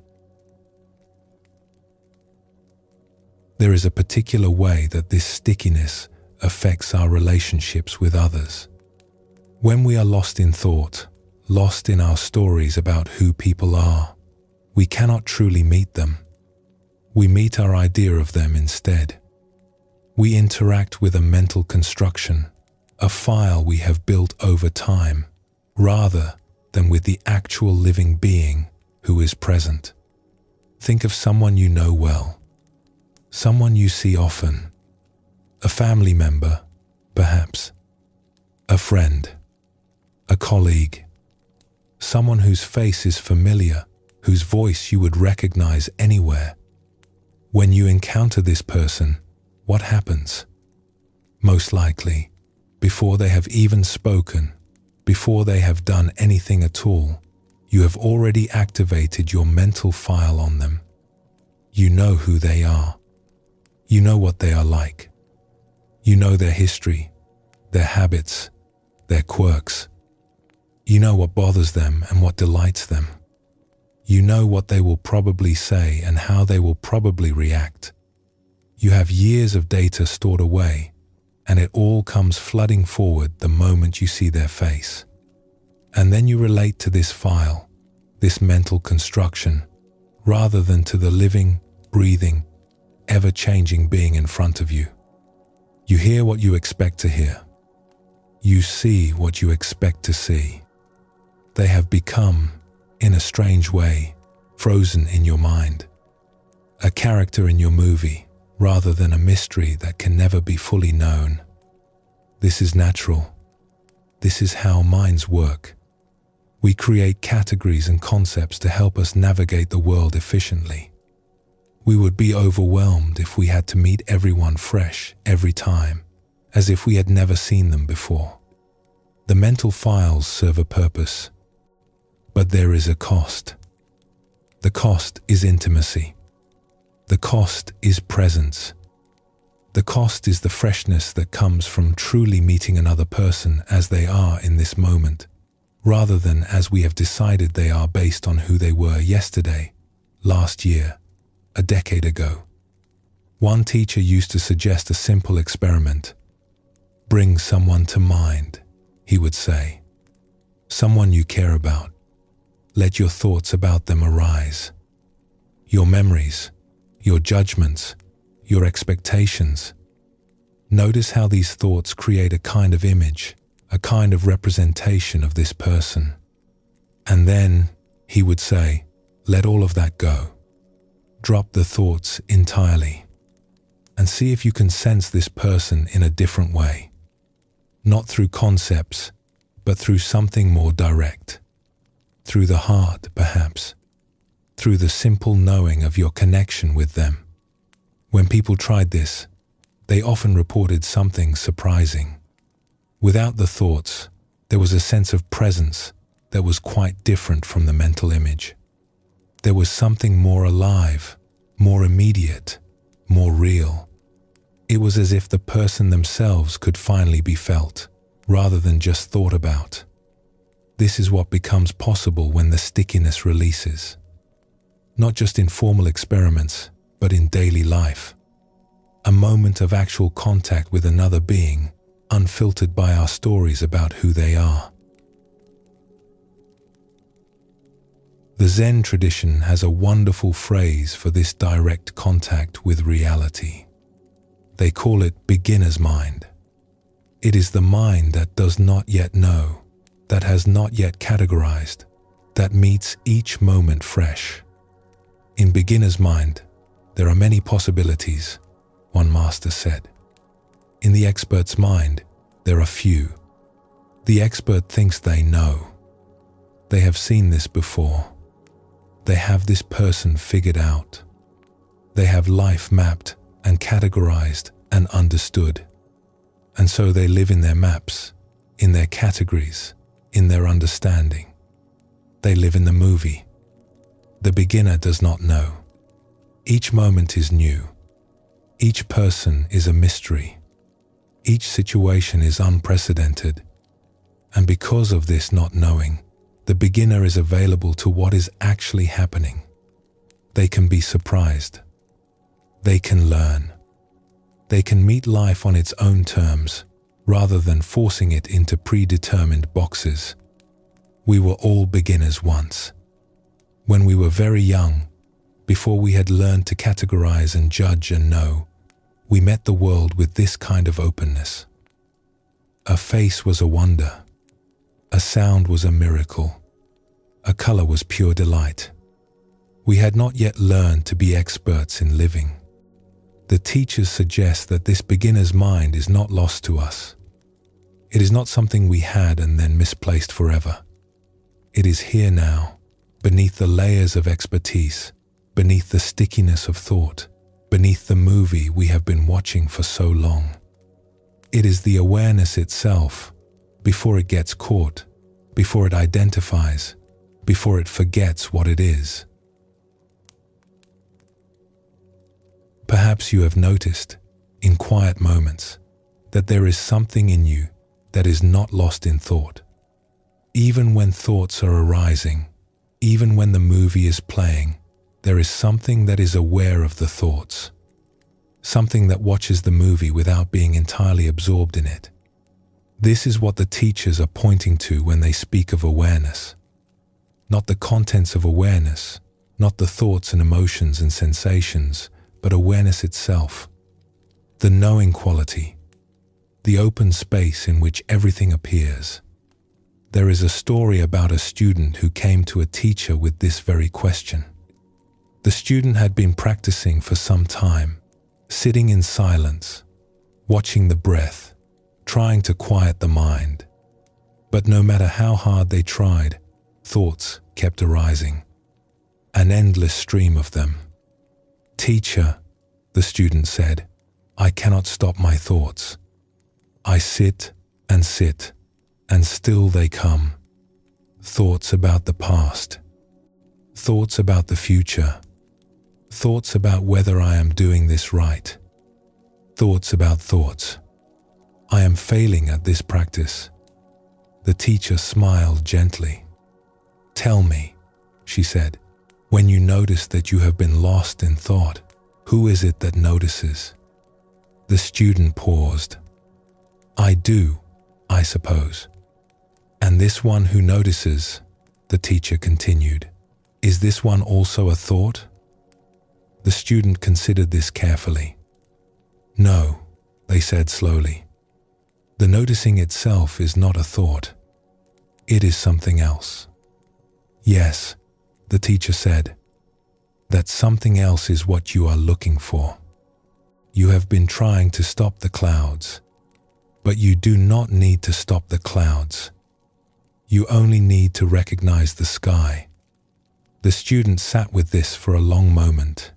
There is a particular way that this stickiness affects our relationships with others. When we are lost in thought, lost in our stories about who people are, we cannot truly meet them. We meet our idea of them instead. We interact with a mental construction, a file we have built over time, rather than with the actual living being who is present. Think of someone you know well, someone you see often, a family member, perhaps, a friend, a colleague, someone whose face is familiar, whose voice you would recognize anywhere. When you encounter this person, what happens? Most likely, before they have even spoken, before they have done anything at all, you have already activated your mental file on them. You know who they are. You know what they are like. You know their history, their habits, their quirks. You know what bothers them and what delights them. You know what they will probably say and how they will probably react. You have years of data stored away, and it all comes flooding forward the moment you see their face. And then you relate to this file, this mental construction, rather than to the living, breathing, ever-changing being in front of you. You hear what you expect to hear. You see what you expect to see. They have become, in a strange way, frozen in your mind. A character in your movie, rather than a mystery that can never be fully known. This is natural. This is how minds work. We create categories and concepts to help us navigate the world efficiently. We would be overwhelmed if we had to meet everyone fresh every time, as if we had never seen them before. The mental files serve a purpose, but there is a cost. The cost is intimacy. The cost is presence. The cost is the freshness that comes from truly meeting another person as they are in this moment, rather than as we have decided they are based on who they were yesterday, last year, a decade ago. One teacher used to suggest a simple experiment. Bring someone to mind, he would say. Someone you care about. Let your thoughts about them arise. Your memories, your judgments, your expectations. Notice how these thoughts create a kind of image, a kind of representation of this person. And then, he would say, let all of that go. Drop the thoughts entirely. And see if you can sense this person in a different way. Not through concepts, but through something more direct. Through the heart, perhaps. Through the simple knowing of your connection with them. When people tried this, they often reported something surprising. Without the thoughts, there was a sense of presence that was quite different from the mental image. There was something more alive, more immediate, more real. It was as if the person themselves could finally be felt, rather than just thought about. This is what becomes possible when the stickiness releases. Not just in formal experiments, but in daily life. A moment of actual contact with another being, unfiltered by our stories about who they are. The Zen tradition has a wonderful phrase for this direct contact with reality. They call it beginner's mind. It is the mind that does not yet know, that has not yet categorized, that meets each moment fresh. In beginner's mind, there are many possibilities, one master said. In the expert's mind, there are few. The expert thinks they know. They have seen this before. They have this person figured out. They have life mapped and categorized and understood. And so they live in their maps, in their categories, in their understanding. They live in the movie. The beginner does not know. Each moment is new. Each person is a mystery. Each situation is unprecedented. And because of this not knowing, the beginner is available to what is actually happening. They can be surprised. They can learn. They can meet life on its own terms, rather than forcing it into predetermined boxes. We were all beginners once. When we were very young, before we had learned to categorize and judge and know, we met the world with this kind of openness. A face was a wonder. A sound was a miracle. A color was pure delight. We had not yet learned to be experts in living. The teachers suggest that this beginner's mind is not lost to us. It is not something we had and then misplaced forever. It is here now, beneath the layers of expertise, beneath the stickiness of thought, beneath the movie we have been watching for so long. It is the awareness itself, before it gets caught, before it identifies, before it forgets what it is. Perhaps you have noticed, in quiet moments, that there is something in you that is not lost in thought. Even when thoughts are arising, even when the movie is playing, there is something that is aware of the thoughts. Something that watches the movie without being entirely absorbed in it. This is what the teachers are pointing to when they speak of awareness. not the contents of awareness, not the thoughts and emotions and sensations, but awareness itself, the knowing quality, the open space in which everything appears. There is a story about a student who came to a teacher with this very question. The student had been practicing for some time, sitting in silence, watching the breath, trying to quiet the mind. But no matter how hard they tried, thoughts kept arising, an endless stream of them. "Teacher," the student said, "I cannot stop my thoughts. I sit, and still they come. Thoughts about the past, thoughts about the future, thoughts about whether I am doing this right, thoughts about thoughts. I am failing at this practice." The teacher smiled gently. "Tell me," she said, "when you notice that you have been lost in thought, who is it that notices?" The student paused. "I do, I suppose." "And this one who notices," the teacher continued, "is this one also a thought?" The student considered this carefully. "No," they said slowly. "The noticing itself is not a thought. It is something else." "Yes," the teacher said, "that something else is what you are looking for. You have been trying to stop the clouds, but you do not need to stop the clouds. You only need to recognize the sky." The student sat with this for a long moment.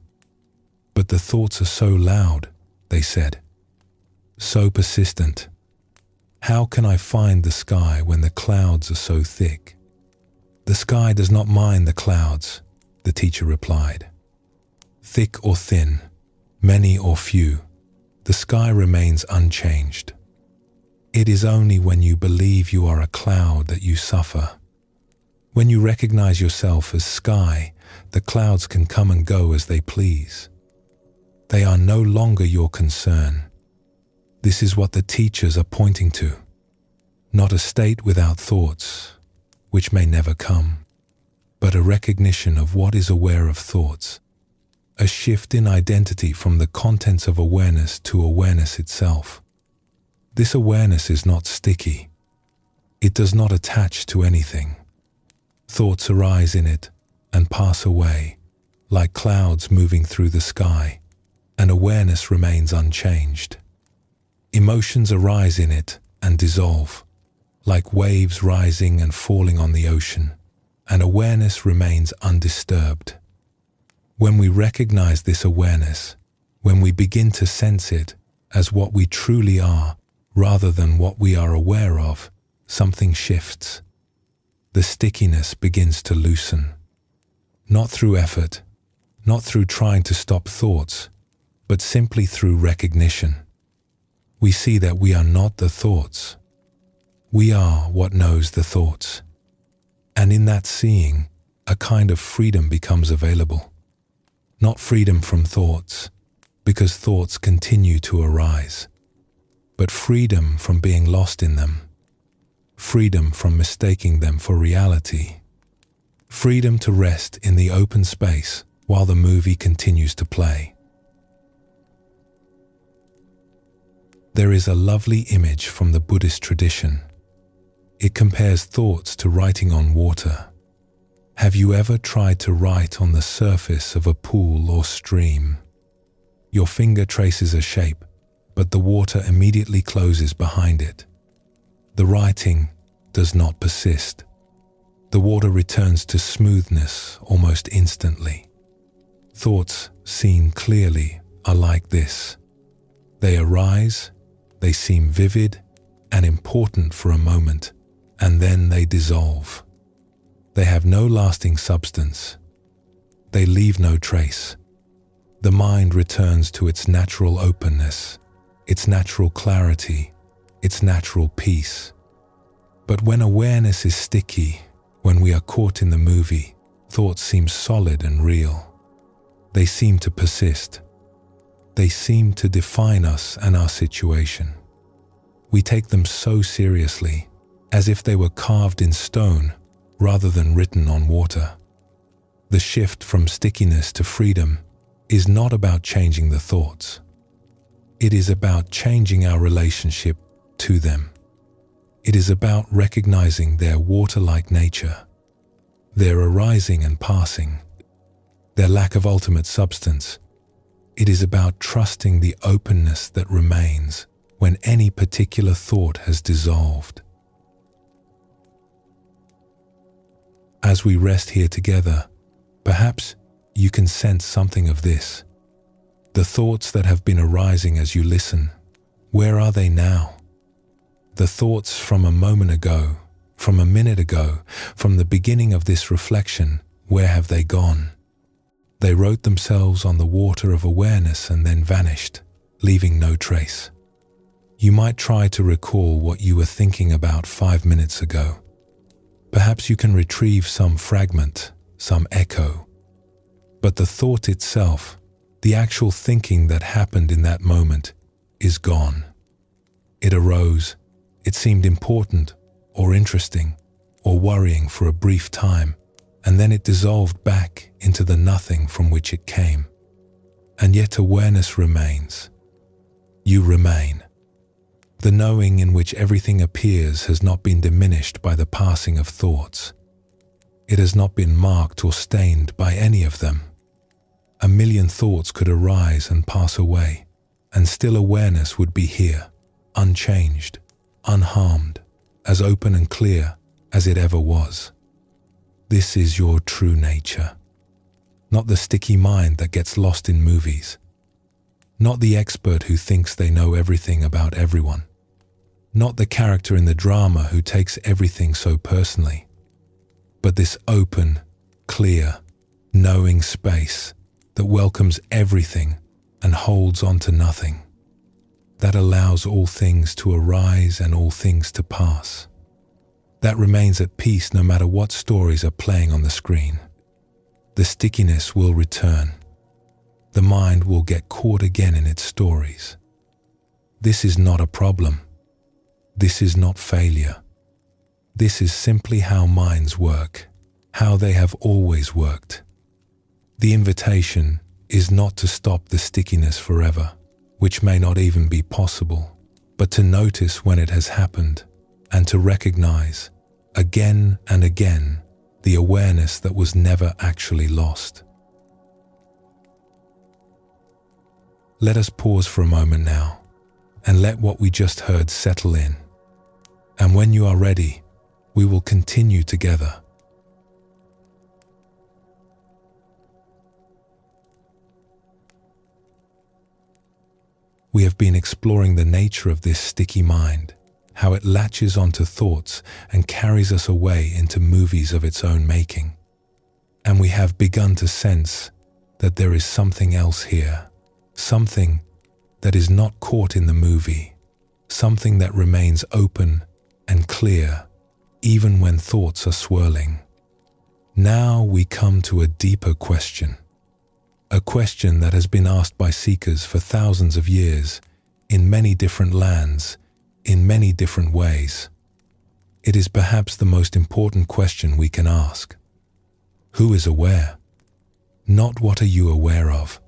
"But the thoughts are so loud," they said, "so persistent. How can I find the sky when the clouds are so thick?" "The sky does not mind the clouds," the teacher replied. "Thick or thin, many or few, the sky remains unchanged. It is only when you believe you are a cloud that you suffer. When you recognize yourself as sky, the clouds can come and go as they please. They are no longer your concern. This is what the teachers are pointing to. Not a state without thoughts, which may never come, but a recognition of what is aware of thoughts, a shift in identity from the contents of awareness to awareness itself. This awareness is not sticky. It does not attach to anything. Thoughts arise in it and pass away, like clouds moving through the sky, and awareness remains unchanged. Emotions arise in it and dissolve, like waves rising and falling on the ocean, and awareness remains undisturbed. When we recognize this awareness, when we begin to sense it as what we truly are rather than what we are aware of, something shifts. The stickiness begins to loosen. Not through effort, not through trying to stop thoughts, but simply through recognition. We see that we are not the thoughts. We are what knows the thoughts. And in that seeing, a kind of freedom becomes available. Not freedom from thoughts, because thoughts continue to arise, but freedom from being lost in them. Freedom from mistaking them for reality. Freedom to rest in the open space while the movie continues to play. There is a lovely image from the Buddhist tradition. It compares thoughts to writing on water. Have you ever tried to write on the surface of a pool or stream? Your finger traces a shape, but the water immediately closes behind it. The writing does not persist. The water returns to smoothness almost instantly. Thoughts seen clearly are like this. They arise, they seem vivid and important for a moment, and then they dissolve. They have no lasting substance. They leave no trace. The mind returns to its natural openness, its natural clarity, its natural peace. But when awareness is sticky, when we are caught in the movie, thoughts seem solid and real. They seem to persist. They seem to define us and our situation. We take them so seriously, as if they were carved in stone, rather than written on water. The shift from stickiness to freedom is not about changing the thoughts. It is about changing our relationship to them. It is about recognizing their water-like nature, their arising and passing, their lack of ultimate substance. It is about trusting the openness that remains when any particular thought has dissolved. As we rest here together, perhaps you can sense something of this. The thoughts that have been arising as you listen, where are they now? The thoughts from a moment ago, from a minute ago, from the beginning of this reflection, where have they gone? They wrote themselves on the water of awareness and then vanished, leaving no trace. You might try to recall what you were thinking about 5 minutes ago. Perhaps you can retrieve some fragment, some echo. But the thought itself, the actual thinking that happened in that moment, is gone. It arose, it seemed important, or interesting, or worrying for a brief time, and then it dissolved back into the nothing from which it came. And yet awareness remains. You remain. The knowing in which everything appears has not been diminished by the passing of thoughts. It has not been marked or stained by any of them. 1,000,000 thoughts could arise and pass away, and still awareness would be here, unchanged, unharmed, as open and clear as it ever was. This is your true nature. Not the sticky mind that gets lost in movies. Not the expert who thinks they know everything about everyone. Not the character in the drama who takes everything so personally. But this open, clear, knowing space that welcomes everything and holds on to nothing. That allows all things to arise and all things to pass. That remains at peace no matter what stories are playing on the screen. The stickiness will return. The mind will get caught again in its stories. This is not a problem. This is not failure. This is simply how minds work, how they have always worked. The invitation is not to stop the stickiness forever, which may not even be possible, but to notice when it has happened and to recognize, again and again, the awareness that was never actually lost. Let us pause for a moment now and let what we just heard settle in. And when you are ready, we will continue together. We have been exploring the nature of this sticky mind, how it latches onto thoughts and carries us away into movies of its own making. And we have begun to sense that there is something else here. Something that is not caught in the movie, something that remains open and clear even when thoughts are swirling. Now we come to a deeper question, a question that has been asked by seekers for thousands of years, in many different lands, in many different ways. It is perhaps the most important question we can ask. Who is aware? Not what are you aware of?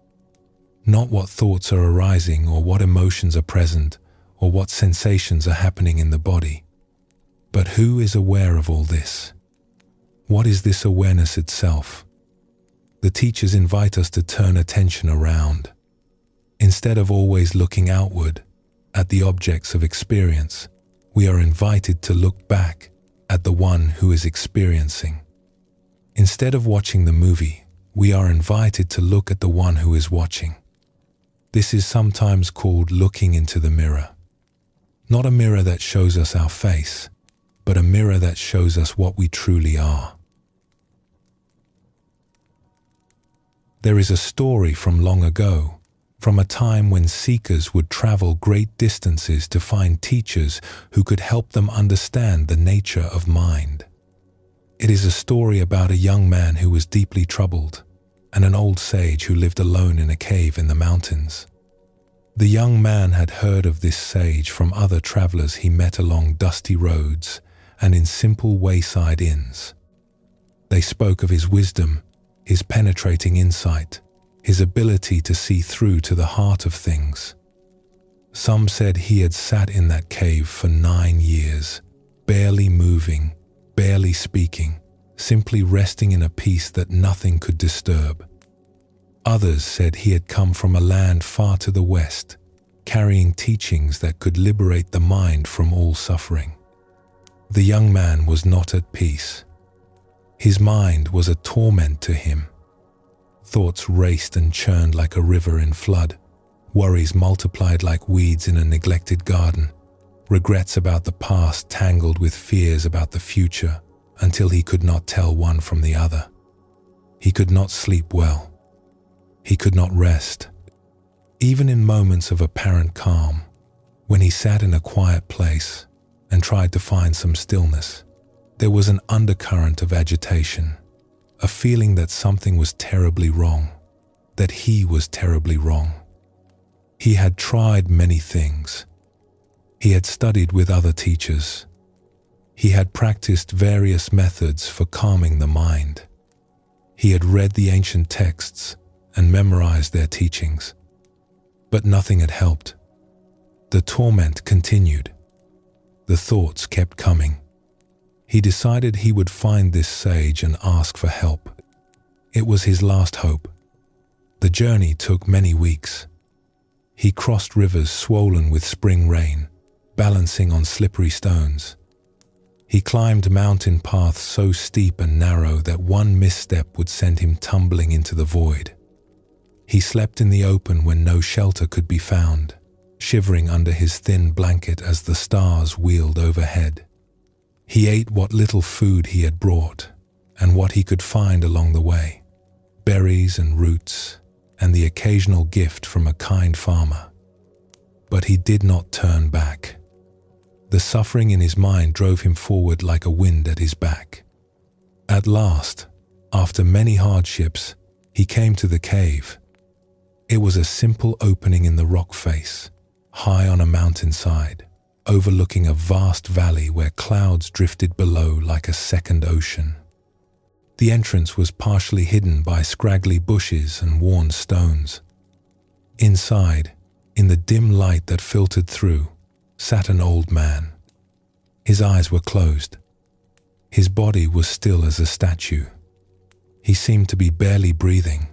Not what thoughts are arising or what emotions are present or what sensations are happening in the body. But who is aware of all this? What is this awareness itself? The teachers invite us to turn attention around. Instead of always looking outward at the objects of experience, we are invited to look back at the one who is experiencing. Instead of watching the movie, we are invited to look at the one who is watching. This is sometimes called looking into the mirror. Not a mirror that shows us our face, but a mirror that shows us what we truly are. There is a story from long ago, from a time when seekers would travel great distances to find teachers who could help them understand the nature of mind. It is a story about a young man who was deeply troubled, and an old sage who lived alone in a cave in the mountains. The young man had heard of this sage from other travelers he met along dusty roads and in simple wayside inns. They spoke of his wisdom, his penetrating insight, his ability to see through to the heart of things. Some said he had sat in that cave for 9 years, barely moving, barely speaking, simply resting in a peace that nothing could disturb. Others said he had come from a land far to the west, carrying teachings that could liberate the mind from all suffering. The young man was not at peace. His mind was a torment to him. Thoughts raced and churned like a river in flood. Worries multiplied like weeds in a neglected garden. Regrets about the past tangled with fears about the future until he could not tell one from the other. He could not sleep well. He could not rest. Even in moments of apparent calm, when he sat in a quiet place and tried to find some stillness, there was an undercurrent of agitation, a feeling that something was terribly wrong, that he was terribly wrong. He had tried many things. He had studied with other teachers. He had practiced various methods for calming the mind. He had read the ancient texts and memorized their teachings. But nothing had helped. The torment continued. The thoughts kept coming. He decided he would find this sage and ask for help. It was his last hope. The journey took many weeks. He crossed rivers swollen with spring rain, balancing on slippery stones. He climbed mountain paths so steep and narrow that one misstep would send him tumbling into the void. He slept in the open when no shelter could be found, shivering under his thin blanket as the stars wheeled overhead. He ate what little food he had brought and what he could find along the way, berries and roots, and the occasional gift from a kind farmer. But he did not turn back. The suffering in his mind drove him forward like a wind at his back. At last, after many hardships, he came to the cave. It was a simple opening in the rock face, high on a mountainside, overlooking a vast valley where clouds drifted below like a second ocean. The entrance was partially hidden by scraggly bushes and worn stones. Inside, in the dim light that filtered through, sat an old man. His eyes were closed. His body was still as a statue. He seemed to be barely breathing.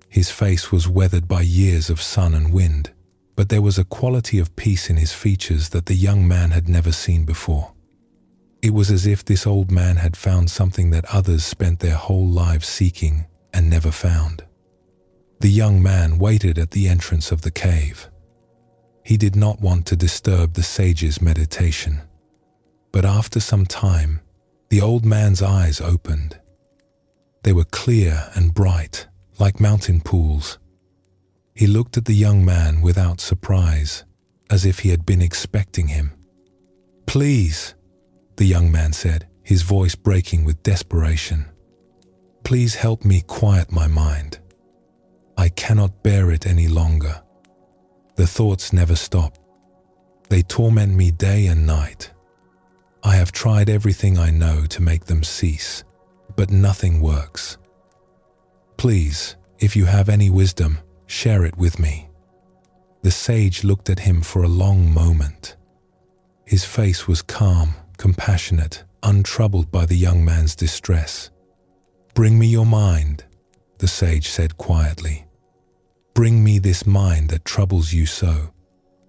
His face was weathered by years of sun and wind, but there was a quality of peace in his features that the young man had never seen before. It was as if this old man had found something that others spent their whole lives seeking and never found. The young man waited at the entrance of the cave. He did not want to disturb the sage's meditation. But after some time, the old man's eyes opened. They were clear and bright, like mountain pools. He looked at the young man without surprise, as if he had been expecting him. "Please," the young man said, his voice breaking with desperation. "Please help me quiet my mind. I cannot bear it any longer. The thoughts never stop. They torment me day and night. I have tried everything I know to make them cease, but nothing works. Please, if you have any wisdom, share it with me." The sage looked at him for a long moment. His face was calm, compassionate, untroubled by the young man's distress. "Bring me your mind," the sage said quietly. "Bring me this mind that troubles you so,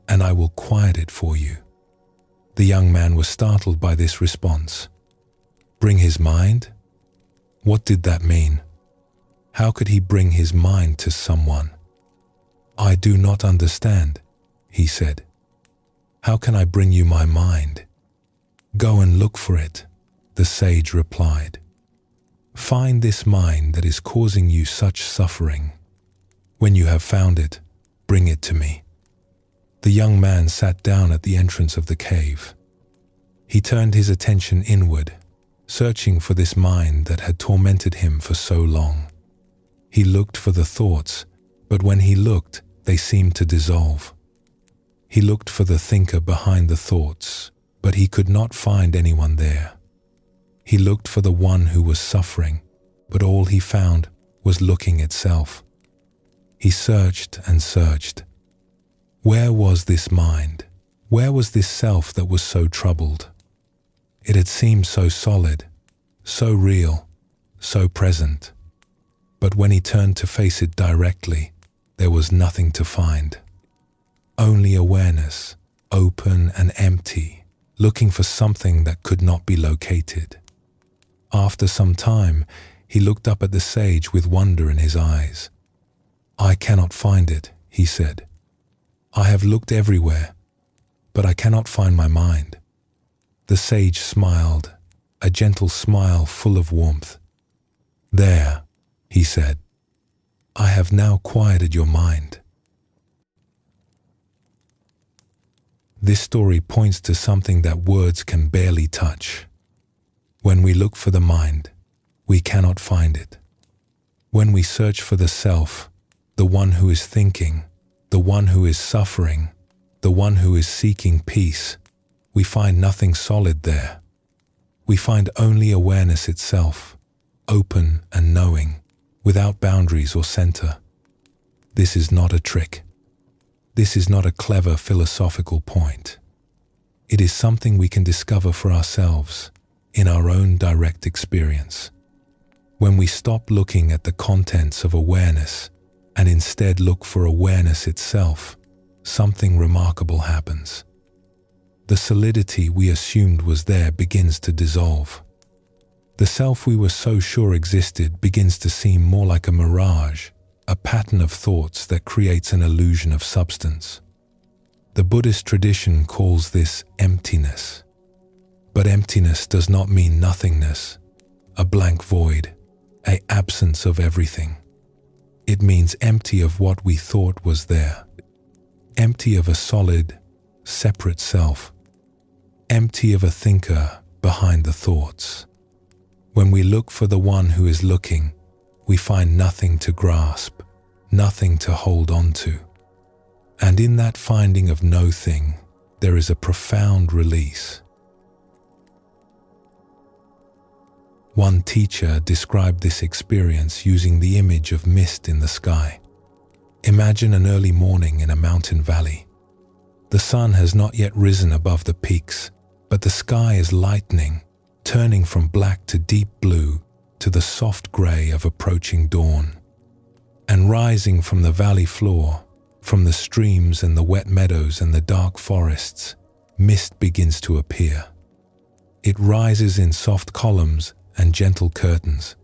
and I will quiet it for you." The young man was startled by this response. Bring his mind? What did that mean? How could he bring his mind to someone? "I do not understand," he said. "How can I bring you my mind?" "Go and look for it," the sage replied. "Find this mind that is causing you such suffering. When you have found it, bring it to me." The young man sat down at the entrance of the cave. He turned his attention inward, searching for this mind that had tormented him for so long. He looked for the thoughts, but when he looked, they seemed to dissolve. He looked for the thinker behind the thoughts, but he could not find anyone there. He looked for the one who was suffering, but all he found was looking itself. He searched and searched. Where was this mind? Where was this self that was so troubled? It had seemed so solid, so real, so present. But when he turned to face it directly, there was nothing to find. Only awareness, open and empty, looking for something that could not be located. After some time, he looked up at the sage with wonder in his eyes. "I cannot find it," he said. "I have looked everywhere, but I cannot find my mind." The sage smiled, a gentle smile full of warmth. "There," he said, "I have now quieted your mind." This story points to something that words can barely touch. When we look for the mind, we cannot find it. When we search for the self, the one who is thinking, the one who is suffering, the one who is seeking peace, we find nothing solid there. We find only awareness itself, open and knowing, without boundaries or center. This is not a trick. This is not a clever philosophical point. It is something we can discover for ourselves in our own direct experience. When we stop looking at the contents of awareness and instead look for awareness itself, something remarkable happens. The solidity we assumed was there begins to dissolve. The self we were so sure existed begins to seem more like a mirage, a pattern of thoughts that creates an illusion of substance. The Buddhist tradition calls this emptiness. But emptiness does not mean nothingness, a blank void, an absence of everything. It means empty of what we thought was there, empty of a solid, separate self, empty of a thinker behind the thoughts. When we look for the one who is looking, we find nothing to grasp, nothing to hold on to. And in that finding of no thing, there is a profound release. One teacher described this experience using the image of mist in the sky. Imagine an early morning in a mountain valley. The sun has not yet risen above the peaks, but the sky is lightening, turning from black to deep blue to the soft gray of approaching dawn. And rising from the valley floor, from the streams and the wet meadows and the dark forests, mist begins to appear. It rises in soft columns and gentle curtains.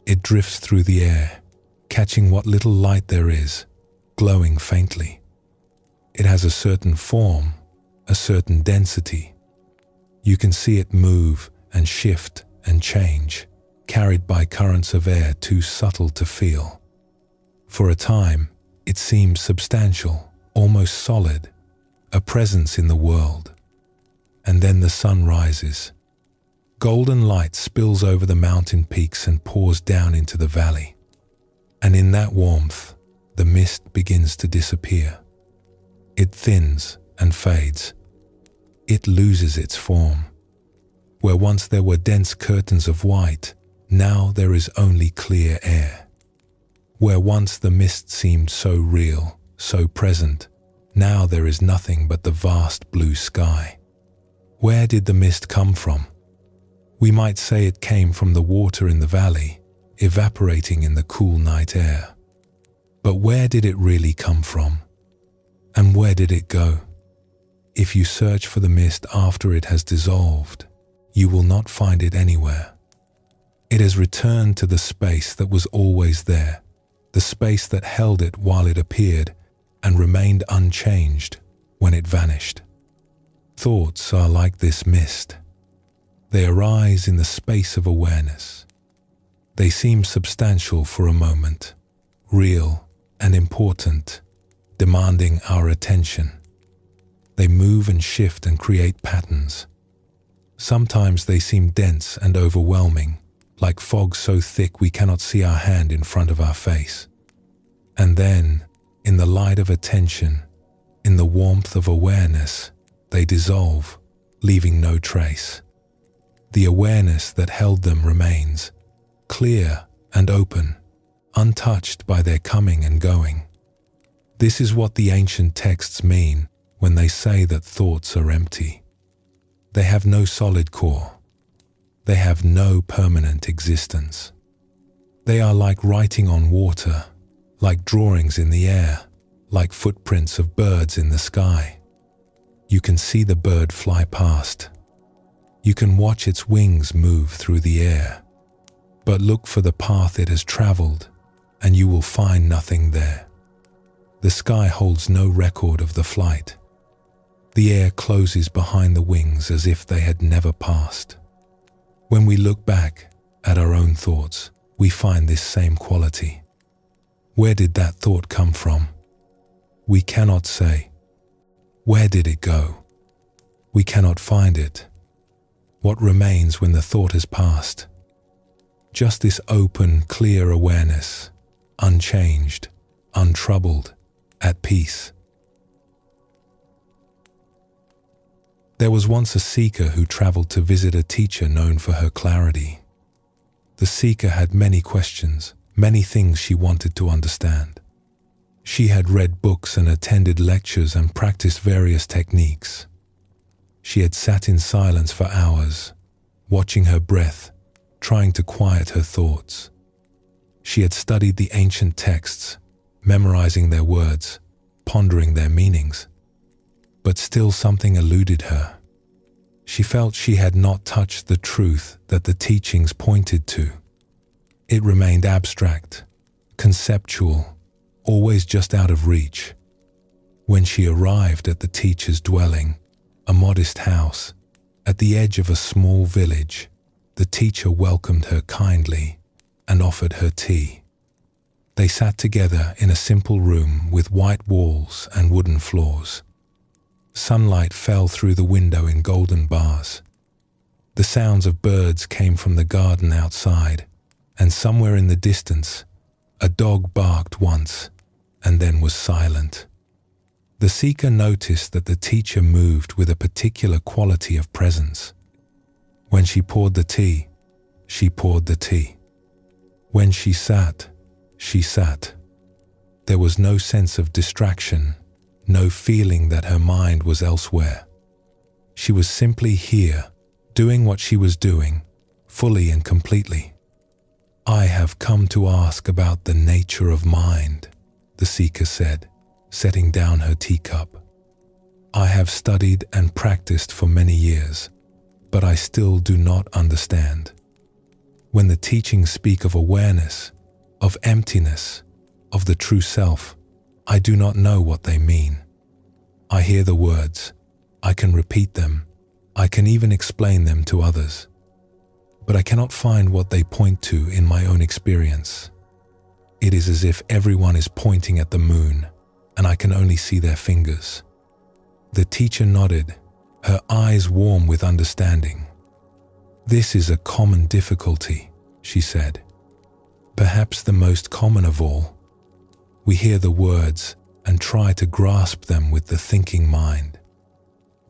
It drifts through the air, catching what little light there is, glowing faintly. It has a certain form, a certain density. You can see it move and shift and change, carried by currents of air too subtle to feel. For a time, it seems substantial, almost solid, a presence in the world. And then the sun rises. Golden light spills over the mountain peaks and pours down into the valley. And in that warmth, the mist begins to disappear. It thins and fades. It loses its form. Where once there were dense curtains of white, now there is only clear air. Where once the mist seemed so real, so present, now there is nothing but the vast blue sky. Where did the mist come from? We might say it came from the water in the valley, evaporating in the cool night air. But where did it really come from? And where did it go? If you search for the mist after it has dissolved, you will not find it anywhere. It has returned to the space that was always there, the space that held it while it appeared and remained unchanged when it vanished. Thoughts are like this mist. They arise in the space of awareness. They seem substantial for a moment, real and important, demanding our attention. They move and shift and create patterns. Sometimes they seem dense and overwhelming, like fog so thick we cannot see our hand in front of our face. And then, in the light of attention, in the warmth of awareness, they dissolve, leaving no trace. The awareness that held them remains, clear and open, untouched by their coming and going. This is what the ancient texts mean when they say that thoughts are empty. They have no solid core. They have no permanent existence. They are like writing on water, like drawings in the air, like footprints of birds in the sky. You can see the bird fly past. You can watch its wings move through the air. But look for the path it has traveled, and you will find nothing there. The sky holds no record of the flight. The air closes behind the wings as if they had never passed. When we look back at our own thoughts, we find this same quality. Where did that thought come from? We cannot say. Where did it go? We cannot find it. What remains when the thought has passed? Just this open, clear awareness, unchanged, untroubled, at peace. There was once a seeker who traveled to visit a teacher known for her clarity. The seeker had many questions, many things she wanted to understand. She had read books and attended lectures and practiced various techniques. She had sat in silence for hours, watching her breath, trying to quiet her thoughts. She had studied the ancient texts, memorizing their words, pondering their meanings. But still something eluded her. She felt she had not touched the truth that the teachings pointed to. It remained abstract, conceptual, always just out of reach. When she arrived at the teacher's dwelling, a modest house, at the edge of a small village, the teacher welcomed her kindly and offered her tea. They sat together in a simple room with white walls and wooden floors. Sunlight fell through the window in golden bars. The sounds of birds came from the garden outside, and somewhere in the distance, a dog barked once and then was silent. The seeker noticed that the teacher moved with a particular quality of presence. When she poured the tea, she poured the tea. When she sat, she sat. There was no sense of distraction, no feeling that her mind was elsewhere. She was simply here, doing what she was doing, fully and completely. "I have come to ask about the nature of mind," the seeker said, setting down her teacup. "I have studied and practiced for many years, but I still do not understand. When the teachings speak of awareness, of emptiness, of the true self, I do not know what they mean. I hear the words, I can repeat them, I can even explain them to others, but I cannot find what they point to in my own experience. It is as if everyone is pointing at the moon, and I can only see their fingers." The teacher nodded, her eyes warm with understanding. "This is a common difficulty," she said. "Perhaps the most common of all. We hear the words and try to grasp them with the thinking mind.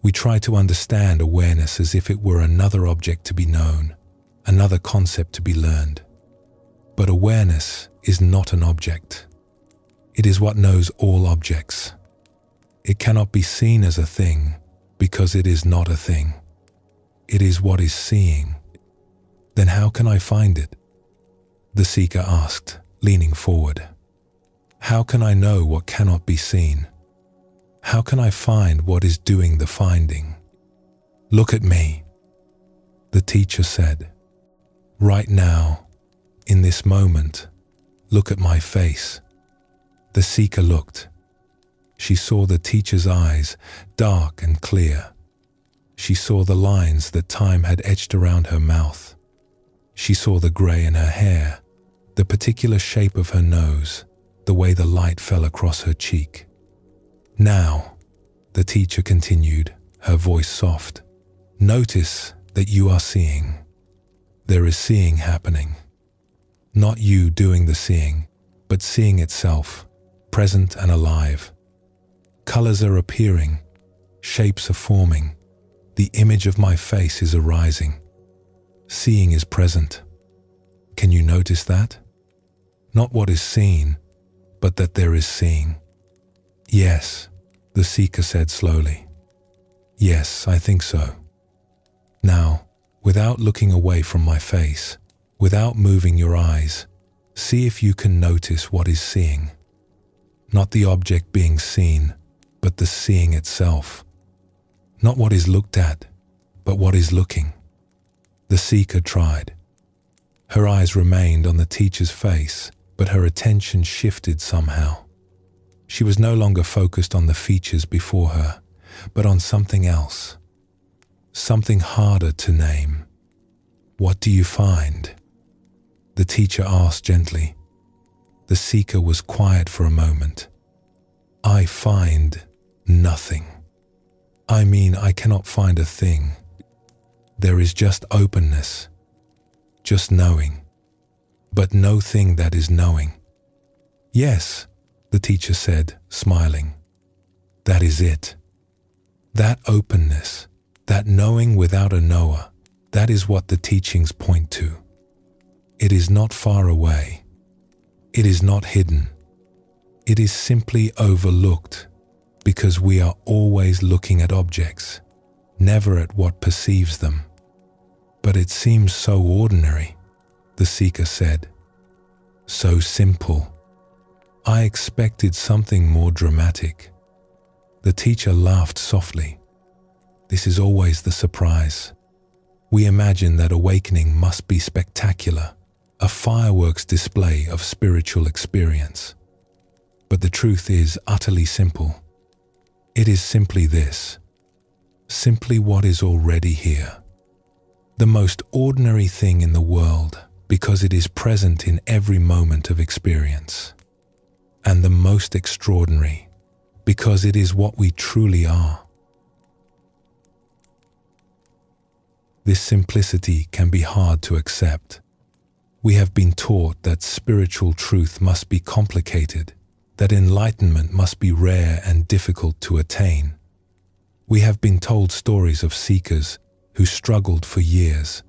We try to understand awareness as if it were another object to be known, another concept to be learned. But awareness is not an object. It is what knows all objects. It cannot be seen as a thing because it is not a thing. It is what is seeing. Then how can I find it?" The seeker asked, leaning forward. "How can I know what cannot be seen? How can I find what is doing the finding?" "Look at me," the teacher said. "Right now, in this moment, look at my face." The seeker looked. She saw the teacher's eyes, dark and clear. She saw the lines that time had etched around her mouth. She saw the grey in her hair, the particular shape of her nose, the way the light fell across her cheek. "Now," the teacher continued, her voice soft, "notice that you are seeing. There is seeing happening. Not you doing the seeing, but seeing itself, present and alive. Colors are appearing, shapes are forming, the image of my face is arising. Seeing is present. Can you notice that? Not what is seen, but that there is seeing. Yes, the seeker said slowly. Yes, I think so. Now, without looking away from my face, without moving your eyes, see if you can notice what is seeing. Not the object being seen, but the seeing itself. Not what is looked at, but what is looking. The seeker tried. Her eyes remained on the teacher's face, but her attention shifted somehow. She was no longer focused on the features before her, but on something else. Something harder to name. What do you find? The teacher asked gently. The seeker was quiet for a moment. I find nothing. I mean, I cannot find a thing. There is just openness, just knowing, but no thing that is knowing. Yes, the teacher said, smiling. That is it. That openness, that knowing without a knower, that is what the teachings point to. It is not far away. It is not hidden. It is simply overlooked because we are always looking at objects, never at what perceives them. But it seems so ordinary, the seeker said. So simple. I expected something more dramatic. The teacher laughed softly. This is always the surprise. We imagine that awakening must be spectacular, a fireworks display of spiritual experience. But the truth is utterly simple. It is simply this, simply what is already here. The most ordinary thing in the world because it is present in every moment of experience. And the most extraordinary because it is what we truly are. This simplicity can be hard to accept. We have been taught that spiritual truth must be complicated, that enlightenment must be rare and difficult to attain. We have been told stories of seekers who struggled for years,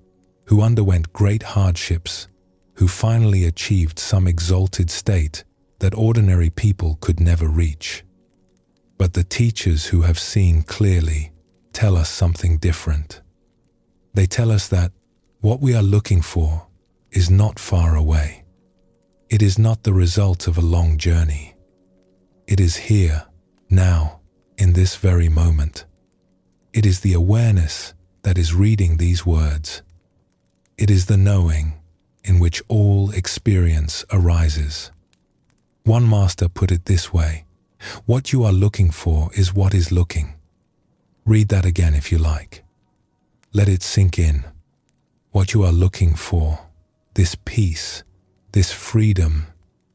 who underwent great hardships, who finally achieved some exalted state that ordinary people could never reach. But the teachers who have seen clearly tell us something different. They tell us that what we are looking for is not far away. It is not the result of a long journey. It is here, now, in this very moment. It is the awareness that is reading these words. It is the knowing in which all experience arises. One master put it this way: what you are looking for is what is looking. Read that again if you like. Let it sink in. What you are looking for, this peace, this freedom,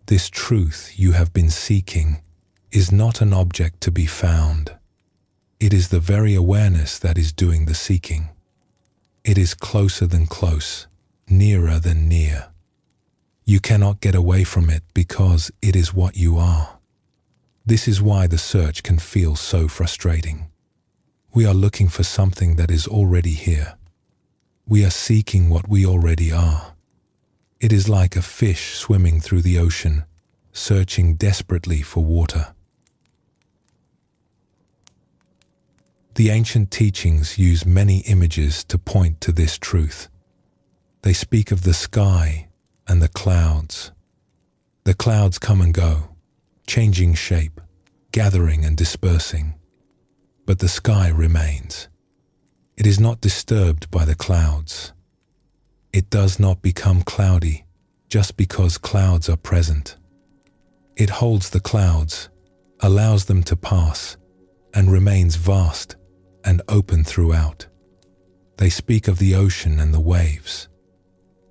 this truth you have been seeking, is not an object to be found. It is the very awareness that is doing the seeking. It is closer than close, nearer than near. You cannot get away from it because it is what you are. This is why the search can feel so frustrating. We are looking for something that is already here. We are seeking what we already are. It is like a fish swimming through the ocean, searching desperately for water. The ancient teachings use many images to point to this truth. They speak of the sky and the clouds. The clouds come and go, changing shape, gathering and dispersing. But the sky remains. It is not disturbed by the clouds. It does not become cloudy just because clouds are present. It holds the clouds, allows them to pass, and remains vast and open throughout. They speak of the ocean and the waves.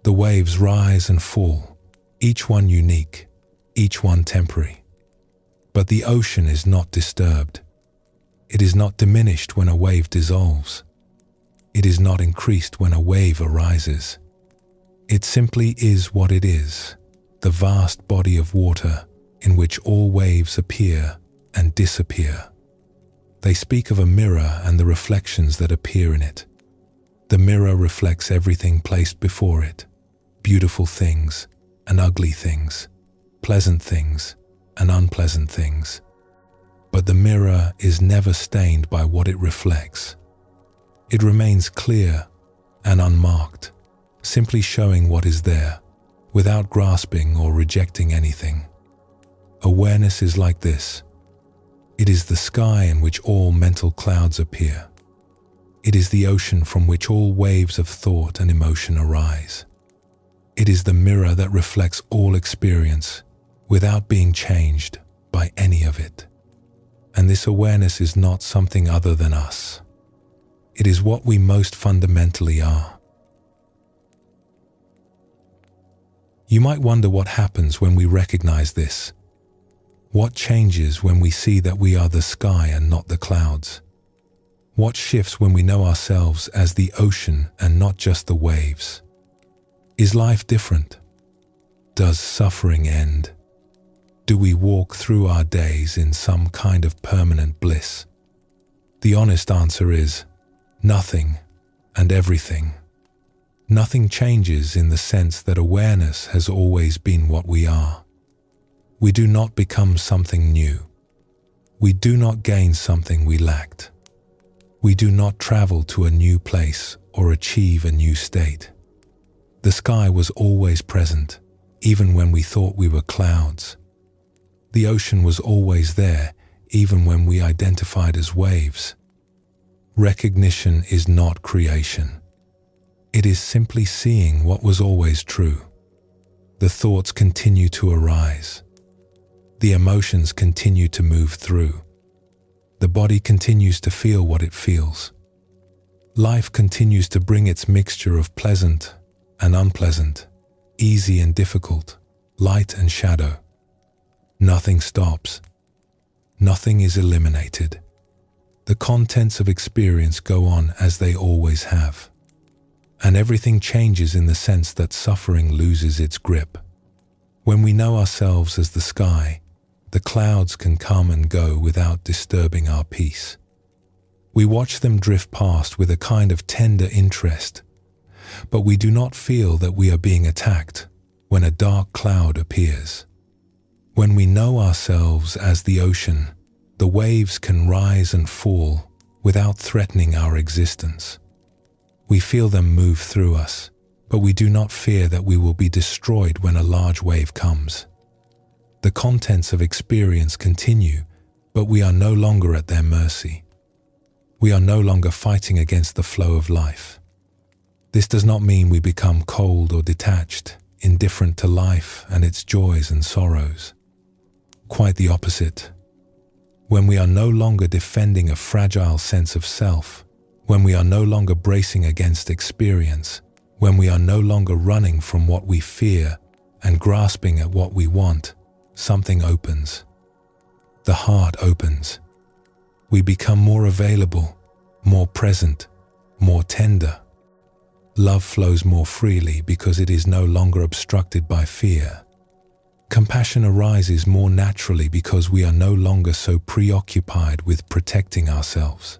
The waves rise and fall, each one unique, each one temporary. But the ocean is not disturbed. It is not diminished when a wave dissolves. It is not increased when a wave arises. It simply is what it is, the vast body of water in which all waves appear and disappear. They speak of a mirror and the reflections that appear in it. The mirror reflects everything placed before it, beautiful things and ugly things, pleasant things and unpleasant things. But the mirror is never stained by what it reflects. It remains clear and unmarked, simply showing what is there, without grasping or rejecting anything. Awareness is like this. It is the sky in which all mental clouds appear. It is the ocean from which all waves of thought and emotion arise. It is the mirror that reflects all experience without being changed by any of it. And this awareness is not something other than us. It is what we most fundamentally are. You might wonder what happens when we recognize this. What changes when we see that we are the sky and not the clouds? What shifts when we know ourselves as the ocean and not just the waves? Is life different? Does suffering end? Do we walk through our days in some kind of permanent bliss? The honest answer is nothing and everything. Nothing changes in the sense that awareness has always been what we are. We do not become something new. We do not gain something we lacked. We do not travel to a new place or achieve a new state. The sky was always present, even when we thought we were clouds. The ocean was always there, even when we identified as waves. Recognition is not creation. It is simply seeing what was always true. The thoughts continue to arise. The emotions continue to move through. The body continues to feel what it feels. Life continues to bring its mixture of pleasant and unpleasant, easy and difficult, light and shadow. Nothing stops. Nothing is eliminated. The contents of experience go on as they always have. And everything changes in the sense that suffering loses its grip. When we know ourselves as the sky, the clouds can come and go without disturbing our peace. We watch them drift past with a kind of tender interest, but we do not feel that we are being attacked when a dark cloud appears. When we know ourselves as the ocean, the waves can rise and fall without threatening our existence. We feel them move through us, but we do not fear that we will be destroyed when a large wave comes. The contents of experience continue, but we are no longer at their mercy. We are no longer fighting against the flow of life. This does not mean we become cold or detached, indifferent to life and its joys and sorrows. Quite the opposite. When we are no longer defending a fragile sense of self, when we are no longer bracing against experience, when we are no longer running from what we fear and grasping at what we want, something opens. The heart opens. We become more available, more present, more tender. Love flows more freely because it is no longer obstructed by fear. Compassion arises more naturally because we are no longer so preoccupied with protecting ourselves.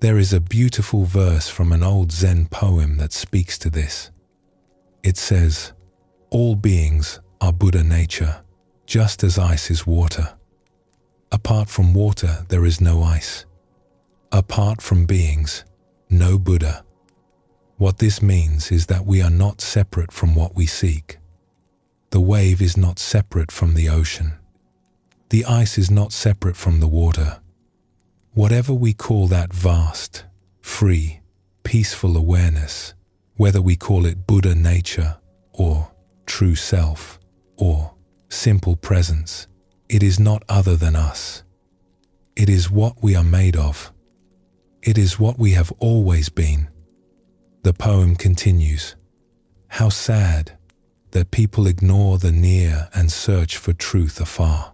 There is a beautiful verse from an old Zen poem that speaks to this. It says, "All beings are Buddha nature, just as ice is water. Apart from water, there is no ice. Apart from beings, no Buddha." What this means is that we are not separate from what we seek. The wave is not separate from the ocean. The ice is not separate from the water. Whatever we call that vast, free, peaceful awareness, whether we call it Buddha nature or true self or simple presence, it is not other than us. It is what we are made of. It is what we have always been. The poem continues, "How sad that people ignore the near and search for truth afar.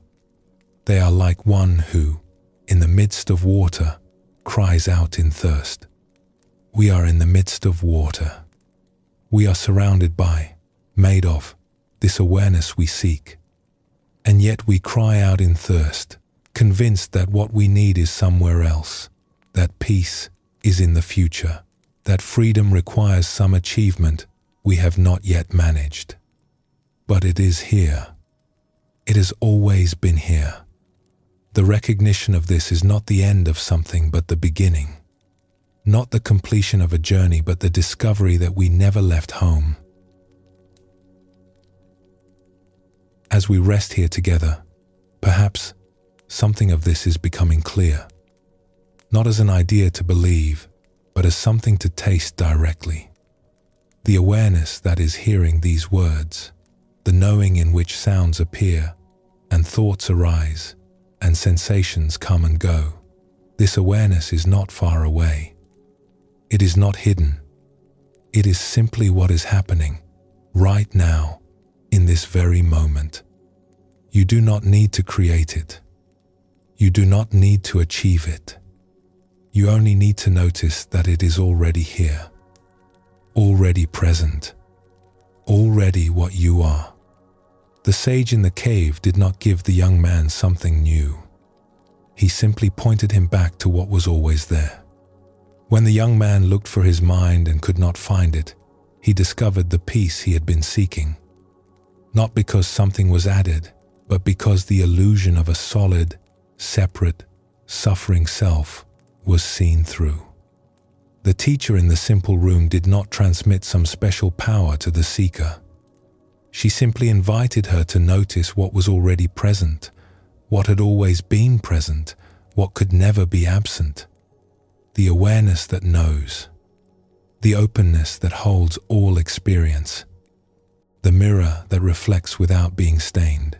They are like one who, in the midst of water, cries out in thirst." We are in the midst of water. We are surrounded by, made of, this awareness we seek. And yet we cry out in thirst, convinced that what we need is somewhere else, that peace is in the future, that freedom requires some achievement we have not yet managed. But it is here. It has always been here. The recognition of this is not the end of something but the beginning. Not the completion of a journey but the discovery that we never left home. As we rest here together, perhaps something of this is becoming clear. Not as an idea to believe, but as something to taste directly. The awareness that is hearing these words, the knowing in which sounds appear, and thoughts arise, and sensations come and go. This awareness is not far away. It is not hidden. It is simply what is happening right now, in this very moment. You do not need to create it. You do not need to achieve it. You only need to notice that it is already here, already present, already what you are. The sage in the cave did not give the young man something new. He simply pointed him back to what was always there. When the young man looked for his mind and could not find it, he discovered the peace he had been seeking. Not because something was added, but because the illusion of a solid, separate, suffering self was seen through. The teacher in the simple room did not transmit some special power to the seeker. She simply invited her to notice what was already present, what had always been present, what could never be absent. The awareness that knows, the openness that holds all experience, the mirror that reflects without being stained.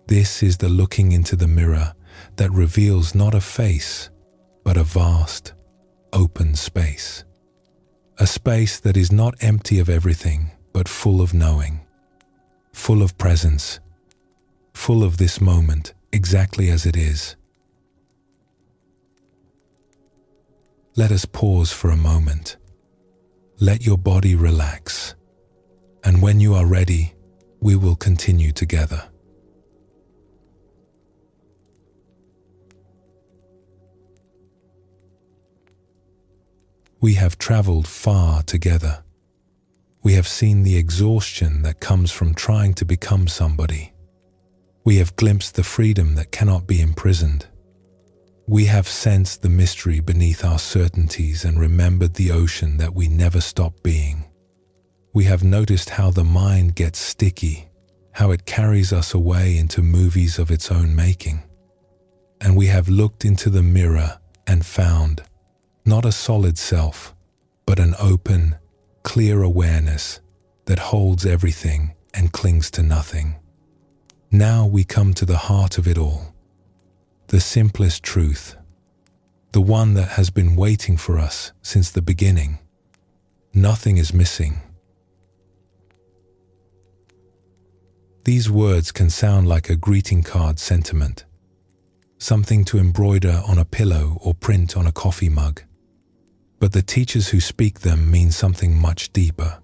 This is the looking into the mirror that reveals not a face, but a vast, open space. A space that is not empty of everything, but full of knowing, full of presence, full of this moment exactly as it is. Let us pause for a moment. Let your body relax, and when you are ready, we will continue together. We have traveled far together. We have seen the exhaustion that comes from trying to become somebody. We have glimpsed the freedom that cannot be imprisoned. We have sensed the mystery beneath our certainties and remembered the ocean that we never stop being. We have noticed how the mind gets sticky, how it carries us away into movies of its own making. And we have looked into the mirror and found not a solid self, but an open, clear awareness that holds everything and clings to nothing. Now we come to the heart of it all, the simplest truth, the one that has been waiting for us since the beginning. Nothing is missing. These words can sound like a greeting card sentiment, something to embroider on a pillow or print on a coffee mug. But the teachers who speak them mean something much deeper.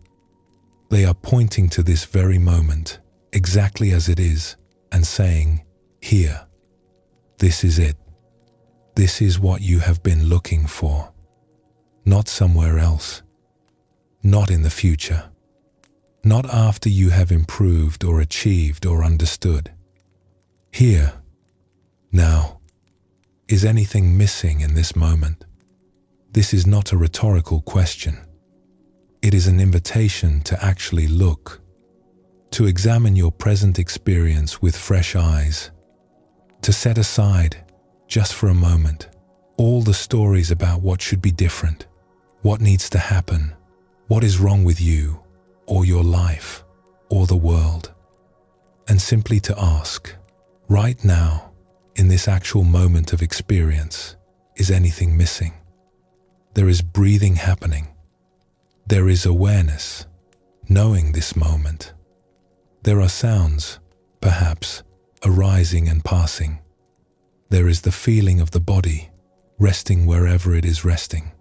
They are pointing to this very moment, exactly as it is, and saying, "Here, this is it. This is what you have been looking for. Not somewhere else. Not in the future. Not after you have improved or achieved or understood. Here, now. Is anything missing in this moment?" This is not a rhetorical question. It is an invitation to actually look, to examine your present experience with fresh eyes, to set aside, just for a moment, all the stories about what should be different, what needs to happen, what is wrong with you, or your life, or the world, and simply to ask, right now, in this actual moment of experience, is anything missing? There is breathing happening. There is awareness, knowing this moment. There are sounds, perhaps, arising and passing. There is the feeling of the body, resting wherever it is resting.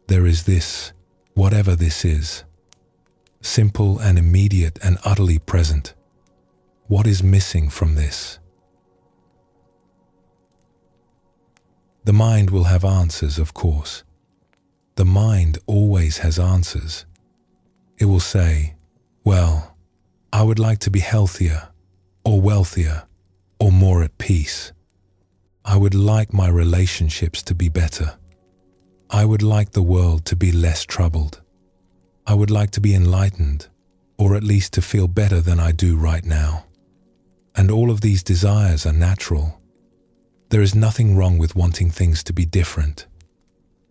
There is this, whatever this is, simple and immediate and utterly present. What is missing from this? The mind will have answers, of course. The mind always has answers. It will say, well, I would like to be healthier, or wealthier, or more at peace. I would like my relationships to be better. I would like the world to be less troubled. I would like to be enlightened, or at least to feel better than I do right now. And all of these desires are natural. There is nothing wrong with wanting things to be different.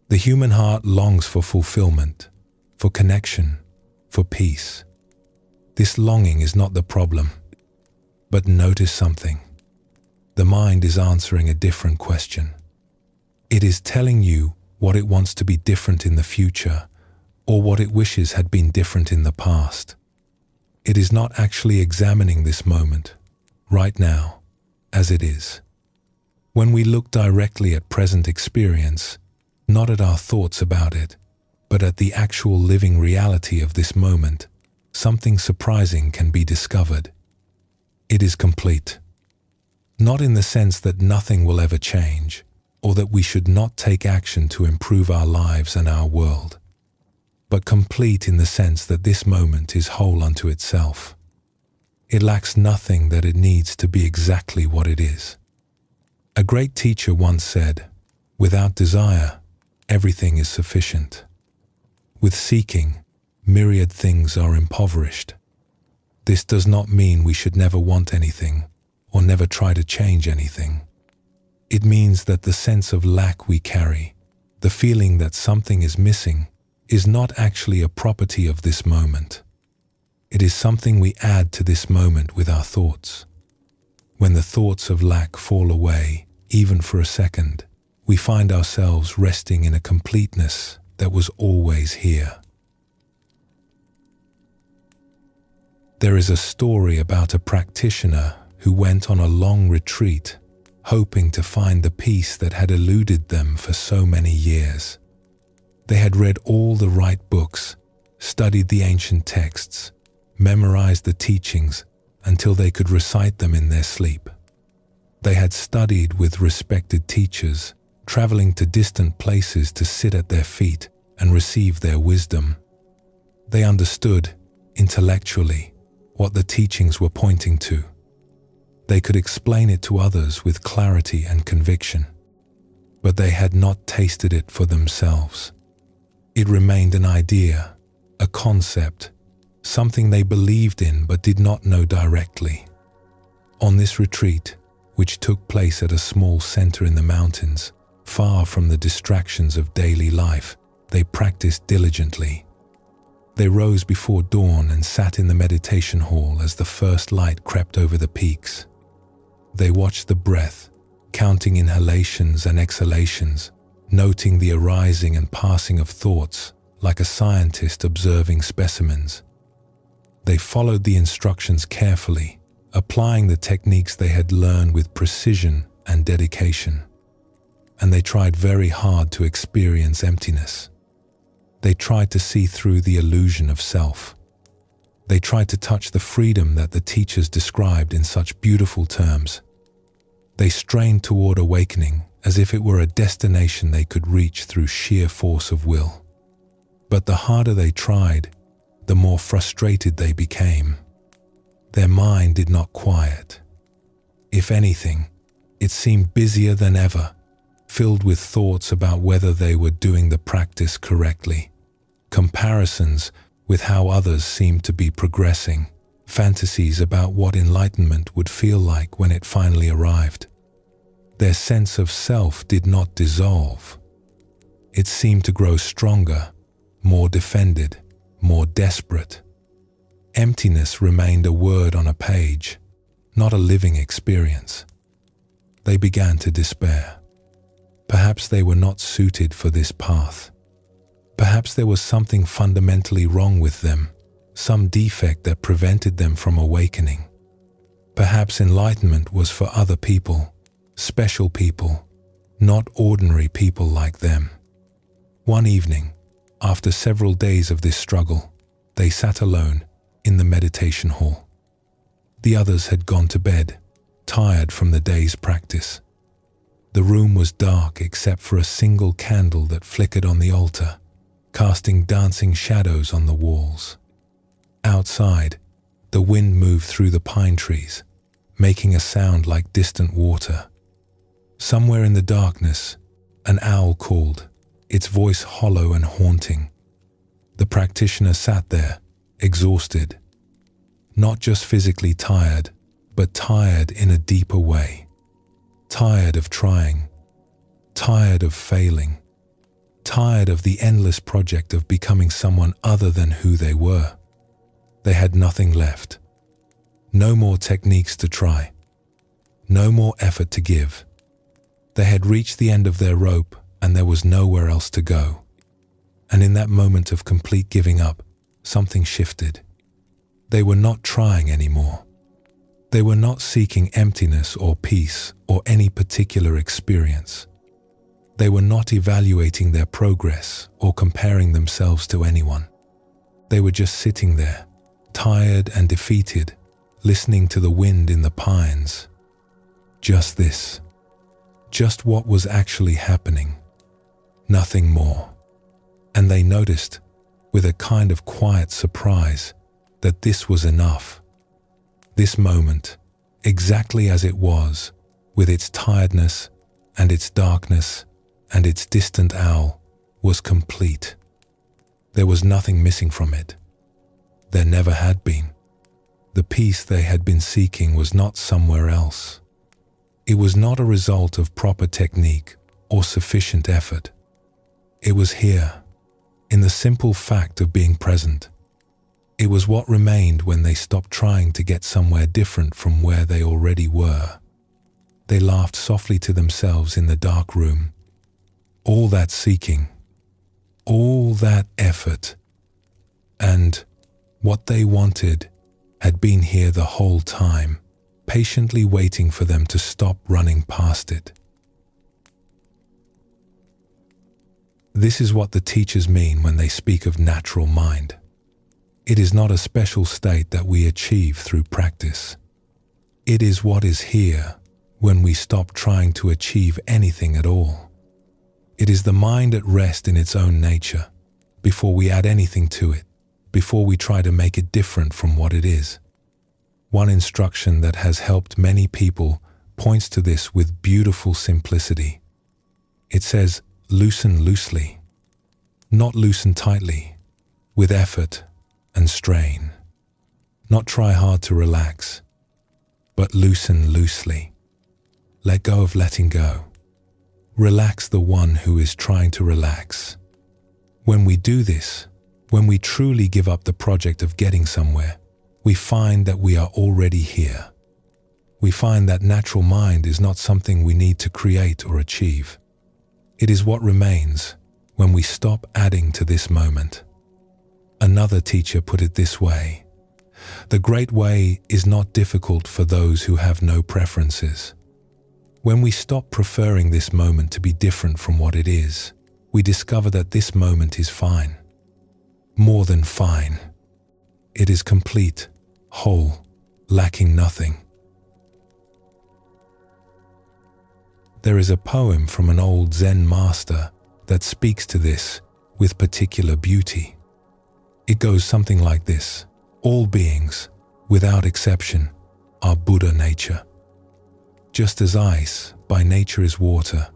The human heart longs for fulfillment, for connection, for peace. This longing is not the problem. But notice something. The mind is answering a different question. It is telling you what it wants to be different in the future, or what it wishes had been different in the past. It is not actually examining this moment, right now, as it is. When we look directly at present experience, not at our thoughts about it, but at the actual living reality of this moment, something surprising can be discovered. It is complete. Not in the sense that nothing will ever change, or that we should not take action to improve our lives and our world, but complete in the sense that this moment is whole unto itself. It lacks nothing that it needs to be exactly what it is. A great teacher once said, without desire, everything is sufficient. With seeking, myriad things are impoverished. This does not mean we should never want anything or never try to change anything. It means that the sense of lack we carry, the feeling that something is missing, is not actually a property of this moment. It is something we add to this moment with our thoughts. When the thoughts of lack fall away, even for a second, we find ourselves resting in a completeness that was always here. There is a story about a practitioner who went on a long retreat, hoping to find the peace that had eluded them for so many years. They had read all the right books, studied the ancient texts, memorized the teachings until they could recite them in their sleep. They had studied with respected teachers, traveling to distant places to sit at their feet and receive their wisdom. They understood, intellectually, what the teachings were pointing to. They could explain it to others with clarity and conviction, but they had not tasted it for themselves. It remained an idea, a concept, something they believed in but did not know directly. On this retreat, which took place at a small center in the mountains, far from the distractions of daily life, they practiced diligently. They rose before dawn and sat in the meditation hall as the first light crept over the peaks. They watched the breath, counting inhalations and exhalations, noting the arising and passing of thoughts like a scientist observing specimens. They followed the instructions carefully, applying the techniques they had learned with precision and dedication. And they tried very hard to experience emptiness. They tried to see through the illusion of self. They tried to touch the freedom that the teachers described in such beautiful terms. They strained toward awakening as if it were a destination they could reach through sheer force of will. But the harder they tried, the more frustrated they became. Their mind did not quiet. If anything, it seemed busier than ever, filled with thoughts about whether they were doing the practice correctly, comparisons with how others seemed to be progressing, fantasies about what enlightenment would feel like when it finally arrived. Their sense of self did not dissolve. It seemed to grow stronger, more defended, more desperate. Emptiness remained a word on a page, not a living experience. They began to despair. Perhaps they were not suited for this path. Perhaps there was something fundamentally wrong with them, some defect that prevented them from awakening. Perhaps enlightenment was for other people, special people, not ordinary people like them. One evening, after several days of this struggle, they sat alone in the meditation hall. The others had gone to bed, tired from the day's practice. The room was dark except for a single candle that flickered on the altar, casting dancing shadows on the walls. Outside, the wind moved through the pine trees, making a sound like distant water. Somewhere in the darkness, an owl called, its voice hollow and haunting. The practitioner sat there, exhausted, not just physically tired, but tired in a deeper way. Tired of trying, tired of failing, tired of the endless project of becoming someone other than who they were. They had nothing left. No more techniques to try. No more effort to give. They had reached the end of their rope and there was nowhere else to go. And in that moment of complete giving up, something shifted. They were not trying anymore. They were not seeking emptiness or peace or any particular experience. They were not evaluating their progress or comparing themselves to anyone. They were just sitting there, tired and defeated, listening to the wind in the pines. Just this. Just what was actually happening. Nothing more. And they noticed, with a kind of quiet surprise, that this was enough. This moment, exactly as it was, with its tiredness and its darkness and its distant owl, was complete. There was nothing missing from it. There never had been. The peace they had been seeking was not somewhere else. It was not a result of proper technique or sufficient effort. It was here, in the simple fact of being present. It was what remained when they stopped trying to get somewhere different from where they already were. They laughed softly to themselves in the dark room. All that seeking, all that effort, and what they wanted had been here the whole time, patiently waiting for them to stop running past it. This is what the teachers mean when they speak of natural mind. It is not a special state that we achieve through practice. It is what is here when we stop trying to achieve anything at all. It is the mind at rest in its own nature, before we add anything to it, before we try to make it different from what it is. One instruction that has helped many people points to this with beautiful simplicity. It says, loosen loosely, not loosen tightly, with effort and strain. Not try hard to relax, but loosen loosely. Let go of letting go. Relax the one who is trying to relax. When we do this, when we truly give up the project of getting somewhere, we find that we are already here. We find that natural mind is not something we need to create or achieve. It is what remains when we stop adding to this moment. Another teacher put it this way: the great way is not difficult for those who have no preferences. When we stop preferring this moment to be different from what it is, we discover that this moment is fine. More than fine. It is complete, whole, lacking nothing. There is a poem from an old Zen master that speaks to this with particular beauty. It goes something like this: all beings, without exception, are Buddha nature. Just as ice by nature is water,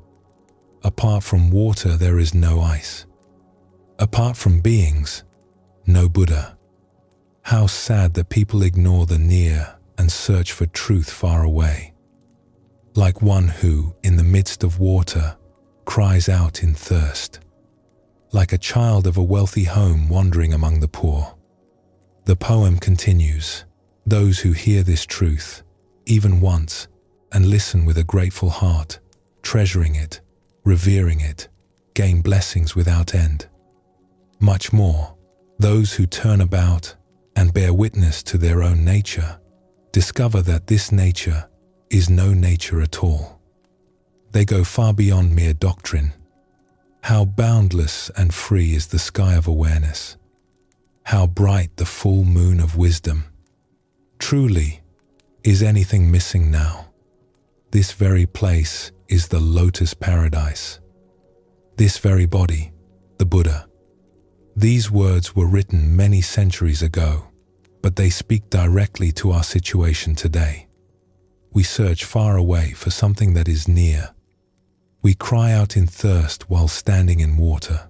apart from water there is no ice. Apart from beings, no Buddha. How sad that people ignore the near and search for truth far away. Like one who, in the midst of water, cries out in thirst. Like a child of a wealthy home wandering among the poor. The poem continues: those who hear this truth, even once, and listen with a grateful heart, treasuring it, revering it, gain blessings without end. Much more, those who turn about and bear witness to their own nature, discover that this nature is no nature at all. They go far beyond mere doctrine. How boundless and free is the sky of awareness. How bright the full moon of wisdom. Truly, is anything missing now? This very place is the lotus paradise. This very body, the Buddha. These words were written many centuries ago, but they speak directly to our situation today. We search far away for something that is near. We cry out in thirst while standing in water.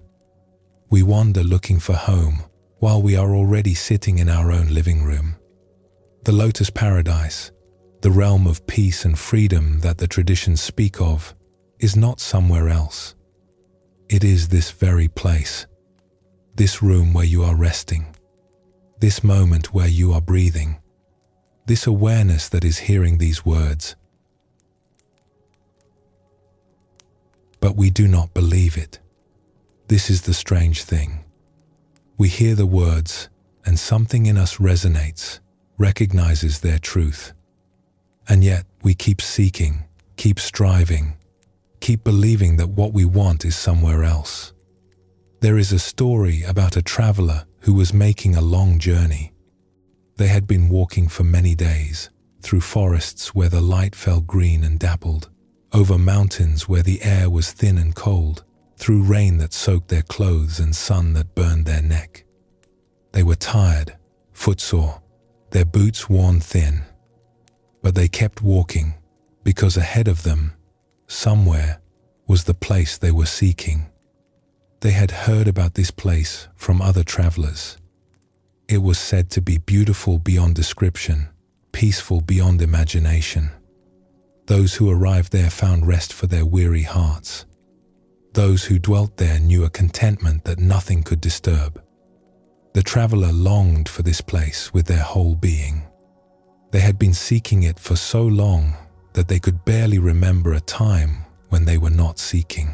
We wander looking for home while we are already sitting in our own living room. The lotus paradise, the realm of peace and freedom that the traditions speak of, is not somewhere else. It is this very place, this room where you are resting, this moment where you are breathing, this awareness that is hearing these words. But we do not believe it. This is the strange thing. We hear the words, and something in us resonates, recognizes their truth. And yet we keep seeking, keep striving, keep believing that what we want is somewhere else. There is a story about a traveler who was making a long journey. They had been walking for many days, through forests where the light fell green and dappled, over mountains where the air was thin and cold, through rain that soaked their clothes and sun that burned their neck. They were tired, footsore, their boots worn thin. But they kept walking, because ahead of them, somewhere, was the place they were seeking. They had heard about this place from other travelers. It was said to be beautiful beyond description, peaceful beyond imagination. Those who arrived there found rest for their weary hearts. Those who dwelt there knew a contentment that nothing could disturb. The traveler longed for this place with their whole being. They had been seeking it for so long that they could barely remember a time when they were not seeking.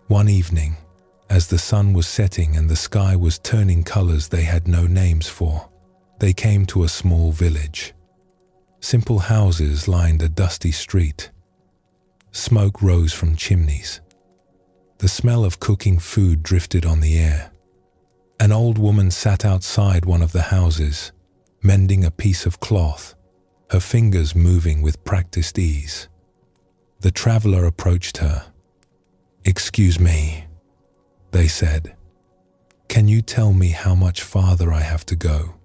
One evening, as the sun was setting and the sky was turning colors they had no names for, they came to a small village. Simple houses lined a dusty street. Smoke rose from chimneys. The smell of cooking food drifted on the air. An old woman sat outside one of the houses, mending a piece of cloth, her fingers moving with practiced ease. The traveler approached her. "Excuse me," they said. "Can you tell me how much farther I have to go?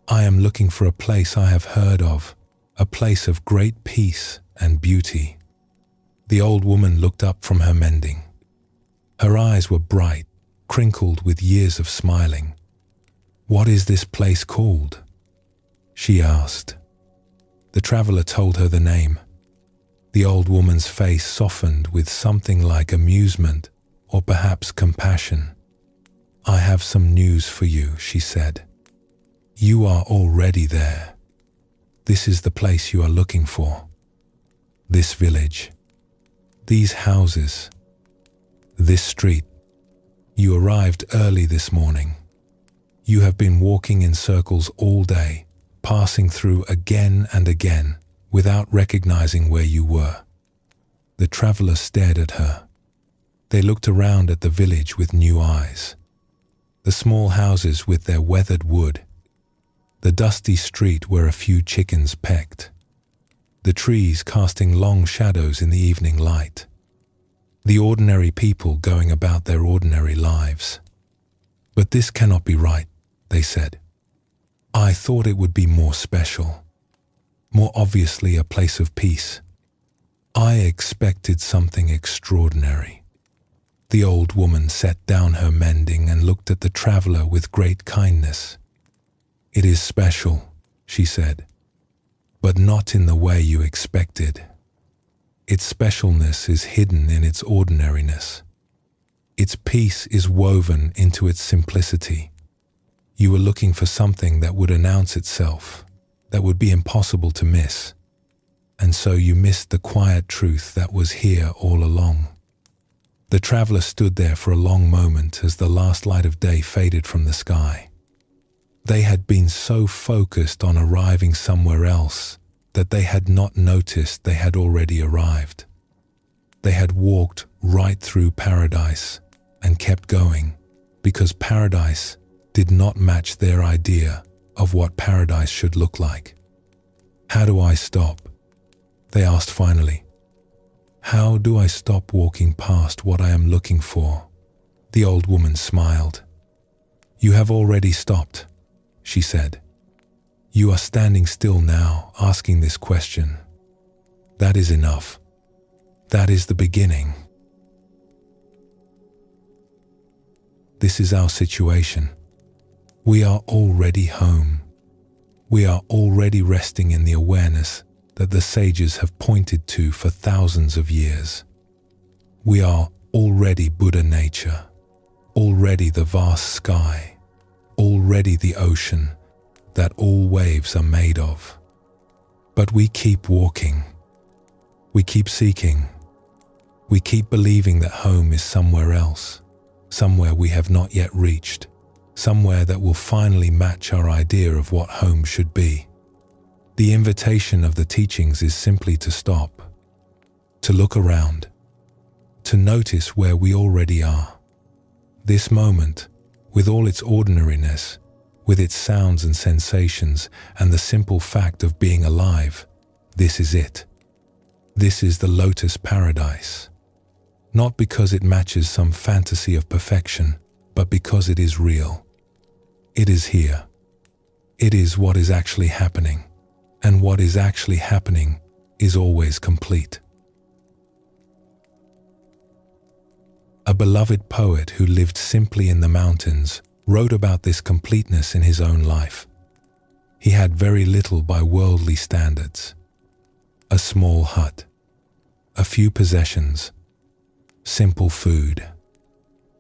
I am looking for a place I have heard of, a place of great peace and beauty." The old woman looked up from her mending. Her eyes were bright, crinkled with years of smiling. "What is this place called?" she asked. The traveler told her the name. The old woman's face softened with something like amusement or perhaps compassion. "I have some news for you," she said. "You are already there. This is the place you are looking for. This village, these houses, this street. You arrived early this morning. You have been walking in circles all day, passing through again and again, without recognizing where you were." The traveler stared at her. They looked around at the village with new eyes. The small houses with their weathered wood. The dusty street where a few chickens pecked. The trees casting long shadows in the evening light. The ordinary people going about their ordinary lives. "But this cannot be right," they said. "I thought it would be more special, more obviously a place of peace. I expected something extraordinary." The old woman set down her mending and looked at the traveler with great kindness. "It is special," she said, "but not in the way you expected. Its specialness is hidden in its ordinariness. Its peace is woven into its simplicity. You were looking for something that would announce itself, that would be impossible to miss, and so you missed the quiet truth that was here all along." The traveler stood there for a long moment as the last light of day faded from the sky. They had been so focused on arriving somewhere else that they had not noticed they had already arrived. They had walked right through paradise and kept going, because paradise did not match their idea of what paradise should look like. "How do I stop?" they asked finally. How do I stop walking past what I am looking for? The old woman smiled. You have already stopped, she said. You are standing still now, asking this question. That is enough. That is the beginning. This is our situation. We are already home. We are already resting in the awareness that the sages have pointed to for thousands of years. We are already Buddha nature, already the vast sky, already the ocean that all waves are made of. But we keep walking. We keep seeking. We keep believing that home is somewhere else, somewhere we have not yet reached, somewhere that will finally match our idea of what home should be. The invitation of the teachings is simply to stop, to look around, to notice where we already are. This moment, with all its ordinariness, with its sounds and sensations, and the simple fact of being alive, this is it. This is the lotus paradise. Not because it matches some fantasy of perfection, but because it is real. It is here. It is what is actually happening. And what is actually happening is always complete. A beloved poet who lived simply in the mountains wrote about this completeness in his own life. He had very little by worldly standards. A small hut, a few possessions, simple food,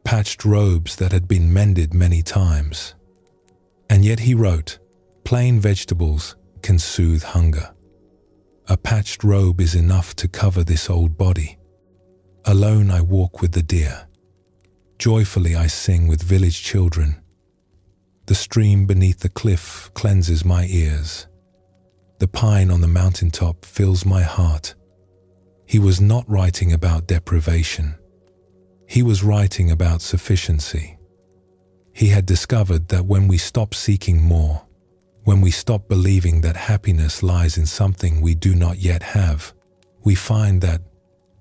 patched robes that had been mended many times. And yet he wrote, plain vegetables can soothe hunger. A patched robe is enough to cover this old body. Alone I walk with the deer. Joyfully I sing with village children. The stream beneath the cliff cleanses my ears. The pine on the mountaintop fills my heart. He was not writing about deprivation. He was writing about sufficiency. He had discovered that when we stop seeking more, when we stop believing that happiness lies in something we do not yet have, we find that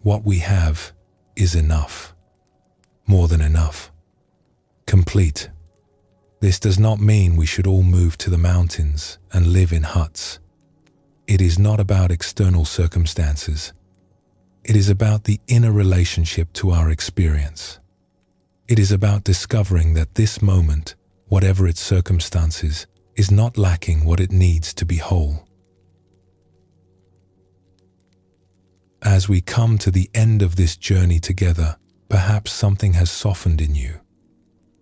what we have is enough. More than enough. Complete. This does not mean we should all move to the mountains and live in huts. It is not about external circumstances. It is about the inner relationship to our experience. It is about discovering that this moment, whatever its circumstances, is not lacking what it needs to be whole. As we come to the end of this journey together, perhaps something has softened in you.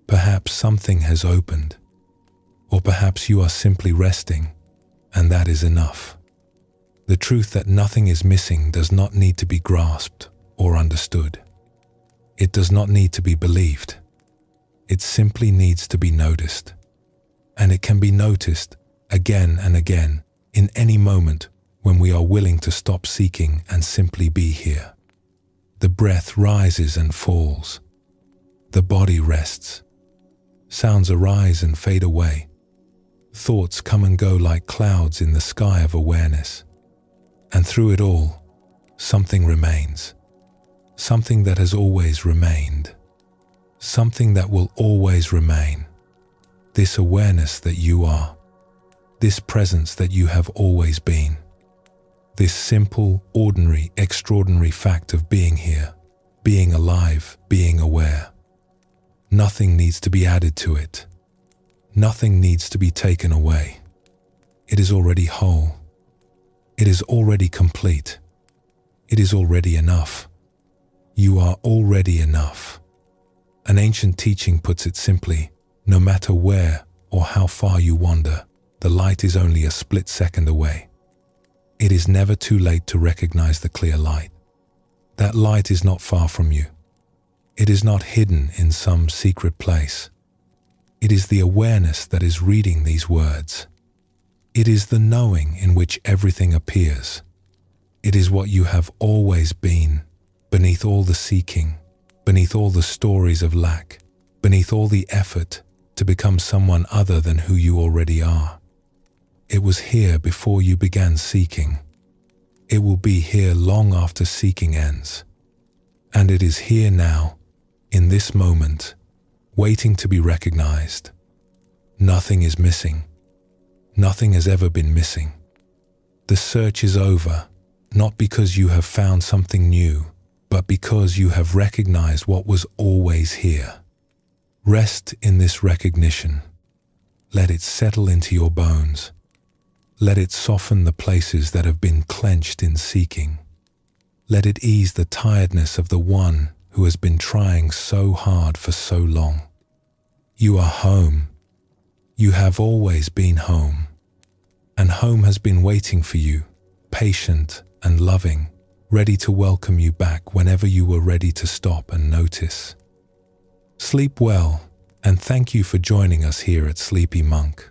Perhaps something has opened. Or perhaps you are simply resting, and that is enough. The truth that nothing is missing does not need to be grasped or understood. It does not need to be believed. It simply needs to be noticed. And it can be noticed again and again in any moment when we are willing to stop seeking and simply be here. The breath rises and falls. The body rests. Sounds arise and fade away. Thoughts come and go like clouds in the sky of awareness. And through it all, something remains. Something that has always remained. Something that will always remain. This awareness that you are. This presence that you have always been. This simple, ordinary, extraordinary fact of being here, being alive, being aware. Nothing needs to be added to it. Nothing needs to be taken away. It is already whole. It is already complete. It is already enough. You are already enough. An ancient teaching puts it simply, no matter where or how far you wander, the light is only a split second away. It is never too late to recognize the clear light. That light is not far from you. It is not hidden in some secret place. It is the awareness that is reading these words. It is the knowing in which everything appears. It is what you have always been, beneath all the seeking, beneath all the stories of lack, beneath all the effort to become someone other than who you already are. It was here before you began seeking. It will be here long after seeking ends. And it is here now, in this moment, waiting to be recognized. Nothing is missing. Nothing has ever been missing. The search is over, not because you have found something new, but because you have recognized what was always here. Rest in this recognition. Let it settle into your bones. Let it soften the places that have been clenched in seeking. Let it ease the tiredness of the one who has been trying so hard for so long. You are home. You have always been home. And home has been waiting for you, patient and loving, ready to welcome you back whenever you were ready to stop and notice. Sleep well, and thank you for joining us here at Sleepy Monk.